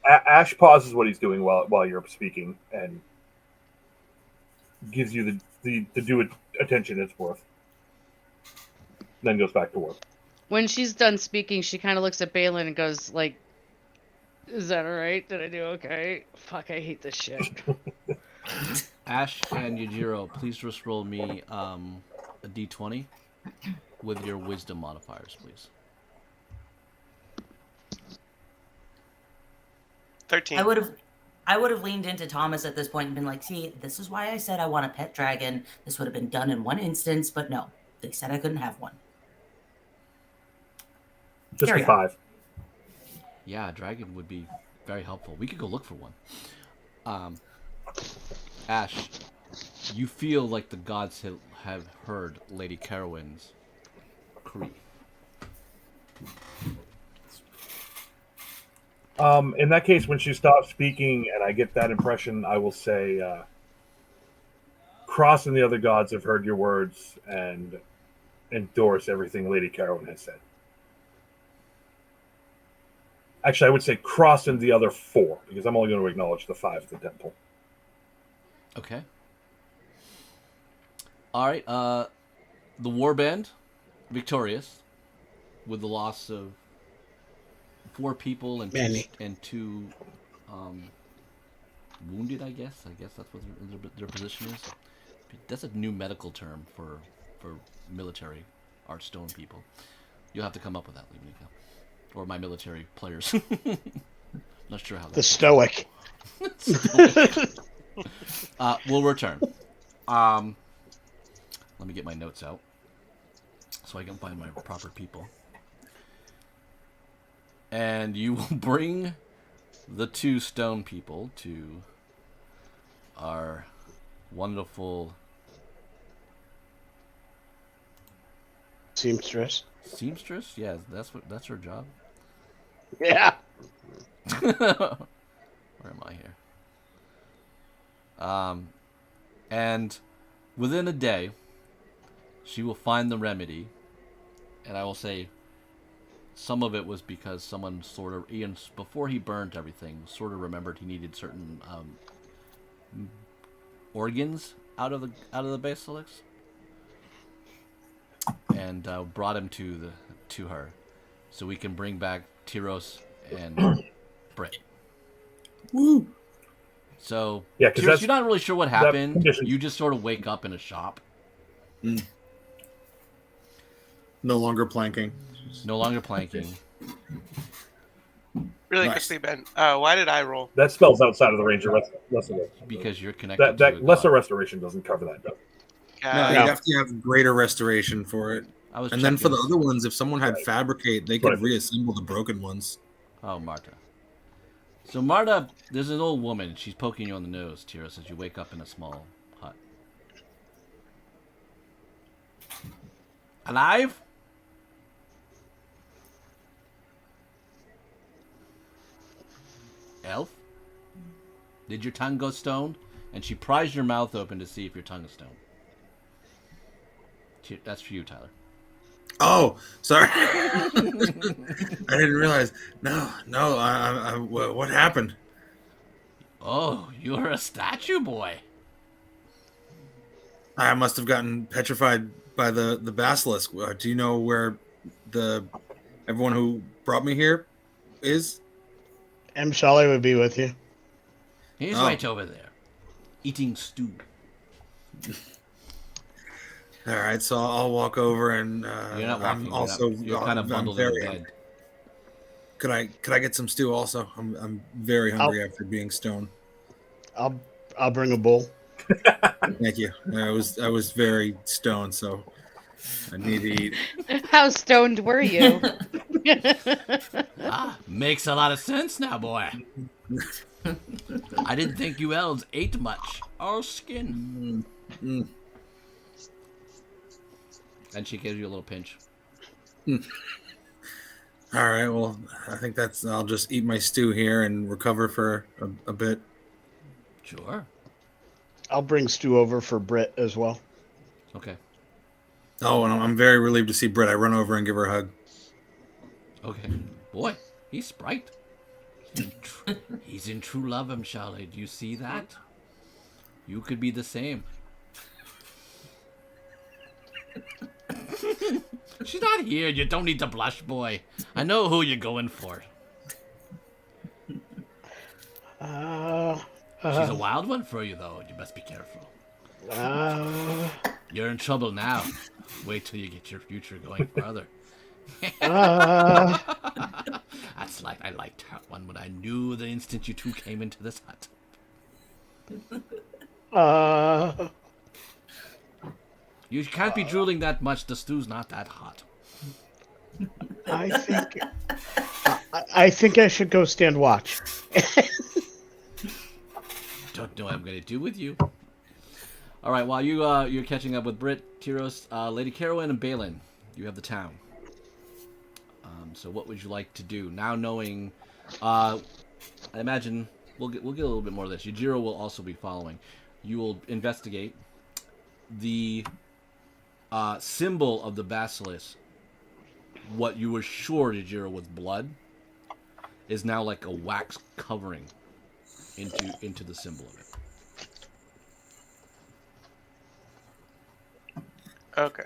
Ash pauses what he's doing while you're speaking and gives you the due attention it's worth. Then goes back to work. When she's done speaking, she kind of looks at Balin and goes, like, is that alright? Did I do okay? Fuck, I hate this shit. Ash and Yujiro, please just roll me a d20 with your wisdom modifiers, please. 13. I would have leaned into Thomas at this point and been like, see, this is why I said I want a pet dragon. This would have been done in one instance, but no. They said I couldn't have one. Just Carry a on. 5. Yeah, a dragon would be very helpful. We could go look for one. Ash, you feel like the gods have heard Lady Carowin's cry. In that case, when she stops speaking and I get that impression, I will say, Cross and the other gods have heard your words and endorse everything Lady Carowin has said. Actually, I would say Cross and the other 4, because I'm only going to acknowledge the 5 at the temple. Okay. Alright, the warband, victorious, with the loss of 4 people and two wounded, I guess. I guess that's what their position is. That's a new medical term for military art stone people. You'll have to come up with that, Leonika. Or my military players. Not sure how that The stoic. We'll return. Let me get my notes out so I can find my proper people. And you will bring the 2 stone people to our wonderful Seamstress. seamstress. Yeah, that's her job. Yeah. Where am I here? And within a day, she will find the remedy, and I will say some of it was because someone sort of, Ian, before he burned everything, sort of remembered he needed certain organs out of the Basilisk, and brought him to her, so we can bring back Tyros and Brit. Woo! So, Yeah, 'cause Tyros, you're not really sure what happened. condition- You just sort of wake up in a shop. No longer planking. No longer planking. Really Nice. quickly, Ben. Why did I roll? That spells outside of the range of restoration. Because you're connected That to a lesser god. restoration doesn't cover that, does it? No, you have to have greater restoration for it. I was And then for checking. the other ones, if someone had fabricate, they could Right. reassemble the broken ones. Oh, Marta. So, Marta, there's an old woman. She's poking you on the nose, Tyros, as you wake up in a small hut. Alive? Elf? Did your tongue go stoned? And she pries your mouth open to see if your tongue is stoned. That's for you, Tyler. Oh, sorry. I didn't realize. No. What happened? Oh, you're a statue boy. I must have gotten petrified by the basilisk. Do you know where everyone who brought me here is? Shelley would be with you. He's right over there, eating stew. All right, so I'll walk over and You're not walking. You're kind of bundled in bed. Could I get some stew also? I'm very hungry after being stoned. I'll bring a bowl. Thank you. I was very stoned, so I need to eat. How stoned were you? Makes a lot of sense now, boy. I didn't think you elves ate much. All skin. And she gives you a little pinch. All right, well, I think I'll just eat my stew here and recover for a bit. Sure. I'll bring stew over for Britt as well. Okay. Oh, and I'm very relieved to see Britt. I run over and give her a hug. Okay. Boy, he's sprite. He's in true love, Charlie. Do you see that? You could be the same. She's not here. You don't need to blush, boy. I know who you're going for. She's a wild one for you, though. You must be careful. You're in trouble now. Wait till you get your future going further. That's like I liked that one when I knew the instant you two came into this hut. You can't be drooling that much. The stew's not that hot. I think I should go stand watch. Don't know what I'm gonna do with you. All right, while you're catching up with Britt, Tyros, Lady Carowin, and Balin, you have the town. So what would you like to do now? Knowing, I imagine we'll get a little bit more of this. Yujiro will also be following. You will investigate the symbol of the basilisk. What you were sure Yujiro was blood is now like a wax covering into the symbol of it. Okay.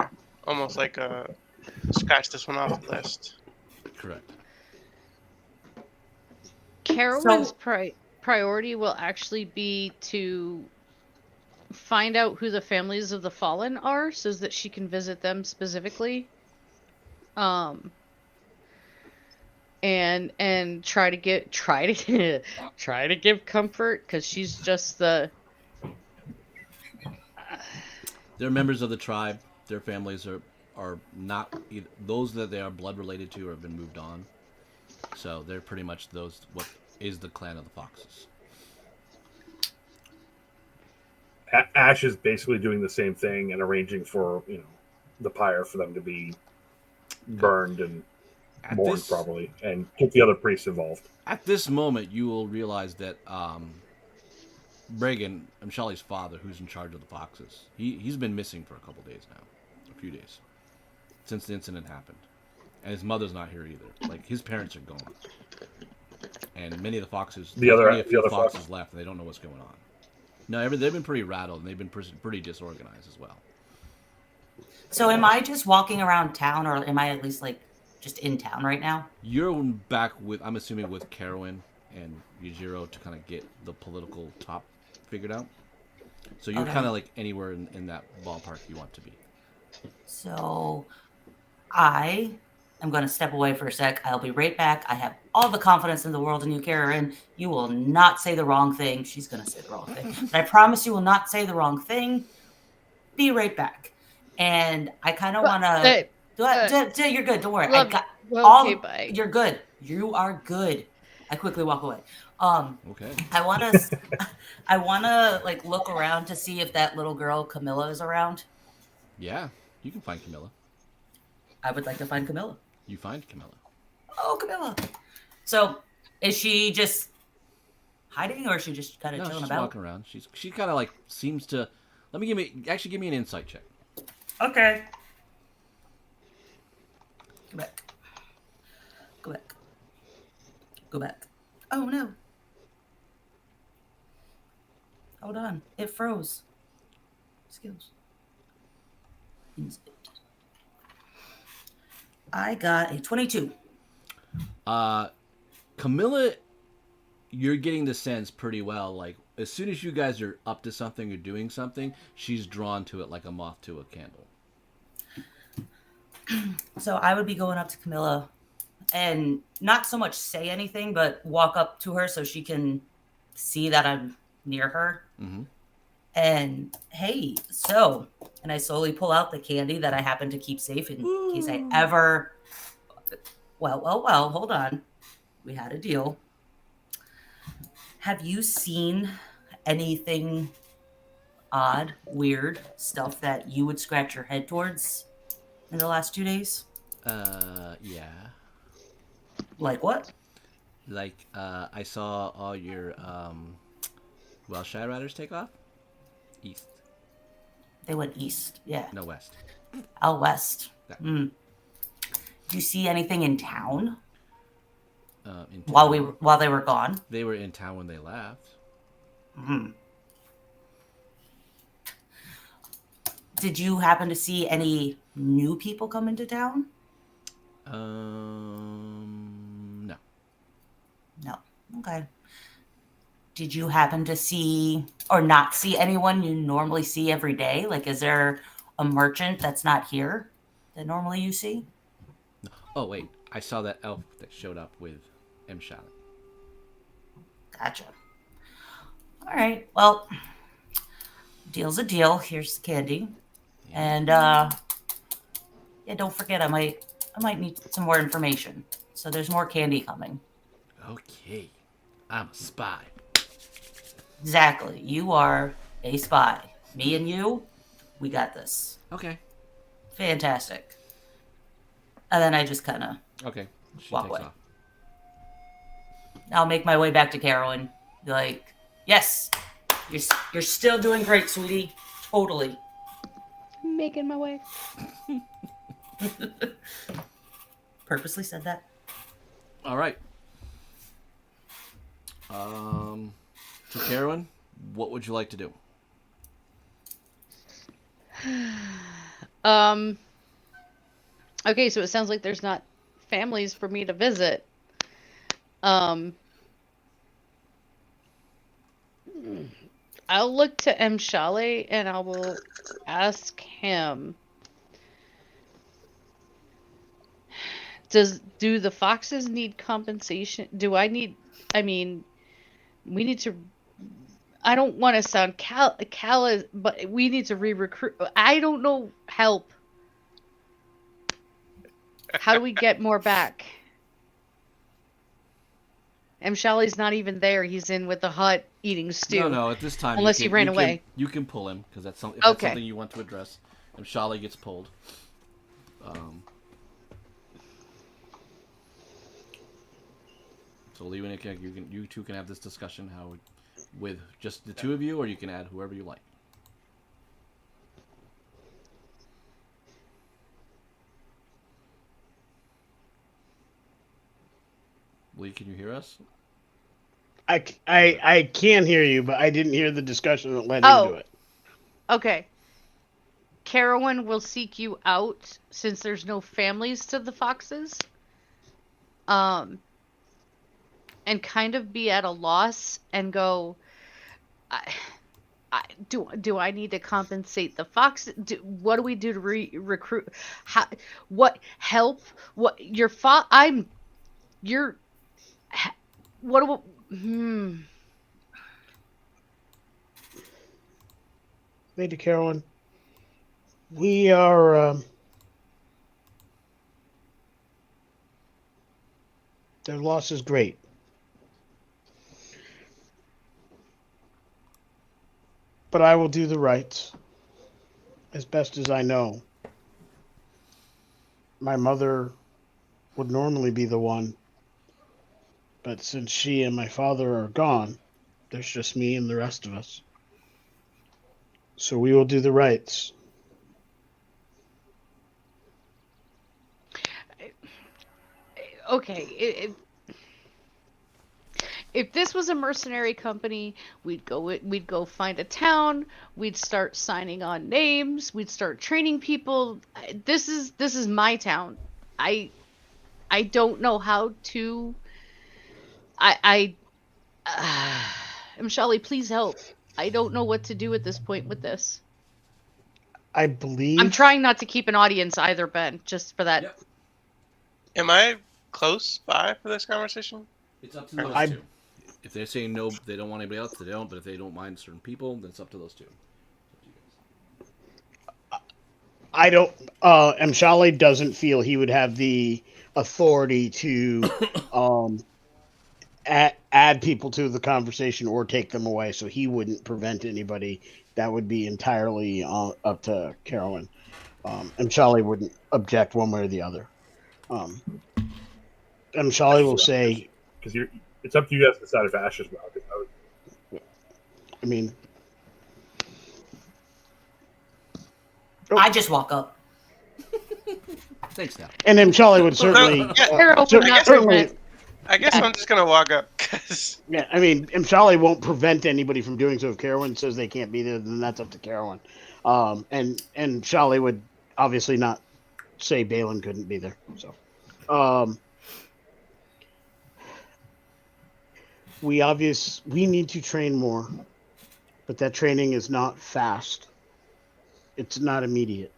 Almost like scratch this one off the list. Correct. Carowin's priority will actually be to find out who the families of the fallen are, so that she can visit them specifically. And try to give comfort, because she's just the. They're members of the tribe. Their families are not either, those that they are blood related to or have been moved on. So they're pretty much what is the clan of the Foxes. Ash is basically doing the same thing and arranging for the pyre for them to be burned and mourned probably, and get the other priests involved. At this moment, you will realize that Bragan, Shelley's father, who's in charge of the Foxes, he's been missing for a few days, since the incident happened. And his mother's not here either. Like, his parents are gone. And many of the Foxes, the other Foxes left, and they don't know what's going on. No, they've been pretty rattled, and they've been pretty disorganized as well. So am I just walking around town, or am I at least, just in town right now? You're back I'm assuming, with Carowin and Yujiro to kind of get the political top figured out. So you're kind of anywhere in that ballpark you want to be. So I am going to step away for a sec. I'll be right back. I have all the confidence in the world in you, Karen. You will not say the wrong thing. She's going to say the wrong thing. But I promise you will not say the wrong thing. Be right back. And I kind of want to... You're good. Don't worry. Bye. You're good. You are good. I quickly walk away. Okay. I want to look around to see if that little girl Camilla is around. Yeah, you can find Camilla. I would like to find Camilla. You find Camilla. Oh, Camilla. So, is she just hiding, or is she just kind of No, chilling she's about? walking around. She kind of like seems to. Give me an insight check. Okay. Go back. Go back. Go back. Oh no. Hold on. It froze. Skills. Insight. I got a 22. Camilla, you're getting the sense pretty well. Like, as soon as you guys are up to something or doing something, she's drawn to it like a moth to a candle. So I would be going up to Camilla and not so much say anything, but walk up to her so she can see that I'm near her. Mm-hmm. And hey, so, and I slowly pull out the candy that I happen to keep safe in case I ever. Well, hold on. We had a deal. Have you seen anything odd, weird stuff that you would scratch your head towards in the last 2 days? Yeah. Like what? Like, I saw all your, Wellshire riders take off. East. They went east, yeah. No, west. Out west. Yeah. Do you see anything in town? In While they were gone? They were in town when they left. Did you happen to see any new people come into town? No. No. Okay. Did you happen to see or not see anyone you normally see every day? Like, is there a merchant that's not here that normally you see? Oh, wait. I saw that elf that showed up with M. Charlotte. Gotcha. All right. Well, deal's a deal. Here's the candy. Yeah. And yeah, don't forget I might need some more information. So there's more candy coming. Okay. I'm a spy. Exactly. You are a spy. Me and you, we got this. Okay. Fantastic. And then I just kind of Okay. She walk takes away. off. I'll make my way back to Carolyn. Be like, yes, you're still doing great, sweetie. Totally. Making my way. Purposely said that. All right. So Carolyn, what would you like to do? Okay, so it sounds like there's not families for me to visit. I'll look to M. Chalet and I will ask him. Do the foxes need compensation? We need to. I don't want to sound callous, but we need to re-recruit. I don't know. Help. How do we get more back? M. Chalet's not even there. He's in with the hut eating stew. No, at this time. Unless he ran away. You can pull him, because that's Okay. something you want to address. And Chalet gets pulled. So Lee and Nick, you two can have this discussion with just the two of you, or you can add whoever you like. Lee, can you hear us? I can hear you, but I didn't hear the discussion that led into it. Okay. Carowin will seek you out since there's no families to the foxes. And kind of be at a loss and go, do I need to compensate the fox? What do we do to recruit? What help? What Lady Carolyn, we are their loss is great. But I will do the rights as best as I know. my mother would normally be the one, but since she and my father are gone, there's just me and the rest of us. So we will do the rites. Okay, if this was a mercenary company, we'd go find a town, we'd start signing on names, we'd start training people. This is my town. I don't know how to. Mshali, please help. I don't know what to do at this point with this. I believe. I'm trying not to keep an audience either, Ben, just for that. Yep. Am I close by for this conversation? It's up to those I- two. If they're saying no, they don't want anybody else, they don't. But if they don't mind certain people, then it's up to those two. I don't. Mshali doesn't feel he would have the authority to add people to the conversation or take them away, so he wouldn't prevent anybody. That would be entirely up to Carolyn. Mshali wouldn't object one way or the other. Mshali will say, because it's up to you guys to decide if Ash is well. I mean, I just walk up. Thanks, now. and Mshali would certainly, Carol would not prevent. I guess I'm just gonna walk up because yeah. I mean, Mshali won't prevent anybody from doing so. If Carolyn says they can't be there, then that's up to Carolyn. And Mshali would obviously not say Balin couldn't be there. So, we need to train more, but that training is not fast. It's not immediate.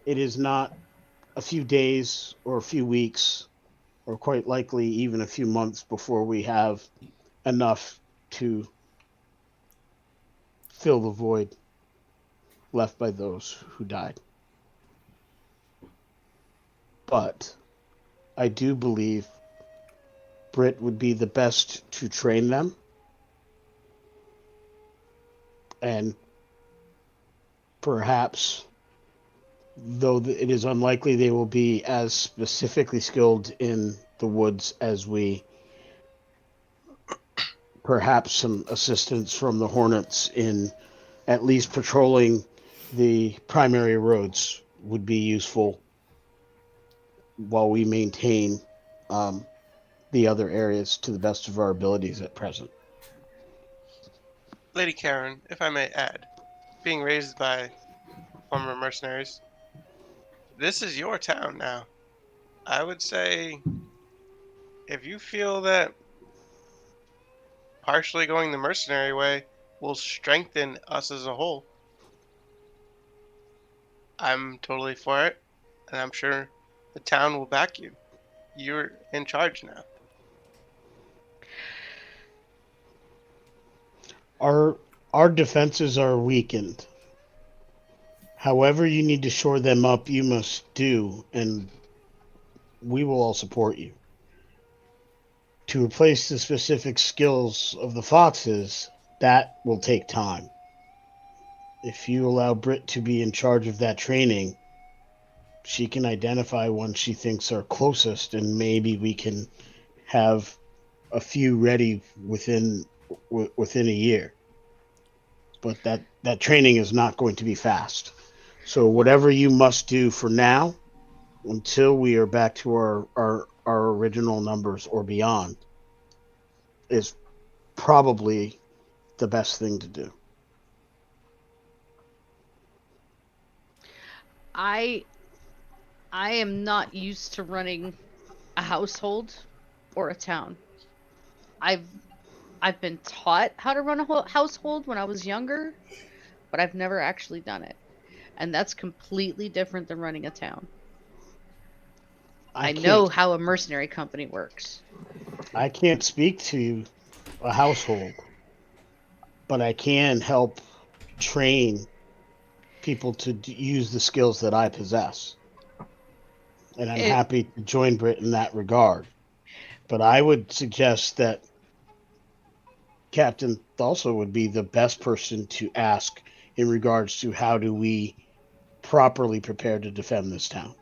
It is not a few days or a few weeks, or quite likely even a few months before we have enough to fill the void left by those who died. But I do believe Britt would be the best to train them. And perhaps, though it is unlikely they will be as specifically skilled in the woods as we, perhaps some assistance from the Hornets in at least patrolling the primary roads would be useful while we maintain the other areas to the best of our abilities at present. Lady Karen, if I may add, being raised by former mercenaries, this is your town now. I would say if you feel that partially going the mercenary way will strengthen us as a whole, I'm totally for it, and I'm sure the town will back you. You're in charge now. Our defenses are weakened. However you need to shore them up, you must do, and we will all support you. To replace the specific skills of the foxes, that will take time. If you allow Britt to be in charge of that training, she can identify ones she thinks are closest, and maybe we can have a few ready within a year. But that training is not going to be fast. So whatever you must do for now, until we are back to our original numbers or beyond, is probably the best thing to do. I am not used to running a household or a town. I've been taught how to run a household when I was younger, but I've never actually done it. And that's completely different than running a town. I know how a mercenary company works. I can't speak to a household, but I can help train people to use the skills that I possess. And I'm happy to join Britt in that regard. But I would suggest that Captain Thalsa would be the best person to ask in regards to how do we properly prepare to defend this town.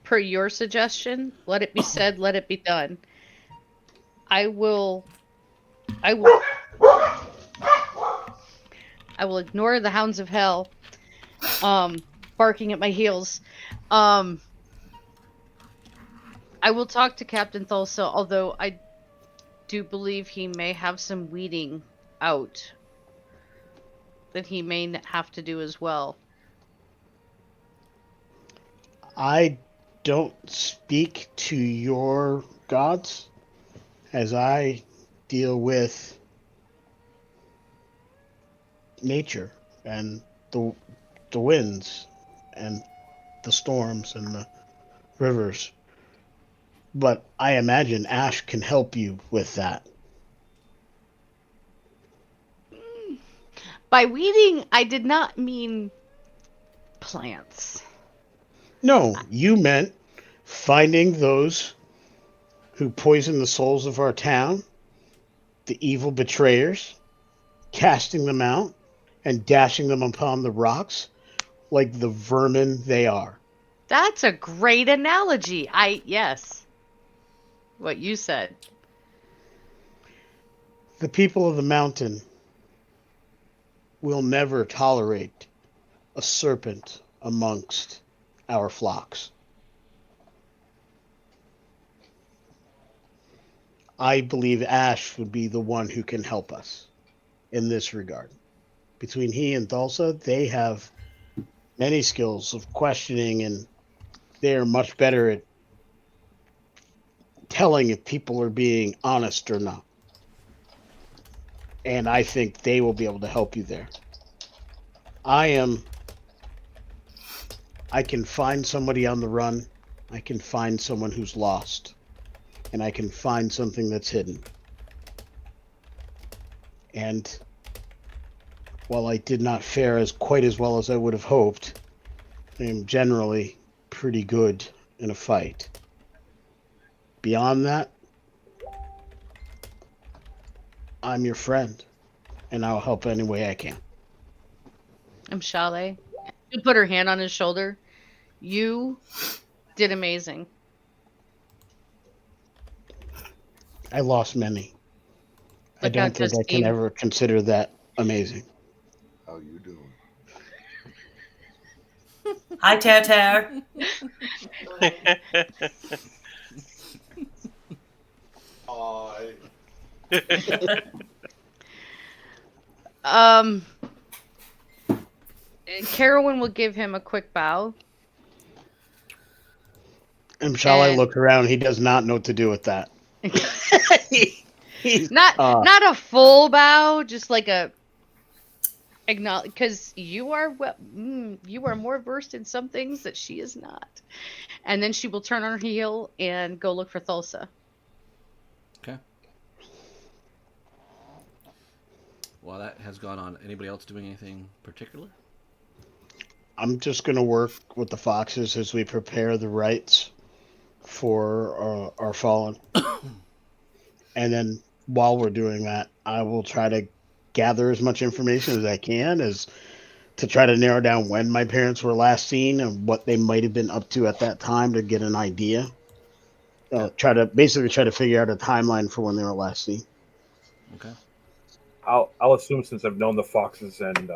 per your suggestion, let it be said, let it be done. I will ignore the hounds of hell barking at my heels. I will talk to Captain Thulsa, although I do believe he may have some weeding out that he may have to do as well. I don't speak to your gods, as I deal with nature and the winds and the storms and the rivers. But I imagine Ash can help you with that. By weeding, I did not mean plants. No, you meant finding those who poison the souls of our town, the evil betrayers, casting them out, and dashing them upon the rocks like the vermin they are. That's a great analogy. Yes. What you said. The people of the mountain will never tolerate a serpent amongst our flocks. I believe Ash would be the one who can help us in this regard. Between he and Thulsa, they have many skills of questioning, and they are much better at telling if people are being honest or not. And I think they will be able to help you there. I can find somebody on the run. I can find someone who's lost. And I can find something that's hidden. And while I did not fare quite as well as I would have hoped, I am generally pretty good in a fight. Beyond that, I'm your friend, and I'll help any way I can. I'm Shale. She put her hand on his shoulder. You did amazing. I lost many. I Look don't out, think I can Christine. ever consider that amazing. How you doing? Hi, Tear. Carowin will give him a quick bow. And shall I And- look around? He does not know what to do with that. He's Not a full bow, just like a acknowledge, because you are more versed in some things that she is not. And then she will turn on her heel and go look for Thulsa. Okay. While that has gone on, anybody else doing anything particular? I'm just going to work with the foxes as we prepare the rites for our fallen. And then while we're doing that, I will try to gather as much information as I can as to try to narrow down when my parents were last seen and what they might have been up to at that time to get an idea. Try to figure out a timeline for when they were last seen. Okay. I'll assume, since I've known the Foxes and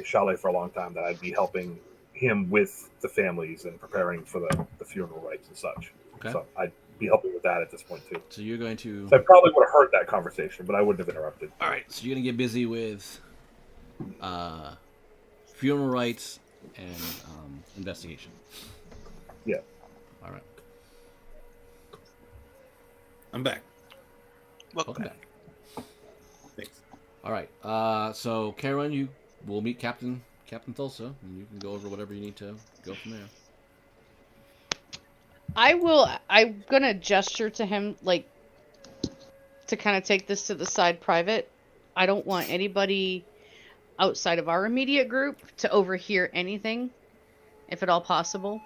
Chalet for a long time, that I'd be helping him with the families and preparing for the funeral rites and such. Okay. So I'd be helping with that at this point too. So you're going to... So I probably would have heard that conversation, but I wouldn't have interrupted. All right. So you're going to get busy with funeral rites and investigation. Yeah. All right. I'm back. Welcome back. Thanks. All right. So Karen, you will meet Captain Thulsa, and you can go over whatever you need to go from there. I'm gonna gesture to him, like, to kind of take this to the side private. I don't want anybody outside of our immediate group to overhear anything, if at all possible.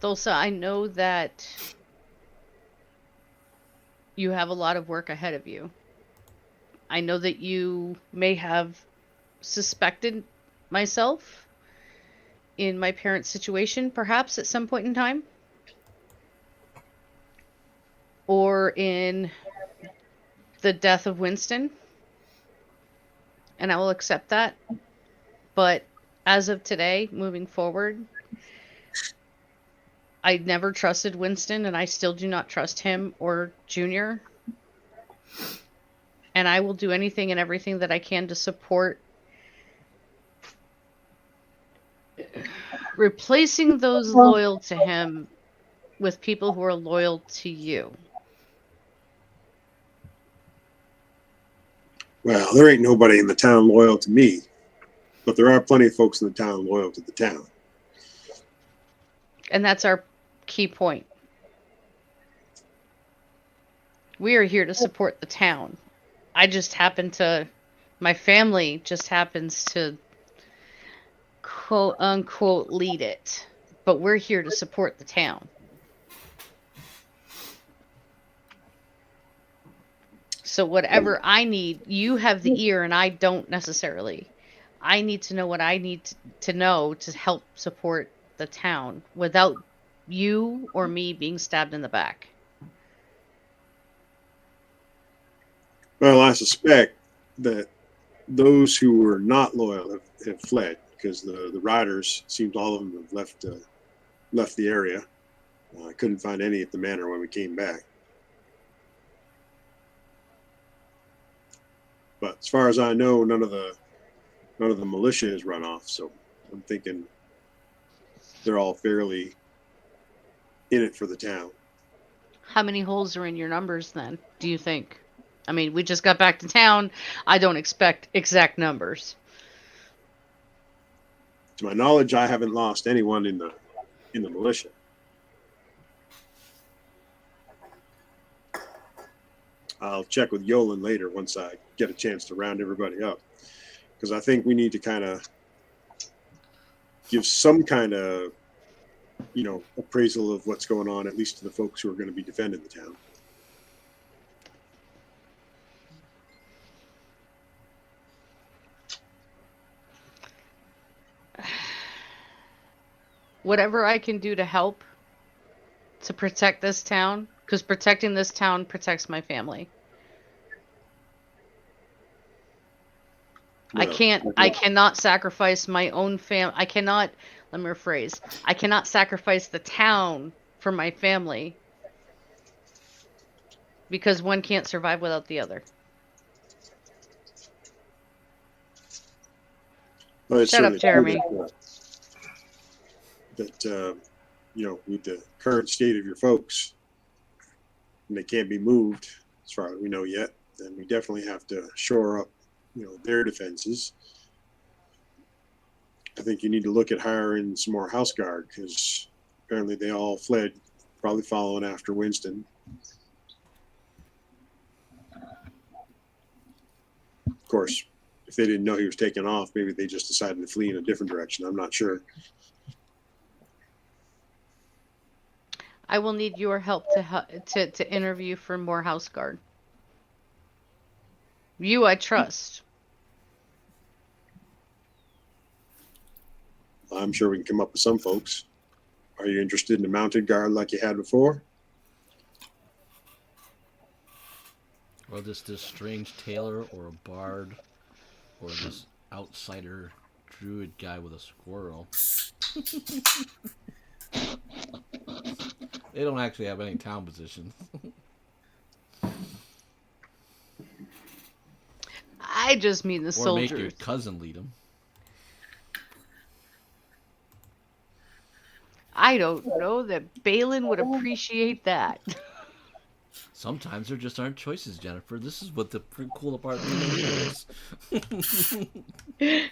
Thulsa, I know that you have a lot of work ahead of you. I know that you may have suspected myself in my parents' situation, perhaps at some point in time, or in the death of Winston, and I will accept that. But as of today, moving forward, I never trusted Winston, and I still do not trust him or Junior. And I will do anything and everything that I can to support replacing those loyal to him with people who are loyal to you. Well, there ain't nobody in the town loyal to me, but there are plenty of folks in the town loyal to the town. And that's our key point. We are here to support the town. My family just happens to quote unquote lead it. But we're here to support the town. So whatever I need, you have the ear and I don't necessarily. I need to know what I need to know to help support the town without you or me being stabbed in the back. Well, I suspect that those who were not loyal have fled because the riders, seems all of them have left the area. I couldn't find any at the manor when we came back. But as far as I know, none of the militia has run off. So I'm thinking they're all fairly in it for the town. How many holes are in your numbers then, do you think? I mean, we just got back to town. I don't expect exact numbers. To my knowledge, I haven't lost anyone in the militia. I'll check with Yolan later once I get a chance to round everybody up, because I think we need to kind of give some kind of, appraisal of what's going on, at least to the folks who are going to be defending the town. Whatever I can do to help to protect this town, because protecting this town protects my family. Well, I cannot sacrifice my own let me rephrase. I cannot sacrifice the town for my family because one can't survive without the other. Well, it's Shut up, certainly Jeremy. true that with the current state of your folks, and they can't be moved as far as we know yet, then we definitely have to shore up, their defenses. I think you need to look at hiring some more house guard because apparently they all fled, probably following after Winston. Of course, if they didn't know he was taking off, maybe they just decided to flee in a different direction. I'm not sure. I will need your help to interview for more house guard. You, I trust. I'm sure we can come up with some folks. Are you interested in a mounted guard like you had before? Or this strange tailor or a bard or this outsider druid guy with a squirrel. They don't actually have any town positions. I just mean the Or soldiers. make your cousin lead them. I don't know that Balin would appreciate that. Sometimes there just aren't choices, Jennifer. This is what the cool part of being a leader is.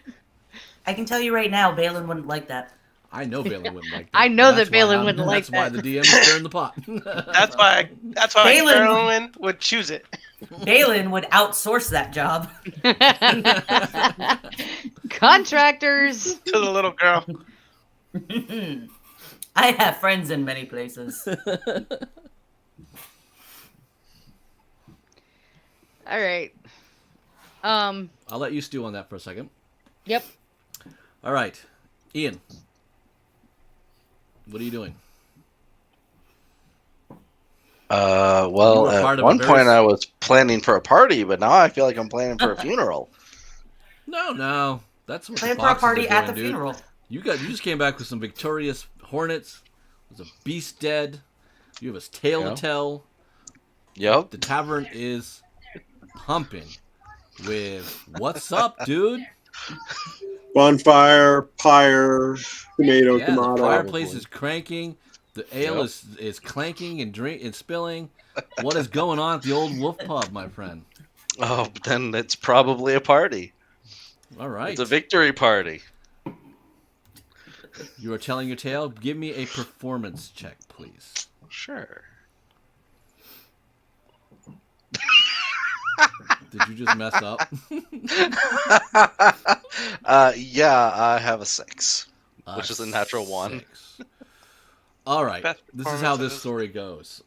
I can tell you right now, Balin wouldn't like that. I know Balin wouldn't like that. I know That's that Balin why wouldn't like That's why that. the DM is stirring the pot. That's why Balin- Carolyn would choose it. Balin would outsource that job. Contractors. To the little girl. I have friends in many places. All right. Um. I'll let you stew on that for a second. Yep. All right, Ian. What are you doing? You Well, were part at of a one very point I was planning for a party, but now I feel like I'm planning for a funeral. No. That's what Plan the for a foxes party are at doing, the dude. funeral. You just came back with some victorious hornets. There's a beast dead. You have a tale Yeah. to tell. Yep. The tavern is pumping with what's up, dude? Bonfire, pyre, tomato, Yeah, the tomato. fireplace Probably. is cranking. The ale Yep. is clanking and spilling. What is going on at the old wolf pub, my friend? Oh, but then it's probably a party. All right. It's a victory party. You are telling your tale. Give me a performance check, please. Sure. Did you just mess up? Yeah, I have a 6, which A is a natural 1. 6. All right. Best This is how performance this of story goes.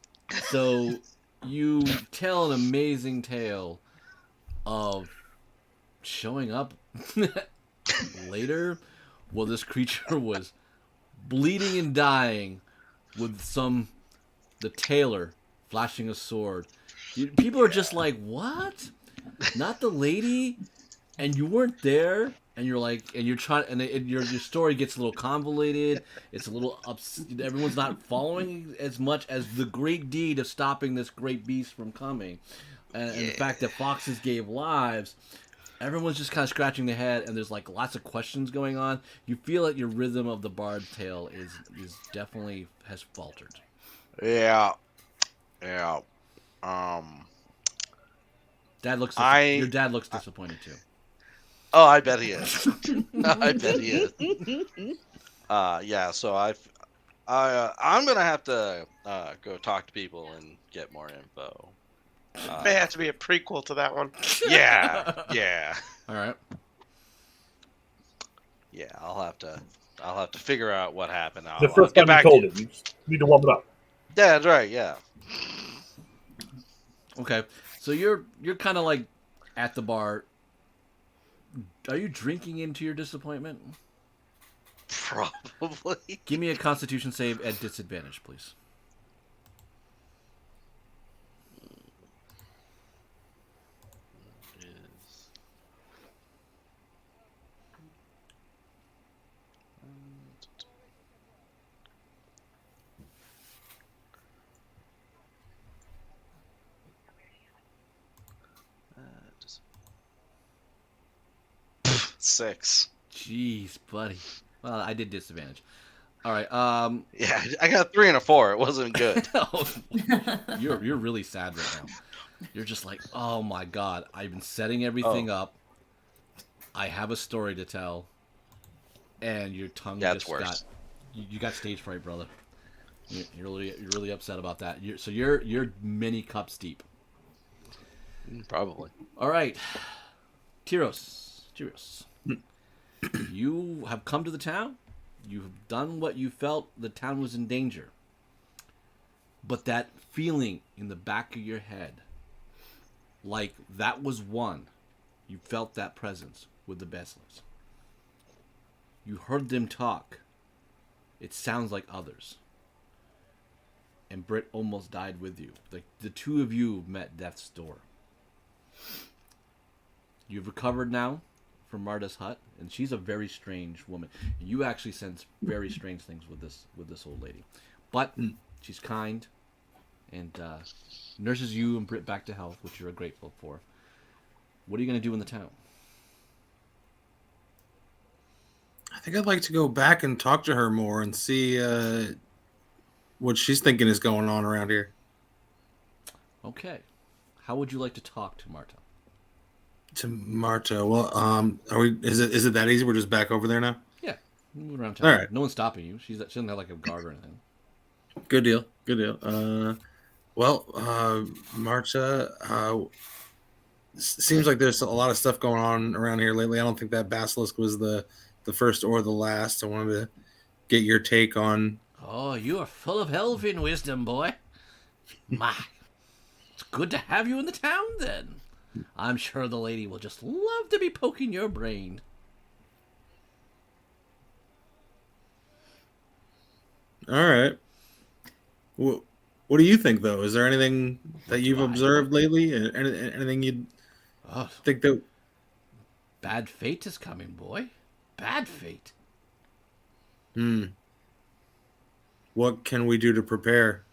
So you tell an amazing tale of showing up later. Well, this creature was bleeding and dying with the tailor flashing a sword. People are just like, what? Not the lady? And you weren't there? And you're like, and you're trying, and your story gets a little convoluted. It's a little everyone's not following as much as the great deed of stopping this great beast from coming, and the fact that foxes gave lives. Everyone's just kind of scratching their head, and there's like lots of questions going on. You feel that your rhythm of the bard's tale is definitely has faltered. Yeah. Your dad looks disappointed too. Oh, I bet he is. I bet he is. Yeah. So I'm gonna have to go talk to people and get more info. May have to be a prequel to that one. Yeah. All right. Yeah, I'll have to figure out what happened. The I'll first get time back you told to it, you just need to warm it up. Yeah, that's right. Yeah. Okay. So you're kind of like at the bar. Are you drinking into your disappointment? Probably. Give me a Constitution save at disadvantage, please. Six. Jeez, buddy. Well, I did disadvantage. All right. Yeah, I got a 3 and a 4. It wasn't good. You're really sad right now. You're just like, oh my god, I've been setting everything up. I have a story to tell, and your tongue just worse. you got stage fright, brother. You're really upset about that. You're many cups deep. Probably. All right, Tyros. You have come to the town. You've done what you felt the town was in danger. But that feeling in the back of your head, like that was one, you felt that presence with the Basilisks. You heard them talk. It sounds like others. And Britt almost died with you. Like the two of you met death's door. You've recovered now from Marta's hut, and she's a very strange woman. You actually sense very strange things with this old lady, but she's kind and nurses you and Britt back to health, which you're grateful for. What are you going to do in the town? I think I'd like to go back and talk to her more and see what she's thinking is going on around here. Okay, how would you like to talk to Marta? To Marta. Well, are we? Is it that easy? We're just back over there now. Yeah, move around town. All right. No one's stopping you. She doesn't have like a guard or anything. Good deal. Marta. Seems like there's a lot of stuff going on around here lately. I don't think that Basilisk was the first or the last. I wanted to get your take on. Oh, you are full of elfin wisdom, boy. My, it's good to have you in the town then. I'm sure the lady will just love to be poking your brain. All right. What do you think, though? Is there anything that you've observed lately? Anything you'd Oh, think that... bad fate is coming, boy. Bad fate. What can we do to prepare?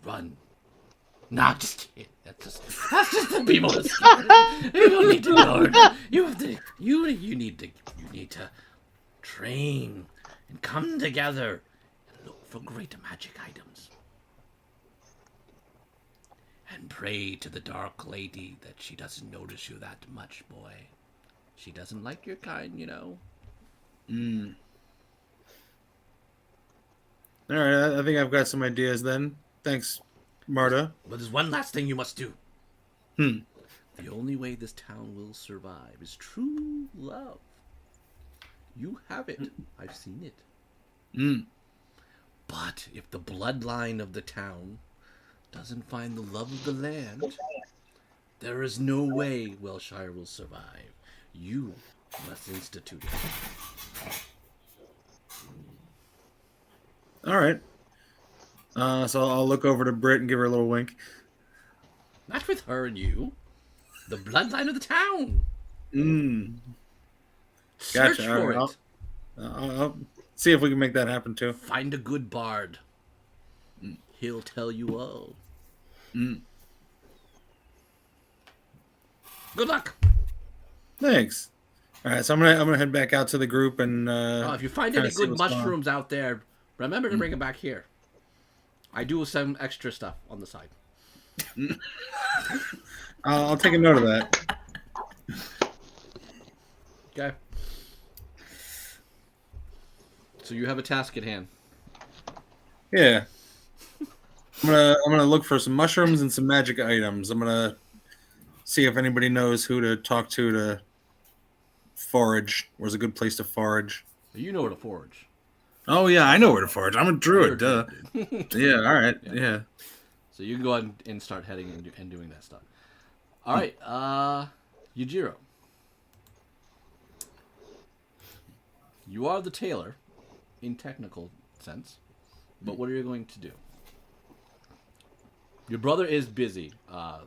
Run. Nah, just kidding. That's just the people that scared. You don't need to know. You need to train and come together and look for great magic items. And pray to the Dark Lady that she doesn't notice you that much, boy. She doesn't like your kind, you know. All right, I think I've got some ideas then. Thanks, Marta. But there's one last thing you must do. The only way this town will survive is true love. You have it. I've seen it. But if the bloodline of the town doesn't find the love of the land, there is no way Wellshire will survive. You must institute it. All right. So I'll look over to Britt and give her a little wink. Not with her and you. The bloodline of the town. Search Gotcha. for All it. right. I'll see if we can make that happen too. Find a good bard. He'll tell you all. Good luck. Thanks. All right, so I'm gonna head back out to the group and If you find kinda any see good what's going on. mushrooms out there, remember to bring them back here. I do some extra stuff on the side. I'll take a note of that. Okay. So you have a task at hand. Yeah. I'm gonna look for some mushrooms and some magic items. I'm gonna see if anybody knows who to talk to forage. Where's a good place to forage? You know where to forage. Oh yeah, I know where to forage. I'm a druid, You're a duh. Yeah, all right. Yeah. So you can go ahead and start heading and doing that stuff. All right, Yujiro. You are the tailor, in technical sense, but what are you going to do? Your brother is busy.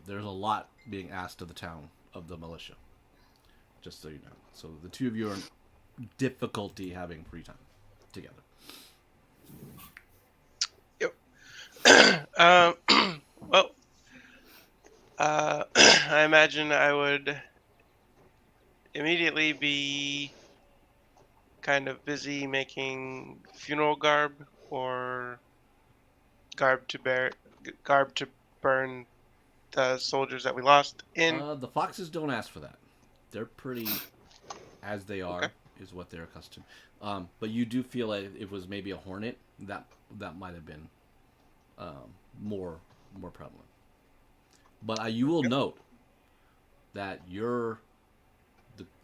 There's a lot being asked of the town, of the militia. Just so you know. So the two of you are in difficulty having free time together. Yep. Well, I imagine I would immediately be kind of busy making funeral garb or garb to burn the soldiers that we lost in. The foxes don't ask for that. They're pretty as they are, is what they're accustomed. But you do feel like if it was maybe a hornet, that might have been more prevalent. But you will note that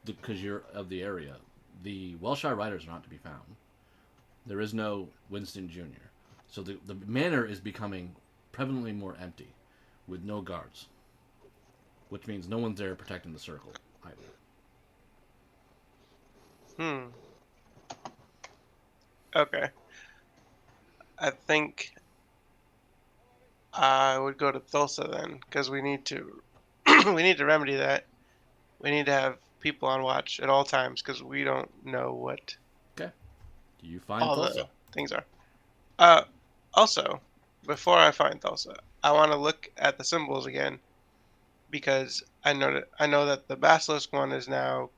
because you're of the area, the Wellshire riders are not to be found. There is no Winston Jr. So the manor is becoming prevalently more empty, with no guards, which means no one's there protecting the circle either. Okay. I think I would go to Thulsa then, because we need to remedy that. We need to have people on watch at all times, because we don't know what Okay. Do you find all Thulsa? the things are. Also, before I find Thulsa, I want to look at the symbols again, because I know that the Basilisk one is now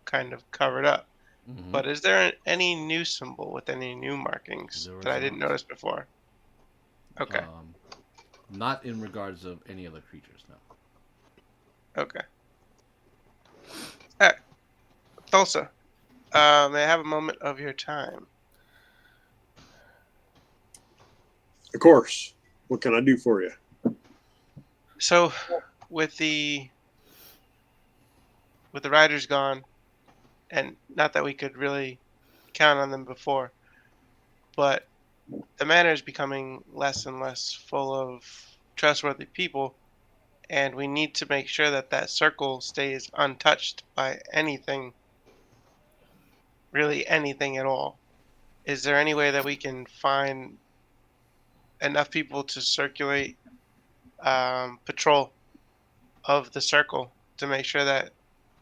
kind of covered up. Mhm. But is there any new symbol with any new markings There that I is didn't not. notice before? Okay. Not in regards of any other creatures, no. Okay. Alright. Thulsa, may I have a moment of your time? Of course. What can I do for you? So, with the riders gone, and not that we could really count on them before, but the manor is becoming less and less full of trustworthy people. and we need to make sure that that circle stays untouched by anything, really anything at all. Is there any way that we can find enough people to circulate patrol of the circle to make sure that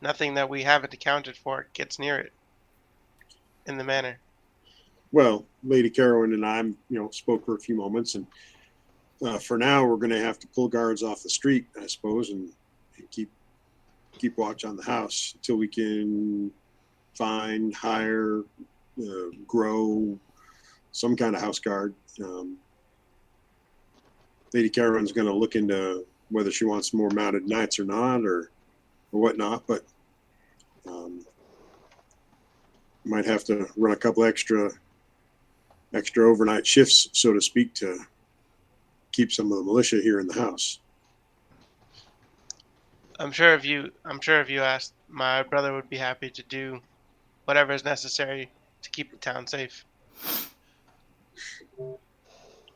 nothing that we haven't accounted for gets near it in the manor? Well, Lady Carolyn and I, spoke for a few moments, and for now, we're going to have to pull guards off the street, I suppose, and keep watch on the house until we can find, hire, grow some kind of house guard. Lady Carolyn's going to look into whether she wants more mounted knights or not, or whatnot, but might have to run a couple extra overnight shifts, so to speak, to keep some of the militia here in the house. I'm sure if you asked, my brother would be happy to do whatever is necessary to keep the town safe.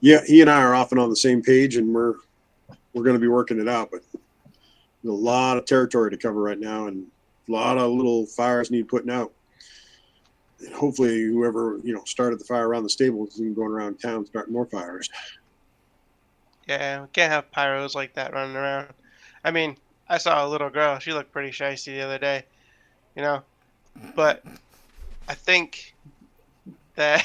Yeah, he and I are often on the same page, and we're going to be working it out. But there's a lot of territory to cover right now, and a lot of little fires need putting out. And hopefully, whoever started the fire around the stables isn't going around town starting more fires. Yeah, we can't have pyros like that running around. I mean, I saw a little girl. She looked pretty shicey the other day, But I think that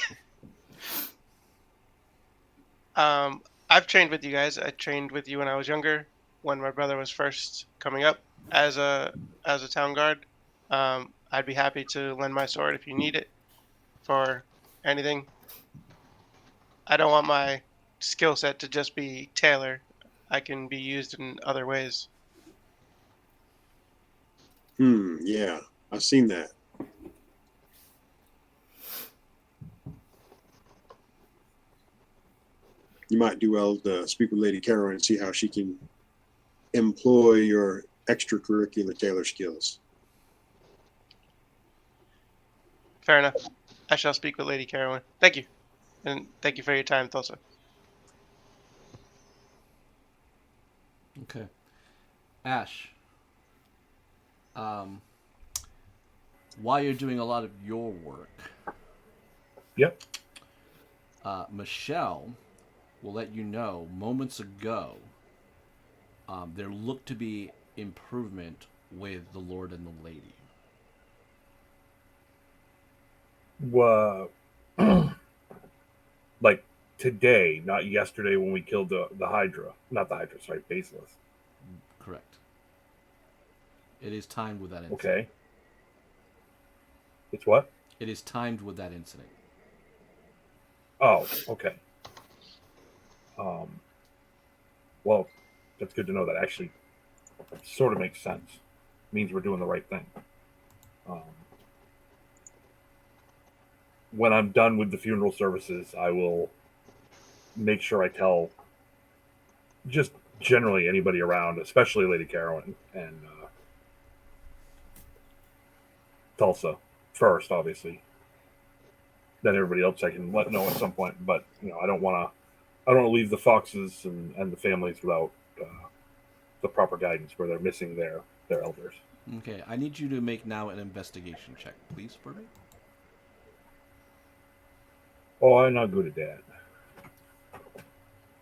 I've trained with you guys. I trained with you when I was younger, when my brother was first coming up as a town guard. I'd be happy to lend my sword if you need it for anything. I don't want my skill set to just be tailor. I can be used in other ways. Yeah, I've seen that. You might do well to speak with Lady Carolyn and see how she can employ your extracurricular tailor skills. Fair enough. I shall speak with Lady Carolyn. Thank you. And thank you for your time, Tulsa. Okay. Ash. While you're doing a lot of your work, Yep. Michelle will let you know moments ago there looked to be improvement with the Lord and the Lady. Like today, not yesterday when we killed the Hydra. Not the Hydra, sorry, Basilisk. Correct. It is timed with that incident. Okay. It's what? It is timed with that incident. Oh, okay. Well, that's good to know. That actually sort of makes sense. Means we're doing the right thing. When I'm done with the funeral services, I will make sure I tell just generally anybody around, especially Lady Carolyn and Tulsa first, obviously. Then everybody else I can let know at some point. But I don't want to leave the Foxes and the families without the proper guidance where they're missing their elders. Okay, I need you to make now an investigation check, please, for me. Oh, I'm not good at that.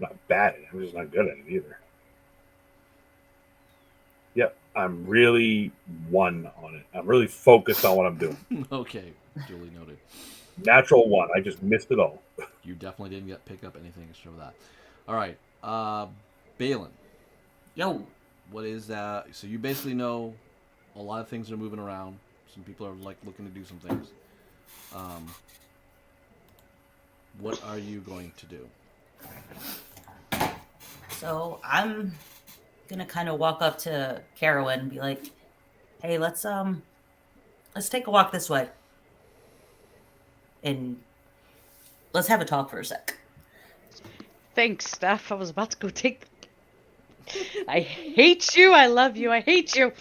Not bad at it. I'm just not good at it either. Yep, I'm really one on it. I'm really focused on what I'm doing. Okay, duly noted. Natural one. I just missed it all. You definitely didn't pick up anything extra for that. All right, Balin. Yo. What is that? So you basically know a lot of things are moving around. Some people are looking to do some things. What are you going to do? So I'm gonna kind of walk up to Carolyn and be like, "Hey, let's take a walk this way, and let's have a talk for a sec." Thanks, Steph. I was about to go take. I hate you. I love you. I hate you.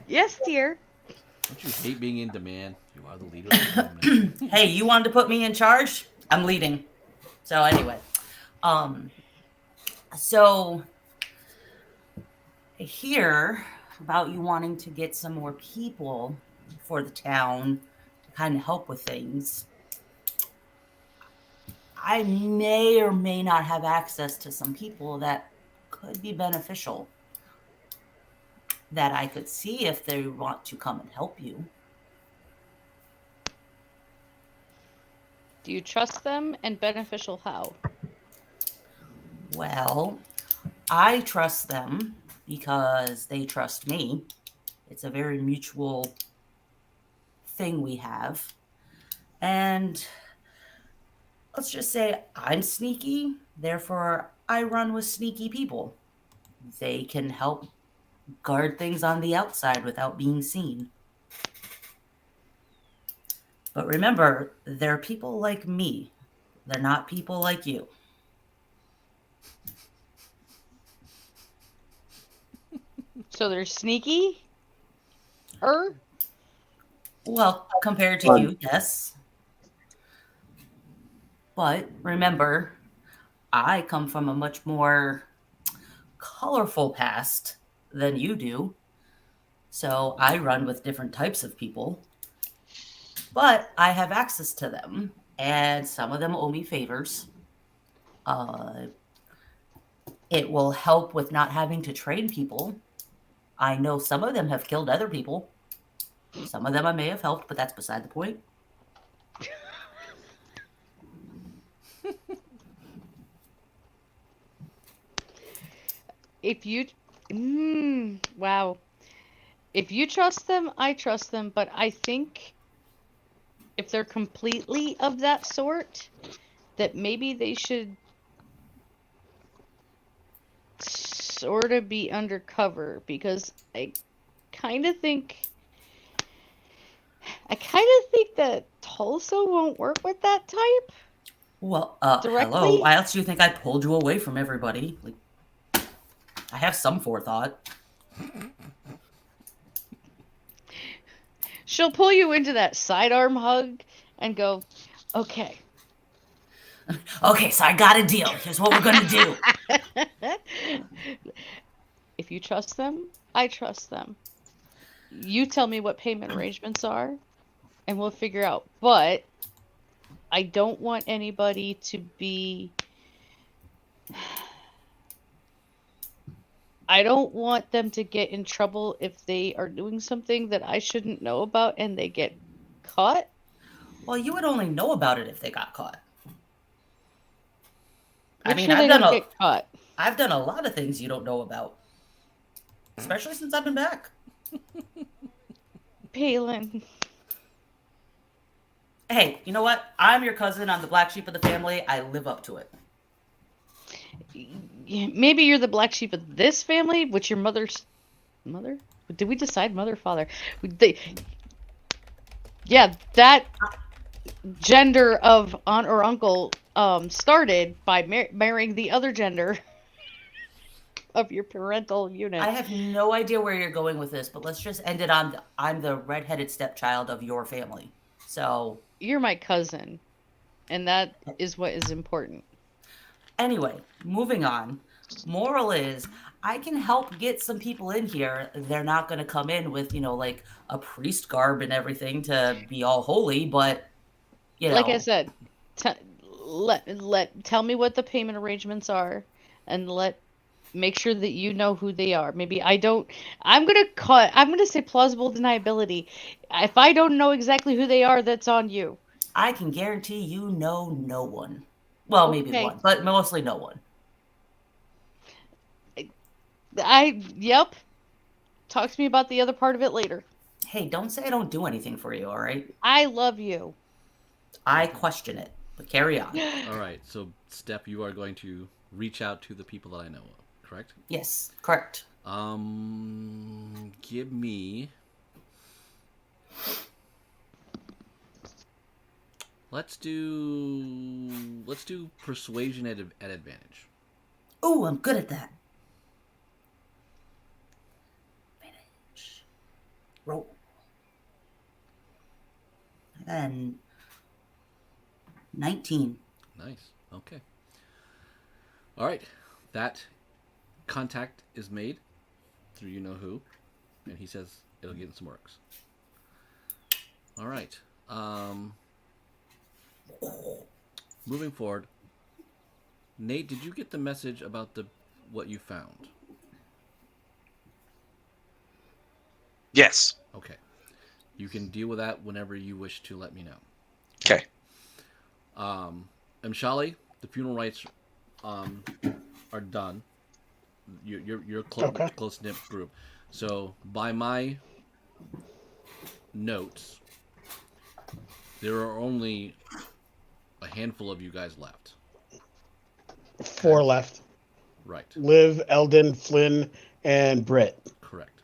Yes, dear. Don't you hate being in demand? You are the leader of the family. Hey, you wanted to put me in charge? I'm leading. So anyway, so I hear about you wanting to get some more people for the town to kind of help with things. I may or may not have access to some people that could be beneficial that I could see if they want to come and help you. Do you trust them, and beneficial how? Well, I trust them because they trust me. It's a very mutual thing we have. And let's just say I'm sneaky, therefore I run with sneaky people. They can help guard things on the outside without being seen. But remember, they're people like me. They're not people like you. So they're sneaky? Well, compared to you, yes. But remember, I come from a much more colorful past than you do. So I run with different types of people. But I have access to them, and some of them owe me favors. It will help with not having to train people. I know some of them have killed other people. Some of them I may have helped, but that's beside the point. If you, wow. If you trust them, I trust them, but I think if they're completely of that sort, that maybe they should sort of be undercover, because I kind of think that Tulsa won't work with that type. Well, Directly? hello. Why else do you think I pulled you away from everybody? Like, I have some forethought. She'll pull you into that sidearm hug and go, okay. Okay, so I got a deal. Here's what we're going to do. If you trust them, I trust them. You tell me what payment arrangements are, and we'll figure out. But I don't want anybody to be... I don't want them to get in trouble if they are doing something that I shouldn't know about and they get caught. Well, you would only know about it if they got caught. Make sure they don't get caught. I've done a lot of things you don't know about. Especially since I've been back. Palin. Hey, you know what? I'm your cousin. I'm the black sheep of the family. I live up to it. Maybe you're the black sheep of this family, which your mother's mother? Did we decide mother, father? Yeah, that gender of aunt or uncle started by marrying the other gender of your parental unit. I have no idea where you're going with this, but let's just end it on I'm the redheaded stepchild of your family. So you're my cousin, and that is what is important. Anyway, moving on. Moral is, I can help get some people in here. They're not going to come in with, like a priest garb and everything to be all holy, but, Like I said, tell me what the payment arrangements are, and make sure that you know who they are. Maybe I don't. I'm gonna say plausible deniability. If I don't know exactly who they are, that's on you. I can guarantee you know no one. Well, maybe one, but mostly no one. Yep. Talk to me about the other part of it later. Hey, don't say I don't do anything for you, all right? I love you. I question it, but carry on. All right, so Steph, you are going to reach out to the people that I know of, correct? Yes, correct. Give me... Let's do persuasion at advantage. Ooh, I'm good at that. Advantage. Roll. And 19. Nice. Okay. All right. That contact is made. through you know who, and he says it'll get in some works. All right. Moving forward, Nate, did you get the message about what you found? Yes. Okay. You can deal with that whenever you wish to let me know. Okay. Mshali, the funeral rites are done. You're Okay. close knit group. So by my notes, there are only a handful of you guys left. 4 left. Right. Liv, Eldon, Flynn, and Britt. Correct.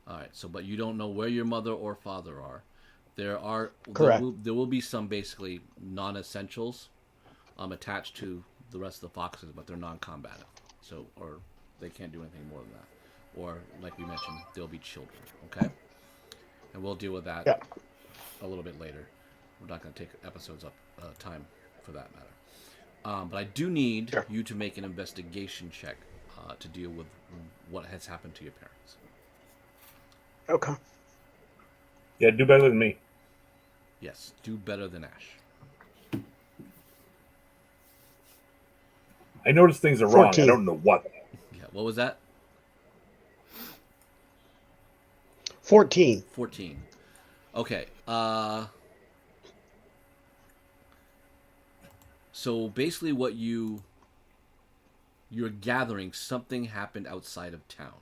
All right. So, but you don't know where your mother or father are. Correct. There will be some basically non-essentials attached to the rest of the foxes, but they're non-combative. So, or they can't do anything more than that. Or, like we mentioned, they'll be children. Okay. And we'll deal with that a little bit later. We're not going to take episodes up time for that matter. But I do need you to make an investigation check to deal with what has happened to your parents. Okay. Yeah, do better than me. Yes, do better than Ash. I notice things are wrong. 14. I don't know what. Yeah, what was that? 14. 14. Okay. So basically what you're gathering, something happened outside of town.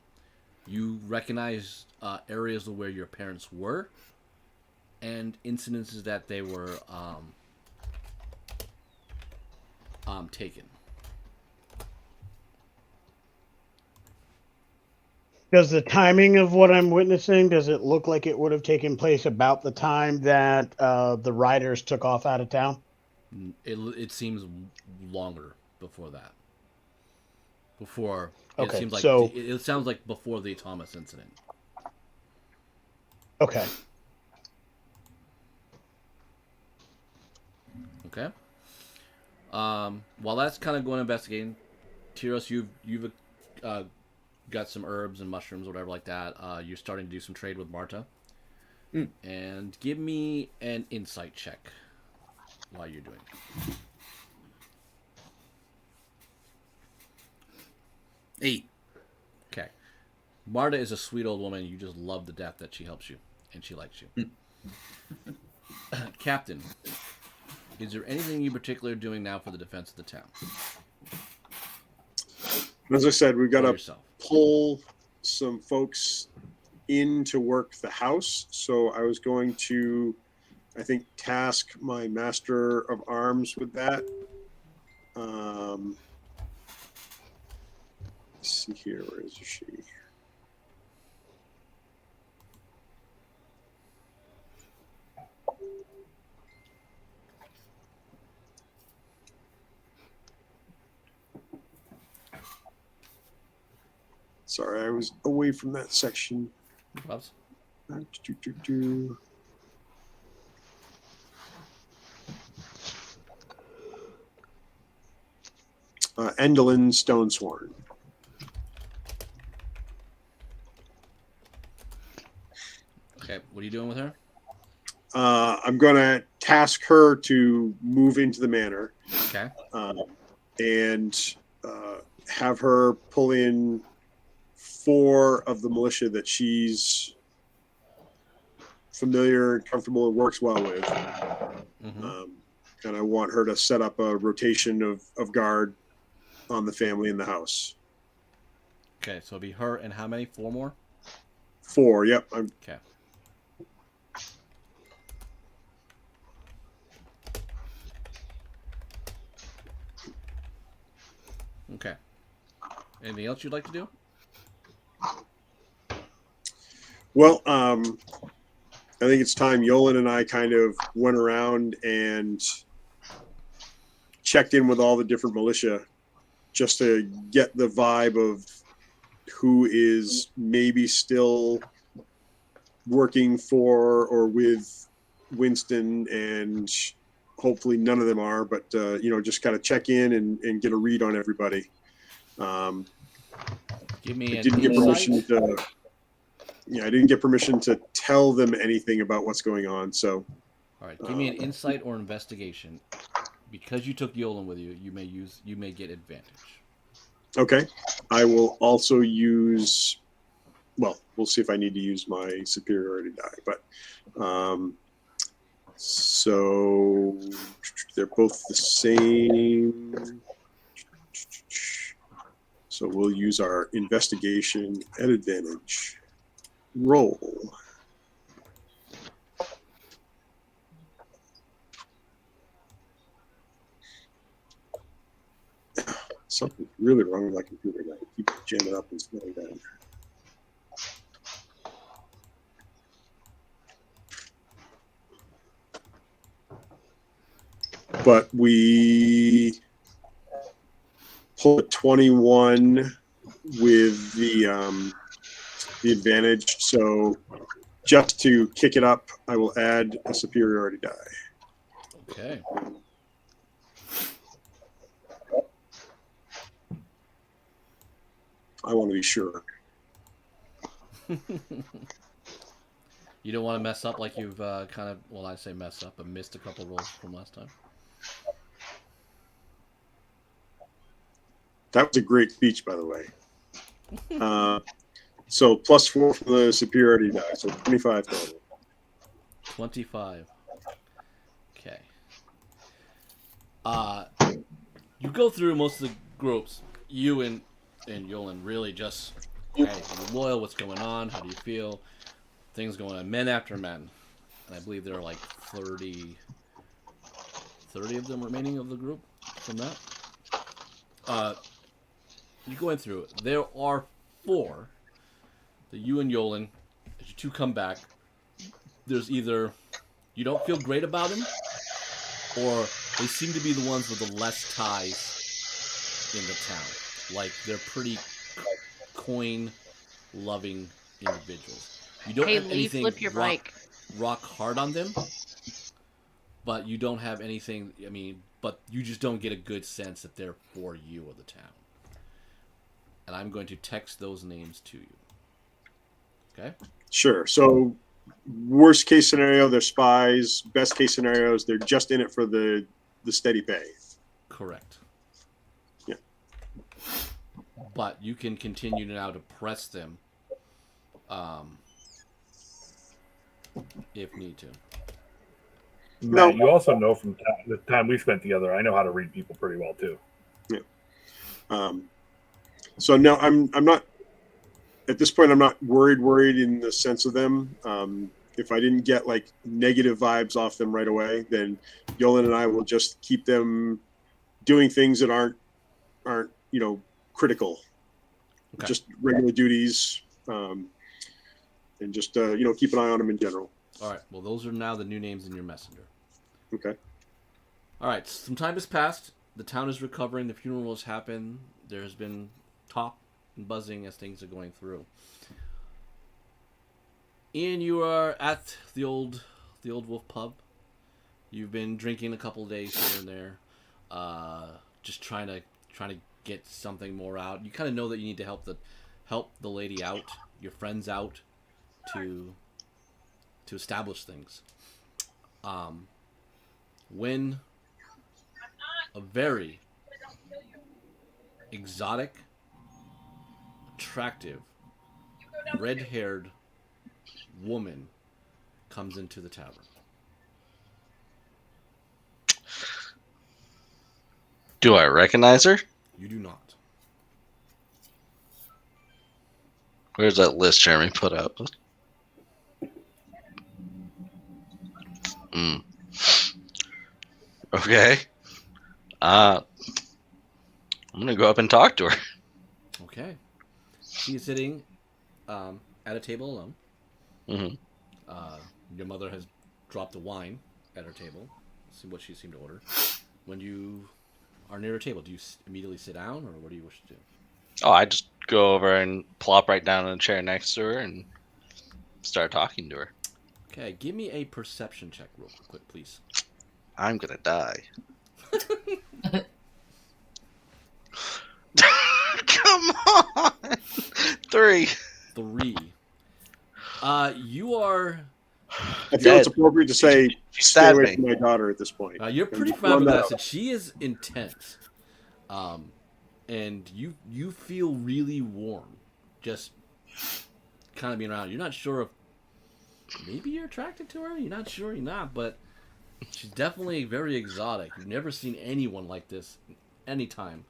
You recognize areas where your parents were and incidences that they were taken. Does the timing of what I'm witnessing, does it look like it would have taken place about the time that the riders took off out of town? It seems longer before that. Before Okay, it seems like so it sounds like before the Thomas incident. Okay. Okay. While that's kind of going investigating, Tyros, you've got some herbs and mushrooms, whatever like that. You're starting to do some trade with Marta. And give me an insight check while you're doing it. 8. Okay. Marta is a sweet old woman. You just love to death that she helps you and she likes you. Captain, is there anything you particular doing now for the defense of the town? As I said, we've got For to yourself. pull some folks in to work the house. So I was going to, I think, task my master of arms with that. Let's see here. Where is she? Sorry, I was away from that section. Bubs? Endolyn Stonesworn. Okay, what are you doing with her? I'm going to task her to move into the manor. Okay. And have her pull in 4 of the militia that she's familiar and comfortable and works well with. And I want her to set up a rotation of guard on the family in the house. Okay, so it'll be her and how many? 4 more? 4, yep. Okay. Okay. Anything else you'd like to do? Well, I think it's time Yolan and I kind of went around and checked in with all the different militia just to get the vibe of who is maybe still working for or with Winston, and hopefully none of them are, but just kind of check in and get a read on everybody. Give me I an didn't get permission insight. to. Yeah, I didn't get permission to tell them anything about what's going on. So, All right, give me an insight or investigation. Because you took Yolan with you, you may get advantage. okay, I will also use. Well, we'll see if I need to use my superiority die, but so they're both the same. So we'll use our investigation at advantage. Roll. Something's really wrong with my computer now. I keep jamming up and slowing down. But we pull a 21 with the advantage. So just to kick it up, I will add a superiority die. Okay. I want to be sure. You don't want to mess up like you've kind of, well, I say mess up, but missed a couple rolls from last time. That was a great speech, by the way. So +4 for the superiority die, so 25 total. 25. Okay. You go through most of the groups. You and Yolan really just, hey, are you loyal? What's going on? How do you feel? Things going on. Men after men. And I believe there are like 30 of them remaining of the group from that. You're going through it. There are 4 that you and Yolan, as you two come back, there's either you don't feel great about them, or they seem to be the ones with the less ties in the town. Like, they're pretty coin-loving individuals. You don't Hey, have Lee, anything flip your mic. rock hard on them, but you don't have anything, but you just don't get a good sense that they're for you or the town. And I'm going to text those names to you. Okay? Sure. So worst case scenario, they're spies. Best case scenarios, they're just in it for the steady pay. Correct. Yeah. But you can continue now to press them if need to. No. Matt, you also know from the time we spent together, I know how to read people pretty well too. Yeah. So no, I'm not at this point. I'm not worried in the sense of them. If I didn't get like negative vibes off them right away, then Yolan and I will just keep them doing things that aren't critical. Okay. Just regular duties, and just keep an eye on them in general. All right. Well, those are now the new names in your messenger. Okay. All right. Some time has passed. The town is recovering. The funeral has happened. There has been talk and buzzing as things are going through. Ian, you are at the old Wolf pub. You've been drinking a couple of days here and there, just trying to get something more out. You kind of know that you need to help the lady out, your friends out, to establish things. When a very exotic, attractive, red-haired woman comes into the tavern. Do I recognize her? You do not. Where's that list Jeremy put out? Okay. I'm gonna go up and talk to her. Okay. She is sitting at a table alone. Mm-hmm. Your mother has dropped the wine at her table. See what she seemed to order. When you are near a table, do you immediately sit down, or what do you wish to do? Oh, I just go over and plop right down in a chair next to her and start talking to her. Okay, give me a perception check real quick, please. I'm gonna die. Come on! 3. 3. You are. I feel it's Dead. appropriate to say, She stay stabbed away me. from my daughter at this point. You're pretty And run that flabbergasted. She is intense, and you feel really warm, just kind of being around. You're not sure if maybe you're attracted to her. You're not sure. You're not, but she's definitely very exotic. You've never seen anyone like this anytime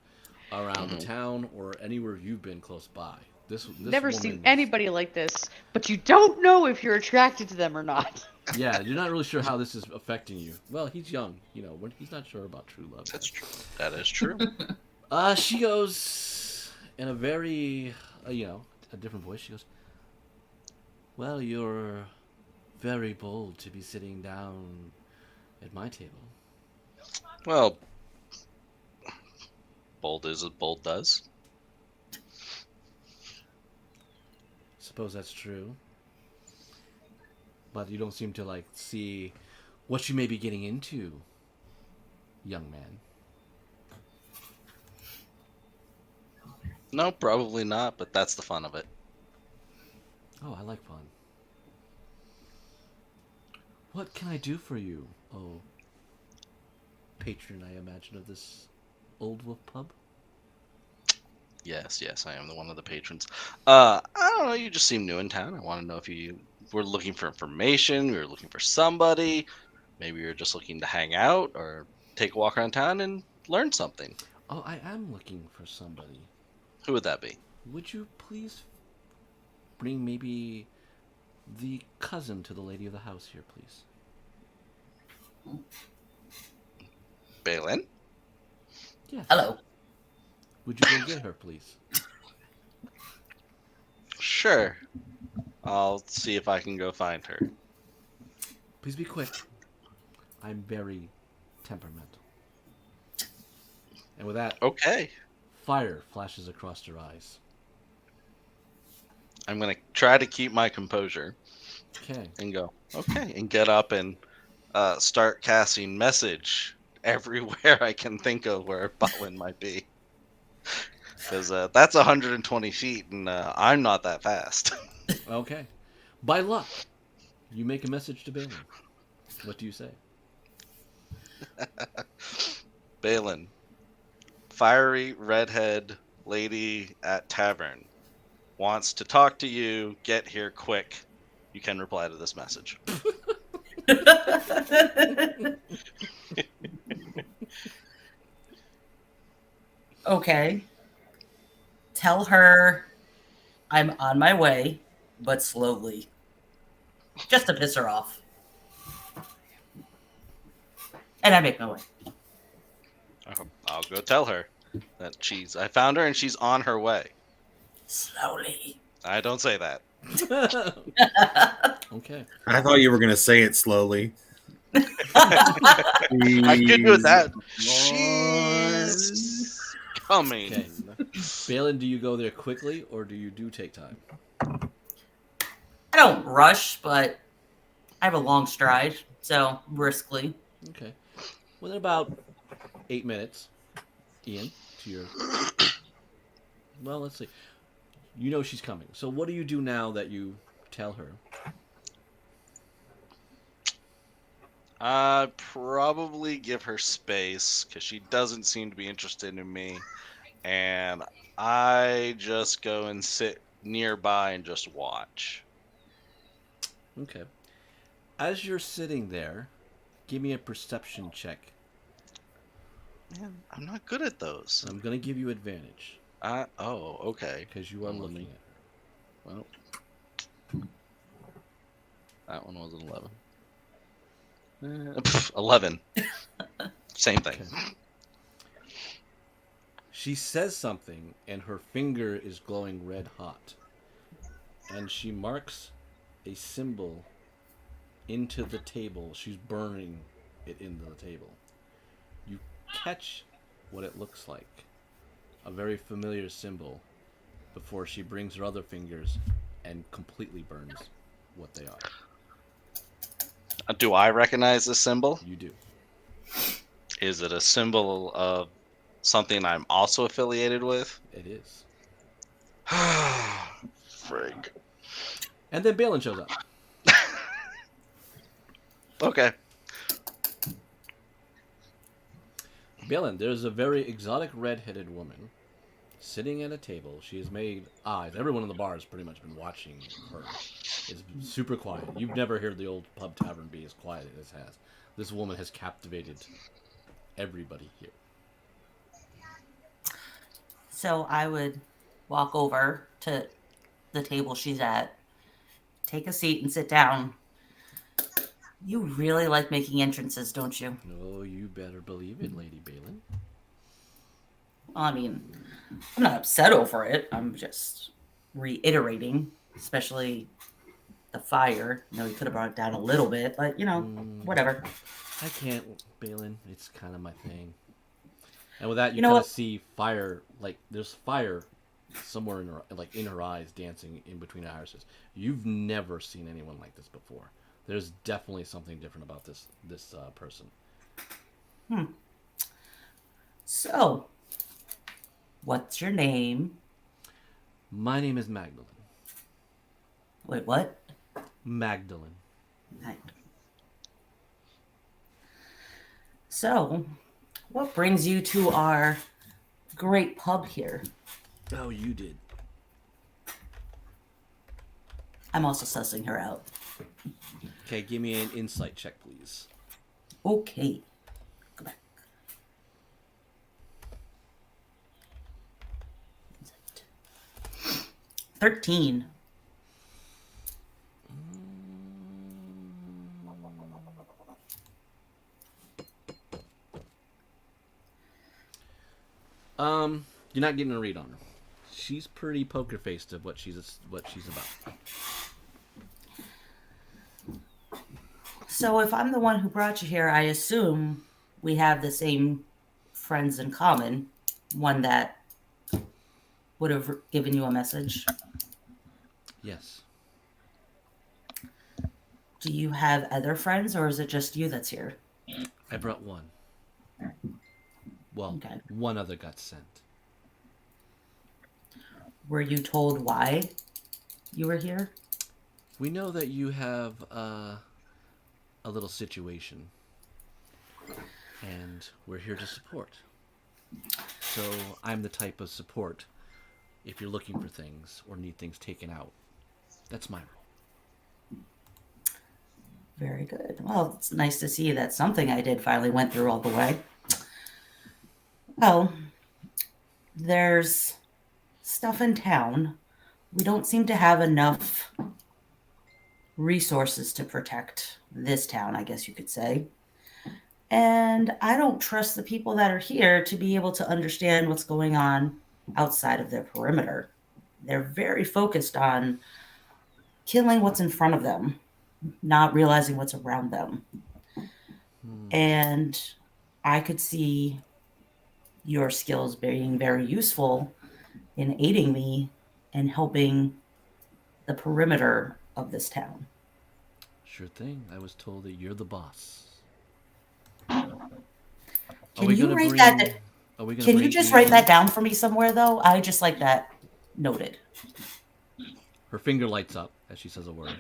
around the town or anywhere you've been close by. This Never woman seen is- anybody like this, but you don't know if you're attracted to them or not. Yeah, you're not really sure how this is affecting you. Well, he's young, he's not sure about true love. That's true. That is true. She goes in a very, a different voice. She goes, "Well, you're very bold to be sitting down at my table." Well, bold is as bold does. Suppose that's true. But you don't seem to, see what you may be getting into, young man. No, probably not, but that's the fun of it. Oh, I like fun. What can I do for you, oh patron, I imagine, of this Old Wolf Pub? Yes, I am the one of the patrons. I don't know, you just seem new in town. I want to know if you were looking for information, you were looking for somebody, maybe you're just looking to hang out or take a walk around town and learn something. Oh, I am looking for somebody. Who would that be? Would you please bring maybe the cousin to the lady of the house here, please? Balin? Yes. Hello. Would you go get her, please? Sure. I'll see if I can go find her. Please be quick. I'm very temperamental. And with that, Okay. fire flashes across your eyes. I'm going to try to keep my composure Okay. and go, okay, and get up and start casting message everywhere I can think of where Butlin might be. Because that's 120 feet, and I'm not that fast. Okay. By luck, you make a message to Balin. What do you say? Balin, fiery redhead lady at tavern wants to talk to you. Get here quick. You can reply to this message. Okay. Tell her I'm on my way, but slowly. Just to piss her off. And I make my way. I'll go tell her that I found her and she's on her way. Slowly. I don't say that. Okay. I thought you were going to say it slowly. I could do that. She's coming. Okay. Balin, do you go there quickly or do you take time? I don't rush, but I have a long stride, so briskly. Okay. Within about 8 minutes, Ian, to your... Well, let's see. You know she's coming. So what do you do now that you tell her? I'd probably give her space because she doesn't seem to be interested in me. And I just go and sit nearby and just watch. Okay. As you're sitting there, give me a perception check. Man, I'm not good at those. I'm going to give you advantage Okay. because you are looking at her. Well, that one was an 11. 11. Same thing. Okay. She says something, and her finger is glowing red hot. And she marks a symbol into the table. She's burning it into the table. You catch what it looks like. A very familiar symbol before she brings her other fingers and completely burns what they are. Do I recognize this symbol? You do. Is it a symbol of something I'm also affiliated with? It is. frig. And then Balin shows up. Okay. Balin, there's a very exotic red-headed woman sitting at a table. She has made eyes. Everyone in the bar has pretty much been watching her. It's super quiet. You've never heard the old pub tavern be as quiet as it has. This woman has captivated everybody here. So I would walk over to the table she's at, take a seat, and sit down. You really like making entrances, don't you? Oh, you better believe it, Lady Balin. Well, I mean, I'm not upset over it. I'm just reiterating, especially the fire. You know, you could have brought it down a little bit, but, you know, whatever. I can't, Balin. It's kind of my thing. And with that, you know kind of what? see fire, like, there's fire somewhere in her eyes dancing in between her irises. You've never seen anyone like this before. There's definitely something different about this person. So, what's your name? My name is Magdalene. Wait, what? Magdalene. So, what brings you to our great pub here? Oh, you did. I'm also sussing her out. Okay, give me an insight check, please. Okay. Go back. 13. You're not getting a read on her. She's pretty poker faced of what she's about. So if I'm the one who brought you here, I assume we have the same friends in common. One that would have given you a message. Yes. Do you have other friends, or is it just you that's here? I brought one. Well, Okay. one other got sent. Were you told why you were here? We know that you have a little situation, and we're here to support. So I'm the type of support if you're looking for things or need things taken out. That's my role. Very good. Well, it's nice to see that something I did finally went through all the way. Well, there's stuff in town. We don't seem to have enough resources to protect this town, I guess you could say. And I don't trust the people that are here to be able to understand what's going on outside of their perimeter. They're very focused on killing what's in front of them, not realizing what's around them. And I could see your skills being very useful in aiding me and helping the perimeter of this town. Sure thing. I was told that you're the boss. Can you write that? Can you just write that down for me somewhere, though? I just like that noted. Her finger lights up as she says a word,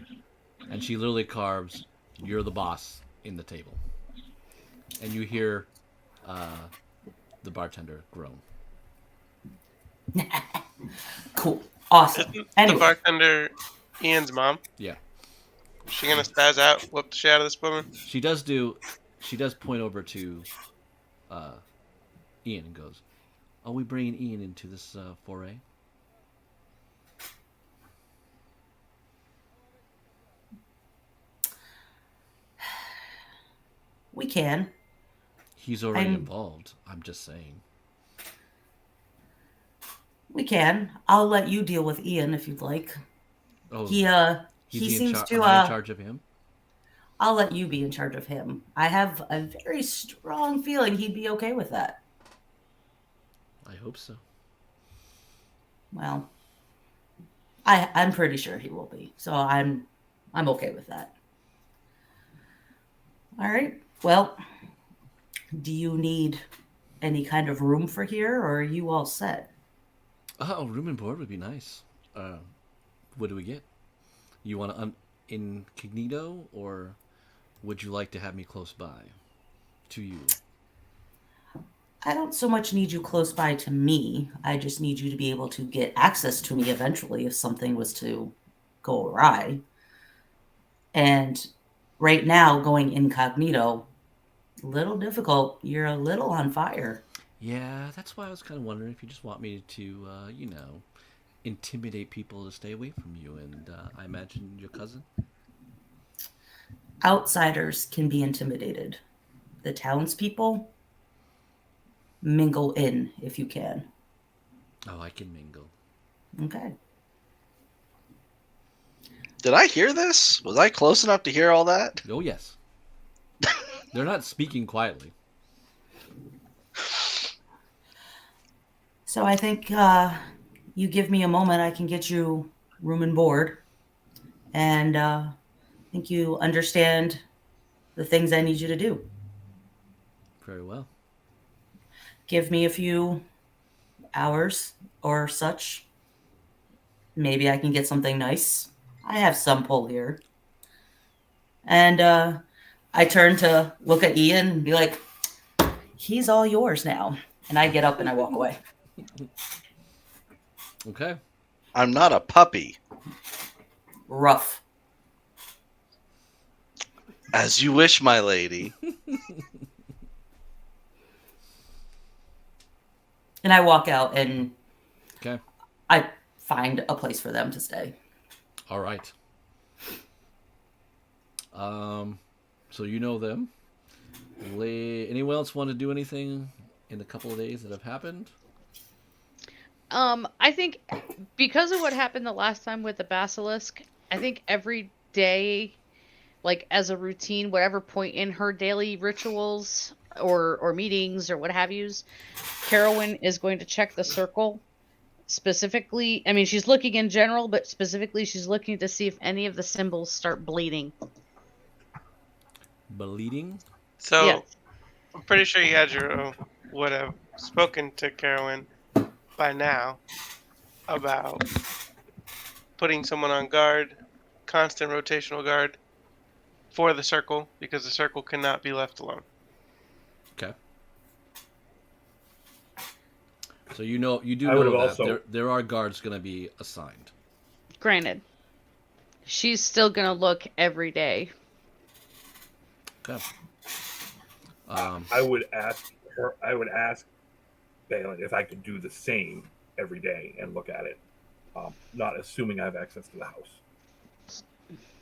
and she literally carves "You're the boss" in the table, and you hear the bartender groan. Cool. Awesome. Isn't Anyway. the bartender Ian's mom? Yeah. Is she gonna spaz out, whoop the shit out of this woman? She does point over to Ian and goes, "Are we bringing Ian into this foray?" We can. He's already involved. I'm just saying. We can. I'll let you deal with Ian if you'd like. Oh, he seems to. Am I in charge of him? I'll let you be in charge of him. I have a very strong feeling he'd be okay with that. I hope so. Well, I'm pretty sure he will be. So I'm okay with that. All right. Well, do you need any kind of room for here, or are you all set? Oh, room and board would be nice. What do we get? You want to incognito, or would you like to have me close by to you? I don't so much need you close by to me. I just need you to be able to get access to me eventually if something was to go awry. And right now, going incognito, a little difficult. You're a little on fire. Yeah, that's why I was kind of wondering if you just want me to, intimidate people to stay away from you. And I imagine your cousin. Outsiders can be intimidated. The townspeople, mingle in if you can. Oh, I can mingle. Okay. Did I hear this? Was I close enough to hear all that? Oh, yes. They're not speaking quietly. So I think you give me a moment, I can get you room and board. And I think you understand the things I need you to do. Very well. Give me a few hours or such. Maybe I can get something nice. I have some pull here. And I turn to look at Ian and be like, he's all yours now. And I get up and I walk away. Okay. I'm not a puppy. Rough. As you wish, my lady. And I walk out and Okay. I find a place for them to stay. All right. So you know them. Anyone else want to do anything in the couple of days that have happened? I think because of what happened the last time with the Basilisk, I think every day, like as a routine, whatever point in her daily rituals or meetings or what have yous, Carolyn is going to check the circle specifically. I mean, she's looking in general, but specifically she's looking to see if any of the symbols start bleeding. Bleeding? So, Yes. I'm pretty sure Yajiro would have spoken to Carolyn by now about putting someone on guard, constant rotational guard, for the circle, because the circle cannot be left alone. Okay. So you do I would know have that also- there are guards going to be assigned. Granted, she's still going to look every day. Okay. I would ask her. I would ask Balin if I could do the same every day and look at it, not assuming I have access to the house.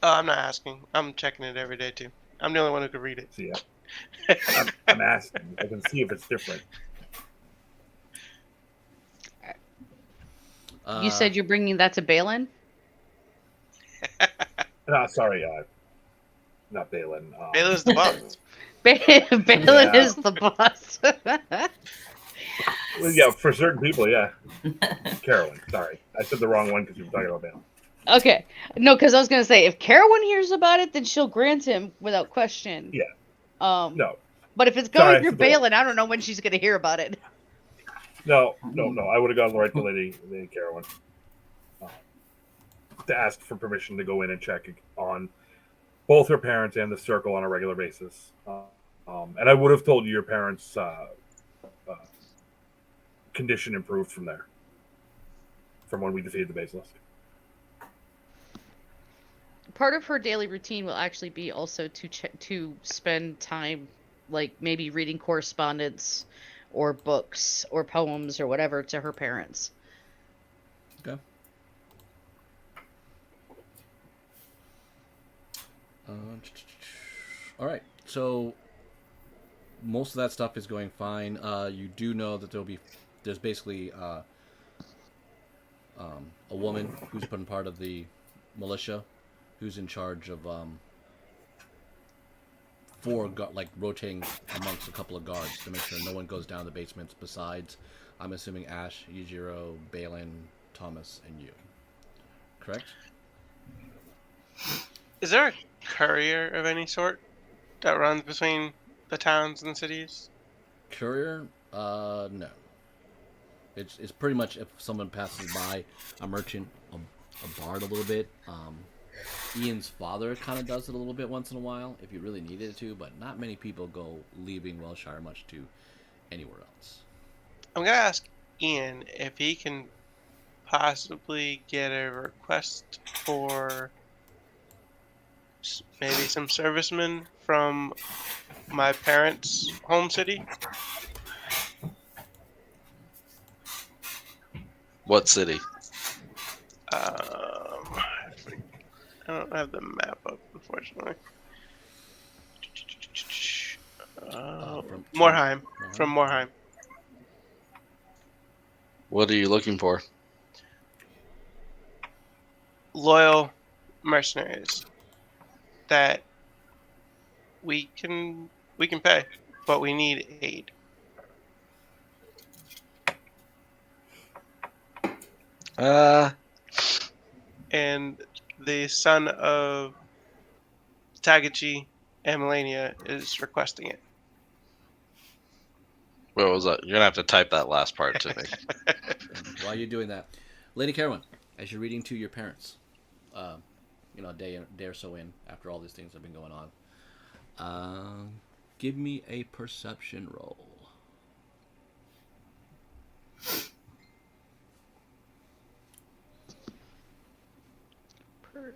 I'm not asking. I'm checking it every day too. I'm the only one who could read it. So yeah, I'm asking. I can see if it's different. You said you're bringing that to Balin? No, sorry, not Balin. Baylor's the boss. Balin is the boss. Well, yeah, for certain people, yeah. Carolyn, sorry, I said the wrong one because you were talking about Balin. Okay. No, because I was going to say, if Carolyn hears about it, then she'll grant him without question. Yeah. No. But if it's going through Balin, I don't know when she's going to hear about it. No. I would have gone right to Lady Carolyn to ask for permission to go in and check on both her parents and the circle on a regular basis. And I would have told you your parents' condition improved from there, from when we defeated the Basilisk. Part of her daily routine will actually be also to spend time, like maybe reading correspondence or books or poems or whatever to her parents. Okay. All right. So most of that stuff is going fine. You do know that there's basically a woman who's been part of the militia, who's in charge of rotating amongst a couple of guards to make sure no one goes down the basements besides, I'm assuming, Ash, Yujiro, Balin, Thomas, and you. Correct? Is there a courier of any sort that runs between the towns and cities? Courier? No. It's pretty much if someone passes by, a merchant, a bard a little bit. Ian's father kind of does it a little bit once in a while if you really needed it to, but not many people go leaving Wellshire much to anywhere else. I'm gonna ask Ian if he can possibly get a request for maybe some servicemen from my parents' home city. What city? I don't have the map up, unfortunately. Morheim. From Morheim. What are you looking for? Loyal mercenaries that we can pay, but we need aid. And the son of Tagachi and Melania is requesting it. What was that? You're gonna have to type that last part to me. While you're doing that, Lady Carolyn, as you're reading to your parents, a day or so in, after all these things have been going on, give me a perception roll.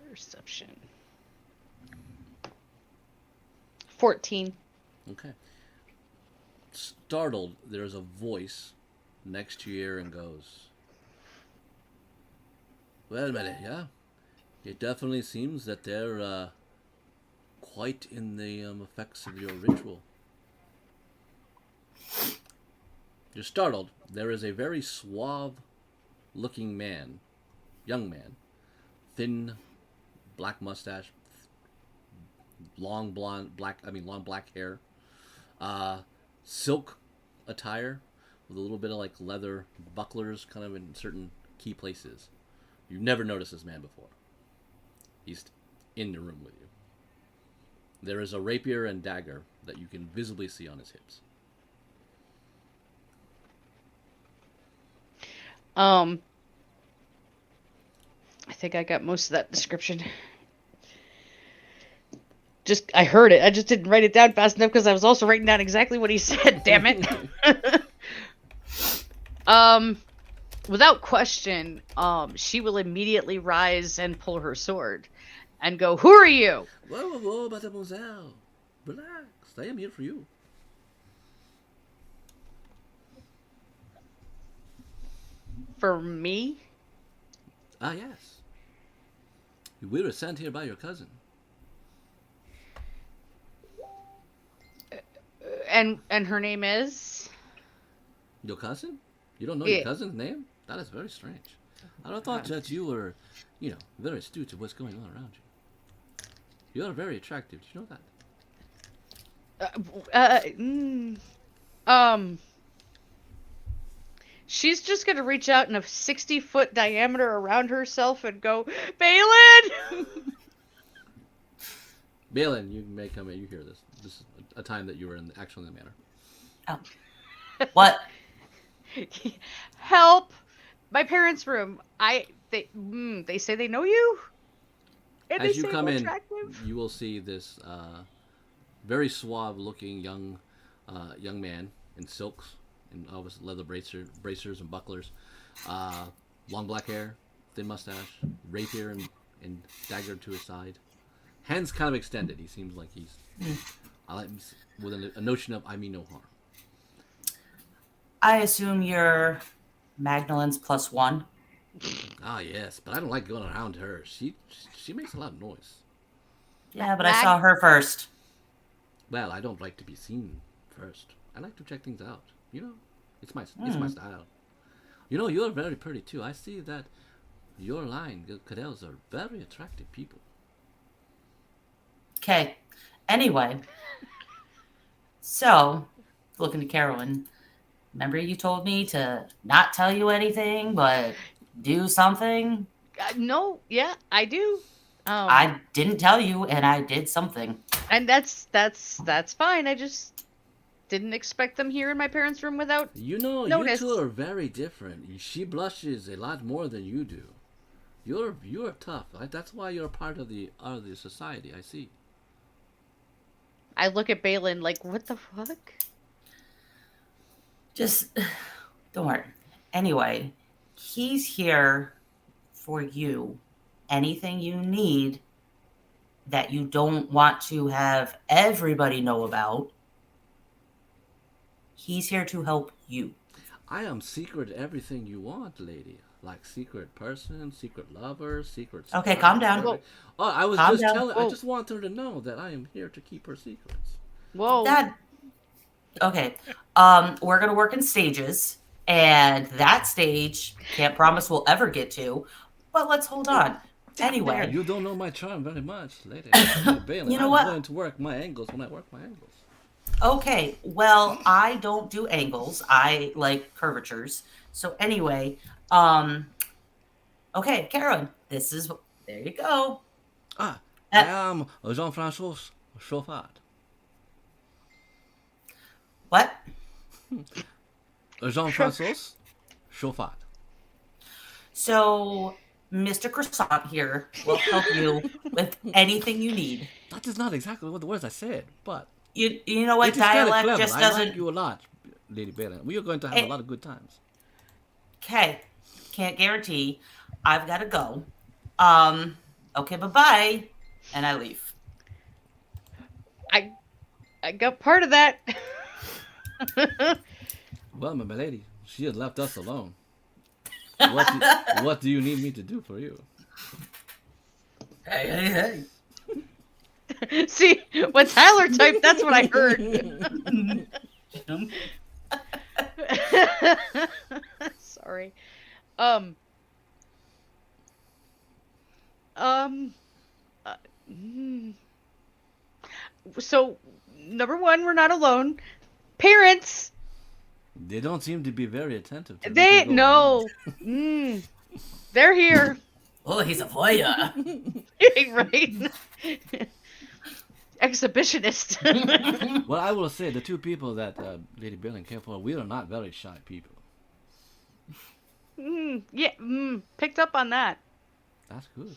Perception. 14. Okay. Startled, there's a voice next to your ear and goes, "Well, Melania, it definitely seems that they're quite in the effects of your ritual." You're startled. There is a very suave-looking man, young man, thin, black mustache, long black hair, silk attire with a little bit of like leather bucklers kind of in certain key places. You've never noticed this man before. He's in the room with you. There is a rapier and dagger that you can visibly see on his hips. I think I got most of that description. I heard it. I just didn't write it down fast enough because I was also writing down exactly what he said. Damn it. Without question, she will immediately rise and pull her sword and go, "Who are you?" Whoa, mademoiselle. Relax. I am here for you. For me? Ah, yes. We were sent here by your cousin. And her name is? Your cousin? You don't know Yeah. your cousin's name? That is very strange. I thought that you were, very astute to what's going on around you. You are very attractive. Do you know that? She's just gonna reach out in a 60-foot diameter around herself and go, "Balin!" Balin, you may come in. You hear this. This is a time that you were actually in the manor. Oh. What? Help! My parents' room. They say they know you? And As they you say come I'm in, attractive? you will see this very suave-looking young man in silks and obviously leather bracers and bucklers, long black hair, thin mustache, rapier and dagger to his side, hands kind of extended. He seems like he's with a notion of "I mean no harm." I assume you're Magdalen's +1. Ah, yes, but I don't like going around her. She makes a lot of noise. Yeah, but I saw her first. Well, I don't like to be seen first. I like to check things out. It's my style. You're very pretty too. I see that your line, the Cadels, are very attractive people. Okay. Anyway. So, looking to Carolyn. Remember you told me to not tell you anything, but do something? No, yeah, I do. I didn't tell you, and I did something. And that's fine. I just didn't expect them here in my parents' room without You notice. two are very different. She blushes a lot more than you do. You're tough. That's why you're a part of the society. I see. I look at Balin like, what the fuck? Just don't worry. Anyway, he's here for you. Anything you need that you don't want to have everybody know about, he's here to help you. I am secret everything you want, lady. Like secret person, secret lover, secret. Okay, calm down. Whoa. Oh, I was Calm just down. telling. I Whoa. just want her to know that I am here to keep her secrets. Whoa. That okay. We're gonna work in stages, and that stage can't promise we'll ever get to, but let's hold on. Anyway, You don't know my charm very much, lady. Balin, You know I'm what? going to work my angles when I work my angles. okay. Well, I don't do angles. I like curvatures. So anyway, okay, Karen, there you go. I am Jean-Francois Chauffard. What? Jean-Francois Chauffard. So Mr. Croissant here will help you with anything you need. That is not exactly what the words I said, but You know what? it is kind of Dialect clever. just I doesn't. like you a lot, Lady Balin. We are going to have a lot of good times. Okay, can't guarantee. I've got to go. Okay, bye-bye. And I leave. I got part of that. Well, my lady, she has left us alone. What do you need me to do for you? Hey. See, when Tyler typed, that's what I heard. Sorry. So, number one, we're not alone. Parents, They don't seem to be very attentive to they anything going no, they're here, Oh, he's a voyeur. right? Exhibitionist. on. Well, I will say the two people that Lady Balin came for, we are not very shy people. Yeah, picked up on that. That's good.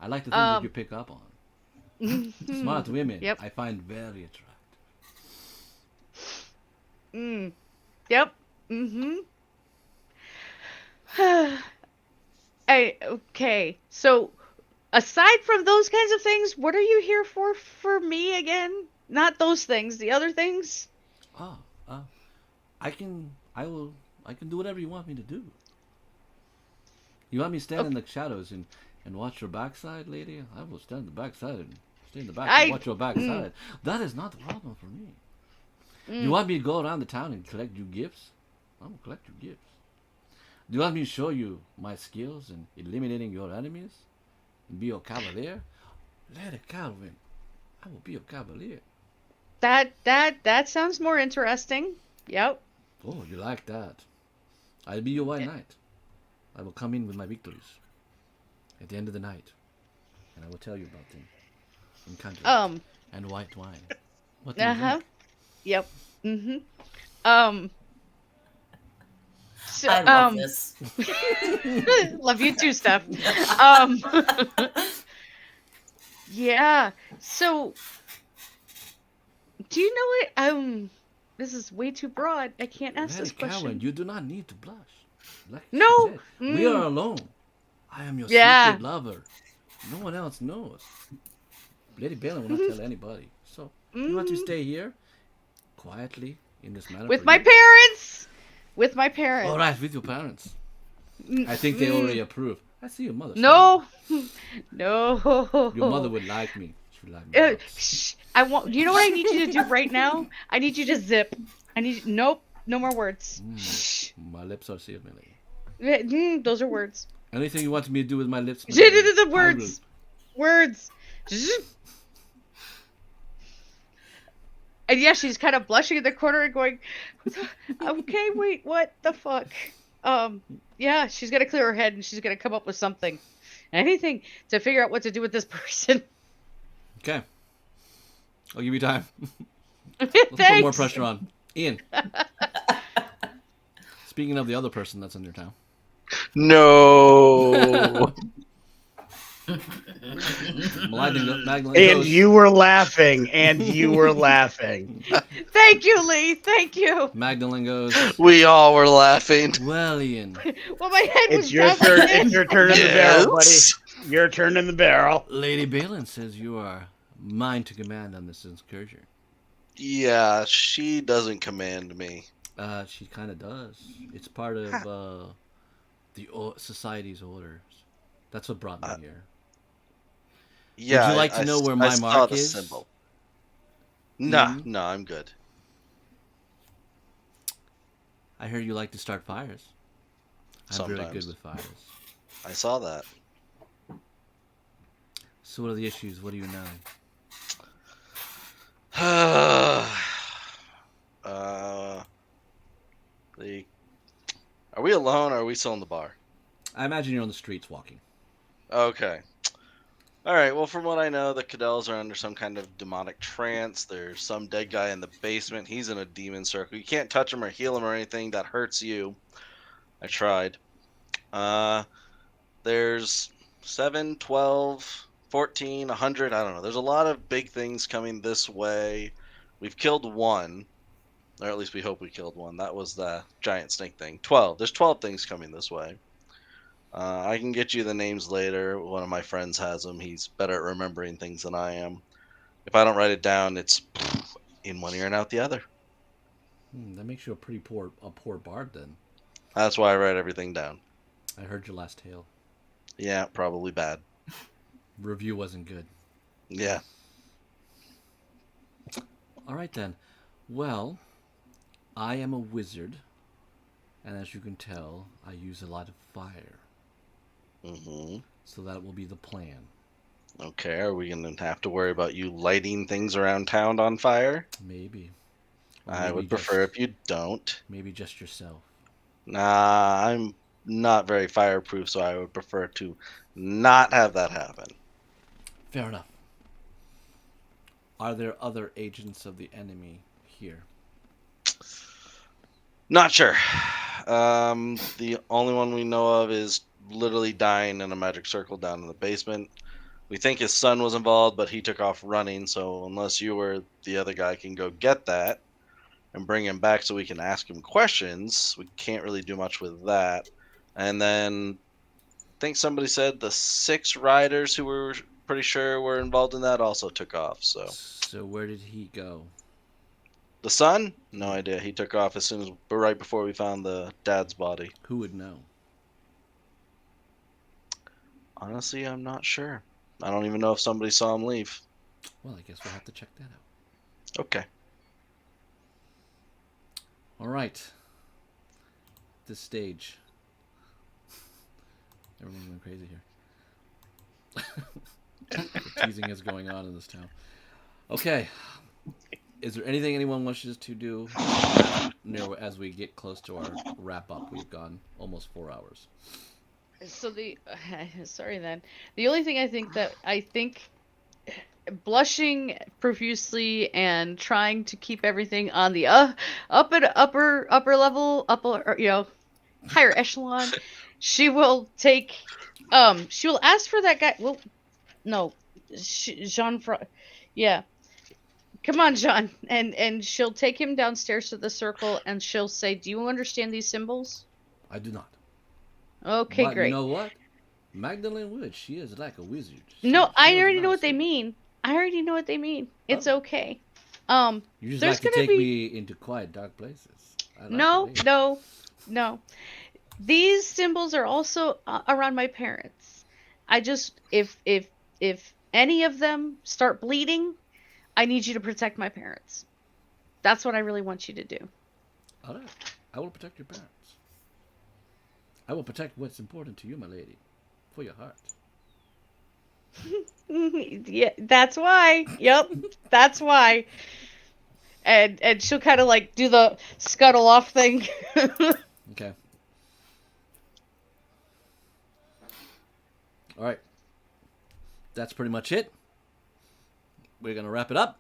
I like the things that you pick up on. Smart women, Yep. I find very attractive. Yep. Okay. So, aside from those kinds of things, what are you here for me again? Not those things, the other things? I can do whatever you want me to do. You want me to stand in the shadows and watch your backside, lady? I will stand in the backside and stay in the back and watch your backside. That is not the problem for me. You want me to go around the town and collect you gifts? I will collect you gifts. Do you want me to show you my skills in eliminating your enemies? And be your cavalier? Lady Calvin, I will be your cavalier. That sounds more interesting. Yep. Oh, you like that? I'll be your white knight. I will come in with my victories at the end of the night, and I will tell you about them in country and white wine. What do you think? Yep. So, I love this. love you too, Steph. Yeah. So, do you know what? This is way too broad. I can't ask Lady this question. Calvin, you do not need to blush. Like she No. said, we are alone. I am your Yeah. secret lover. No one else knows. Lady Balin will not tell anybody. So, you want to stay here quietly in this manner With for my you? parents. With my parents. All right, with your parents. I think they already approve. I see your mother. No. No. Your mother would like me. She would like me. Shh. I want. You know what I need you to do right now? I need you to zip. Nope. No more words. Shh. My lips are sealed, my lady. Those are words. Anything you want me to do with my lips? my lady, The I words. Words. And yeah, she's kind of blushing in the corner and going, okay, wait, what the fuck? Yeah, she's gonna clear her head and she's gonna come up with something. Anything to figure out what to do with this person. Okay. I'll give you time. Let's put more pressure on. Ian. Speaking of the other person that's in your town. No. Magdalene And goes, you were laughing, and you were laughing. Thank you, Lee. Thank you. Magdalene goes, We all were laughing. well, Ian, Well, my head was It's your bouncing turn. in. It's your turn in the barrel, buddy. Yes. Your turn in the barrel. Lady Balin says you are mine to command on this excursion. Yeah, she doesn't command me. She kind of does. It's part of the society's orders. That's what brought me here. Yeah. Would you like to know where my saw mark the is? symbol. No, Mhm. no, I'm good. I heard you like to start fires. I'm very good Sometimes. with fires. I saw that. So what are the issues? What do you know? The Are we alone or are we still in the bar? I imagine you're on the streets walking. Okay. All right. Well, from what I know, the Cadells are under some kind of demonic trance. There's some dead guy in the basement. He's in a demon circle. You can't touch him or heal him or anything. That hurts you. I tried. There's 7, 12, 14, 100. I don't know. There's a lot of big things coming this way. We've killed one. Or at least we hope we killed one. That was the giant snake thing. 12. There's 12 things coming this way. I can get you the names later. One of my friends has them. He's better at remembering things than I am. If I don't write it down, it's in one ear and out the other. That makes you a poor bard then. That's why I write everything down. I heard your last tale. Yeah, probably bad. Review wasn't good. Yeah. All right then. Well, I am a wizard, and as you can tell, I use a lot of fire. Mm-hmm. So that will be the plan. Okay, are we going to have to worry about you lighting things around town on fire? Maybe. Or I maybe would prefer if you don't. Maybe just yourself. Nah, I'm not very fireproof, so I would prefer to not have that happen. Fair enough. Are there other agents of the enemy here? Not sure. The only one we know of is literally dying in a magic circle down in the basement. We think his son was involved, but he took off running, so unless you or the other guy can go get that and bring him back so we can ask him questions, we can't really do much with that. And then I think somebody said the 6 riders who were pretty sure were involved in that also took off. So where did he go? The son? No idea. He took off as soon as right before we found the dad's body. Who would know? Honestly, I'm not sure. I don't even know if somebody saw him leave. Well, I guess we'll have to check that out. Okay. All right. This stage. Everyone's going crazy here. The teasing is going on in this town. Okay. Is there anything anyone wishes to do as we get close to our wrap up? We've gone almost 4 hours. So sorry then. The only thing I think blushing profusely and trying to keep everything on the upper level, higher echelon, she will ask for that guy. Well, no, Jean. Yeah. Come on, Jean. And she'll take him downstairs to the circle and she'll say, "Do you understand these symbols?" I do not. Okay, but great. You know what? Magdalene Wood, she is like a wizard. I already know what they mean. It's okay. You just there's like to gonna take me into quiet, dark places. No. These symbols are also around my parents. I just, if any of them start bleeding, I need you to protect my parents. That's what I really want you to do. All right. I will protect your parents. I will protect what's important to you, my lady. For your heart. Yeah, that's why. Yep, that's why. And she'll kind of like do the scuttle off thing. Okay. All right. That's pretty much it. We're going to wrap it up.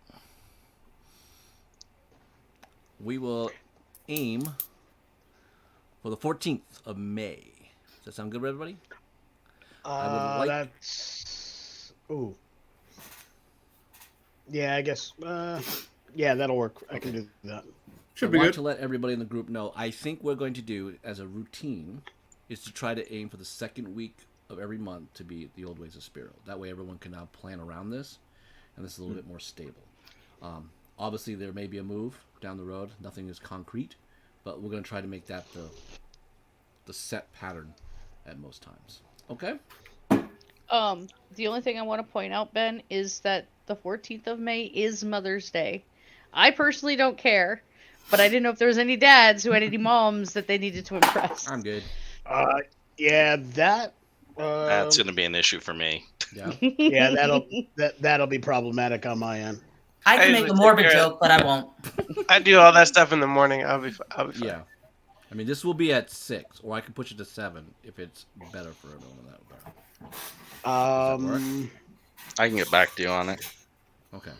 We will aim for the 14th of May. Does that sound good for everybody? That's Ooh. Yeah, I guess. Yeah, that'll work. I can do that. Should I be want good. to let everybody in the group know. I think we're going to do as a routine is to try to aim for the second week of every month to be the old ways of Spero. That way, everyone can now plan around this, and this is a little bit more stable. Obviously, there may be a move down the road. Nothing is concrete, but we're going to try to make that the set pattern at most times. Okay. The only thing I want to point out, Ben, is that the 14th of May is Mother's Day. I personally don't care, but I didn't know if there was any dads who had any moms that they needed to impress. I'm good. Yeah, that. That's going to be an issue for me. Yeah. Yeah, that'll be problematic on my end. I can usually make a take morbid care of- joke, but I won't. I do all that stuff in the morning. I'll be fine. Yeah. I mean, this will be at 6, or I can push it to 7 if it's better for everyone in that regard. Does that work? I can get back to you on it. Okay.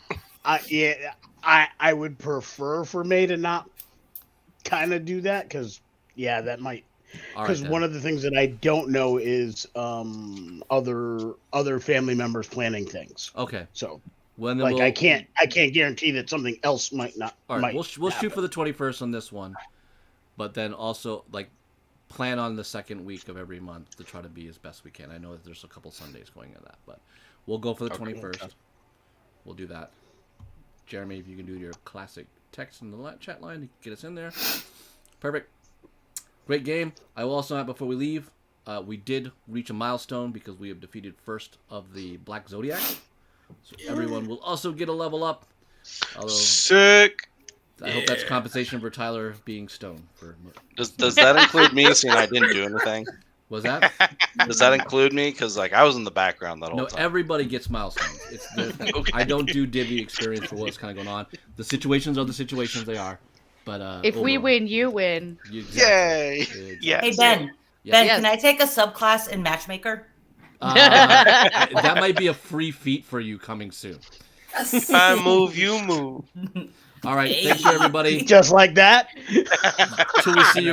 I would prefer for May to not kind of do that because that might. All right, Because then. one of the things that I don't know is other family members planning things. Okay. So Well, then like we'll, I can't guarantee that something else might not. All right, might we'll shoot happen. for the 21st on this one, but then also plan on the second week of every month to try to be as best we can. I know that there's a couple Sundays going in that, but we'll go for the 21st. Okay. We'll do that. Jeremy, if you can do your classic text in the chat line to get us in there. Perfect. Great game. I will also add before we leave, we did reach a milestone because we have defeated first of the Black Zodiac. So everyone will also get a level up. Although Sick. I hope that's compensation for Tyler being stoned. Does that include me seeing I didn't do anything? Was that? Does that include me? Because I was in the background that whole No, time. everybody gets milestones. I don't do divvy experience for what's kind of going on. The situations are the situations they are. But If we win, you win. Yay. Exactly. Yeah. Hey, Ben. Yes. Ben, Yes. can I take a subclass in Matchmaker? That might be a free feat for you coming soon. If I move, you move. All right. Thank you, everybody. Just like that. Till we see you.